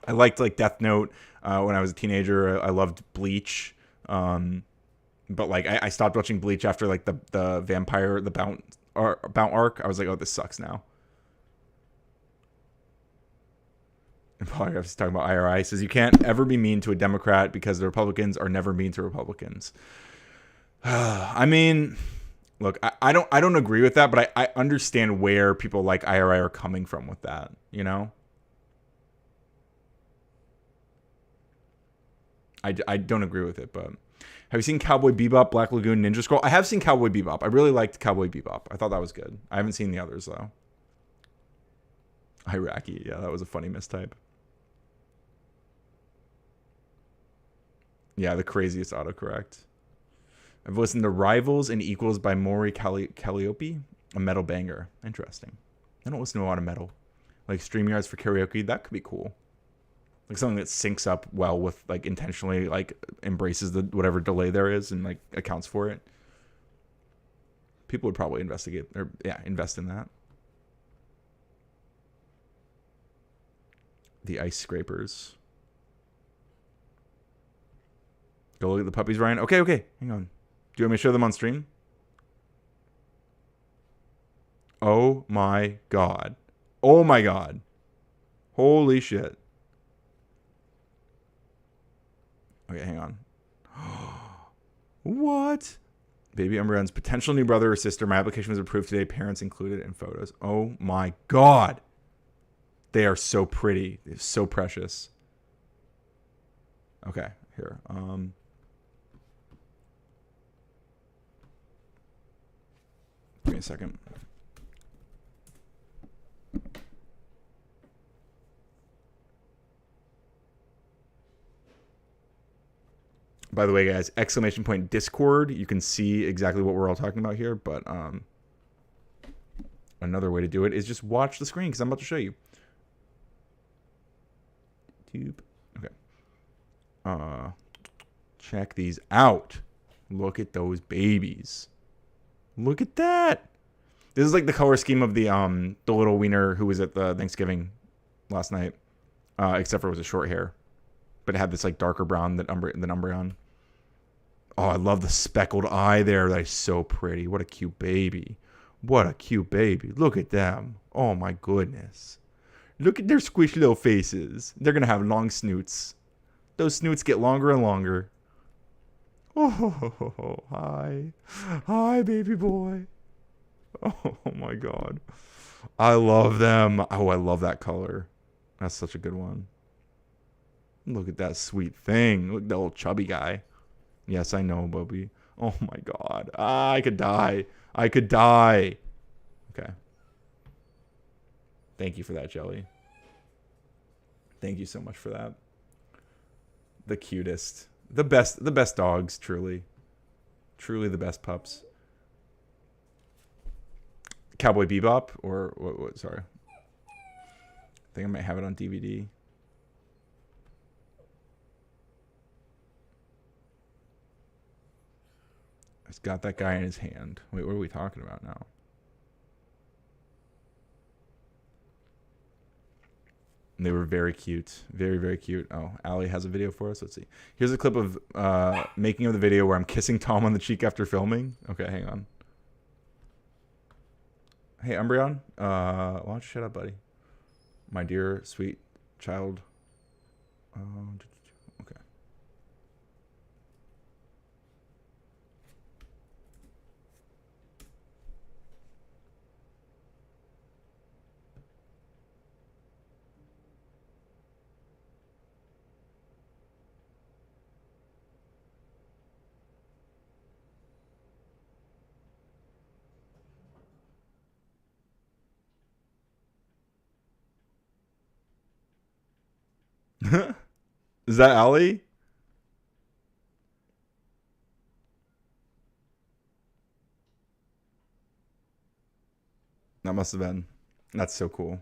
I liked like Death Note when I was a teenager. I loved Bleach. But like I stopped watching Bleach after like the vampire, the Bount arc. I was like, oh, this sucks now. And Polygraph's talking about IRI. He says, you can't ever be mean to a Democrat because the Republicans are never mean to Republicans. I mean, look, I don't agree with that, but I understand where people like IRI are coming from with that, you know? I don't agree with it, but have you seen Cowboy Bebop, Black Lagoon, Ninja Scroll? I have seen Cowboy Bebop. I really liked Cowboy Bebop. I thought that was good. I haven't seen the others, though. Iraqi, yeah, that was a funny mistype. Yeah, the craziest autocorrect. I've listened to Rivals and Equals by Maury Calliope, a metal banger. Interesting. I don't listen to a lot of metal. Like StreamYards for karaoke, that could be cool. Like something that syncs up well with, like, intentionally, like, embraces the whatever delay there is and, like, accounts for it. People would probably invest in that. The Ice Scrapers. Go look at the puppies, Ryan. Okay. Hang on. Do you want me to show them on stream? Oh my god. Holy shit. Okay, hang on. What? Baby Umbreon's potential new brother or sister. My application was approved today. Parents included in photos. Oh my God. They are so pretty. They're so precious. Okay, here. Give me a second. By the way, guys, exclamation point Discord. You can see exactly what we're all talking about here, but another way to do it is just watch the screen because I'm about to show you. Okay. Check these out. Look at those babies. Look at that. This is like the color scheme of the little wiener who was at the Thanksgiving last night, except for it was a short hair. But it had this like darker brown than Umbreon. Oh, I love the speckled eye there. That is so pretty. What a cute baby. What a cute baby. Look at them. Oh my goodness. Look at their squishy little faces. They're going to have long snoots. Those snoots get longer and longer. Oh, hi. Hi, baby boy. Oh my God. I love them. Oh, I love that color. That's such a good one. Look at that sweet thing. Look at that little chubby guy. Yes, I know, Bubby. Oh my God. I could die. I could die. Okay. Thank you for that, Jelly. Thank you so much for that. The cutest. The best dogs, truly. Truly the best pups. Cowboy Bebop or what sorry. I think I might have it on DVD. He's got that guy in his hand. Wait, what are we talking about now? And they were very cute. Very, very cute. Oh, Allie has a video for us. Let's see. Here's a clip of making of the video where I'm kissing Tom on the cheek after filming. Okay, hang on. Hey, Umbreon. Why don't you shut up, buddy? My dear, sweet child. Okay. Is that Allie? That must have been. That's so cool.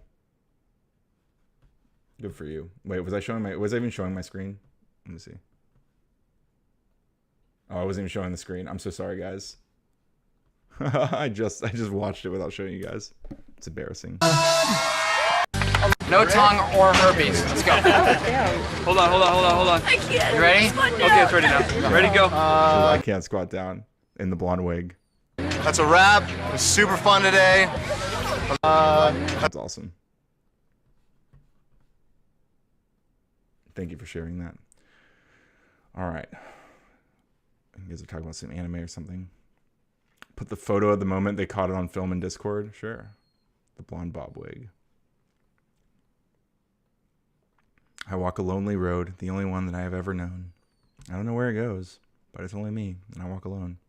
Good for you. Wait, was I even showing my screen? Let me see. Oh, I wasn't even showing the screen. I'm so sorry, guys. I just watched it without showing you guys. It's embarrassing. No tongue or herpes. Let's go. Hold on. I can't. You ready? Okay, it's ready now. Ready, go. I can't squat down in the blonde wig. That's a wrap. It was super fun today. That's awesome. Thank you for sharing that. All right. You guys are talking about some anime or something. Put the photo of the moment they caught it on film in Discord. Sure. The blonde bob wig. I walk a lonely road, the only one that I have ever known. I don't know where it goes, but it's only me, and I walk alone.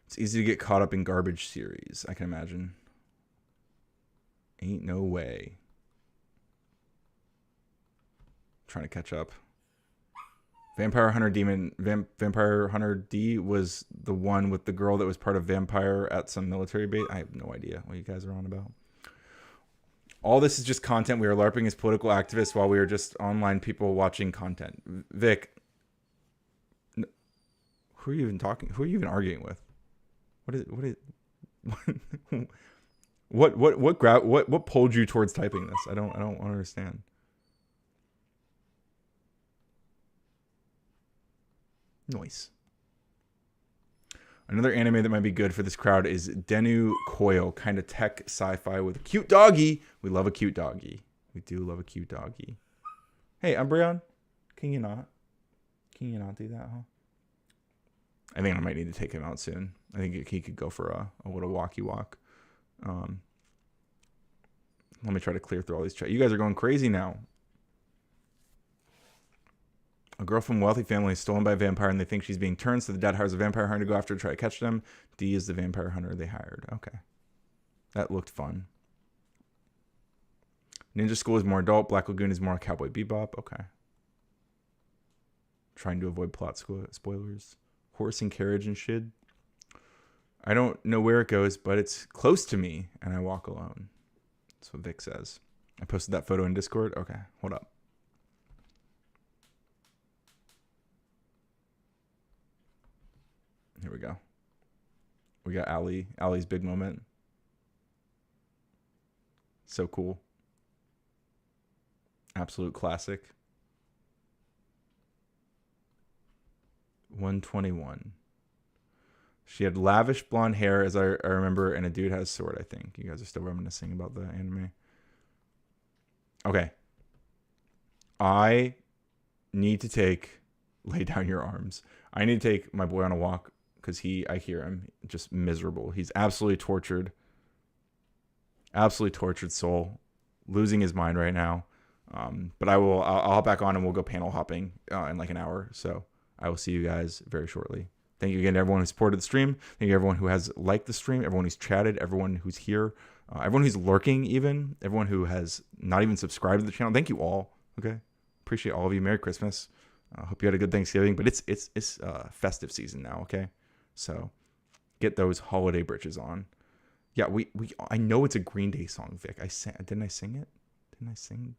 It's easy to get caught up in garbage series, I can imagine. Ain't no way. Trying to catch up. Vampire Hunter D was the one with the girl that was part of Vampire at some military base. I have no idea what you guys are on about. All this is just content. We are LARPing as political activists while we are just online people watching content. Vic, who are you even talking? Who are you even arguing with? What pulled you towards typing this? I don't understand. Noise. Another anime that might be good for this crowd is Denu Koyo, kind of tech sci-fi with a cute doggy. We love a cute doggy. We do love a cute doggy. Hey, Umbreon, can you not? Can you not do that, huh? I think I might need to take him out soon. I think he could go for a little walkie walk. Let me try to clear through all these chat. You guys are going crazy now. A girl from a wealthy family is stolen by a vampire and they think she's being turned, so the dad hires a vampire hunter to go after her to try to catch them. D is the vampire hunter they hired. Okay. That looked fun. Ninja School is more adult. Black Lagoon is more Cowboy Bebop. Okay. Trying to avoid plot spoilers. Horse and carriage and shit. I don't know where it goes, but it's close to me and I walk alone. That's what Vic says. I posted that photo in Discord. Okay, hold up. Here we go. We got Ali. Ali's big moment. So cool. Absolute classic. 121. She had lavish blonde hair, as I remember, and a dude had a sword, I think. You guys are still reminiscing about the anime. Okay. I need to lay down your arms. I need to take my boy on a walk because I hear him just miserable. He's absolutely tortured. Absolutely tortured soul. Losing his mind right now. But I'll hop back on and we'll go panel hopping in like an hour. So I will see you guys very shortly. Thank you again to everyone who supported the stream. Thank you to everyone who has liked the stream, everyone who's chatted, everyone who's here, everyone who's lurking even, everyone who has not even subscribed to the channel. Thank you all. Okay. Appreciate all of you. Merry Christmas. Hope you had a good Thanksgiving, but it's festive season now. Okay. So get those holiday britches on. Yeah, I know it's a Green Day song, Vic. Didn't I sing it? Didn't I sing?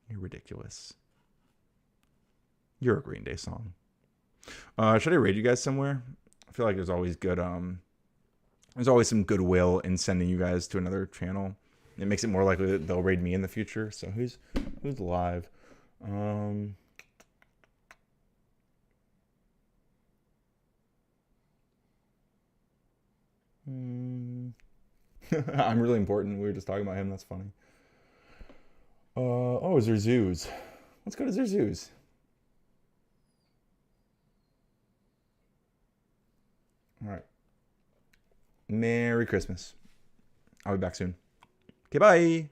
You're ridiculous. You're a Green Day song. Should I raid you guys somewhere? I feel like there's always there's always some goodwill in sending you guys to another channel. It makes it more likely that they'll raid me in the future. So who's live? I'm really important. We were just talking about him. That's funny. Oh, Zerzoos. Let's go to Zerzoos. All right. Merry Christmas. I'll be back soon. Okay, bye.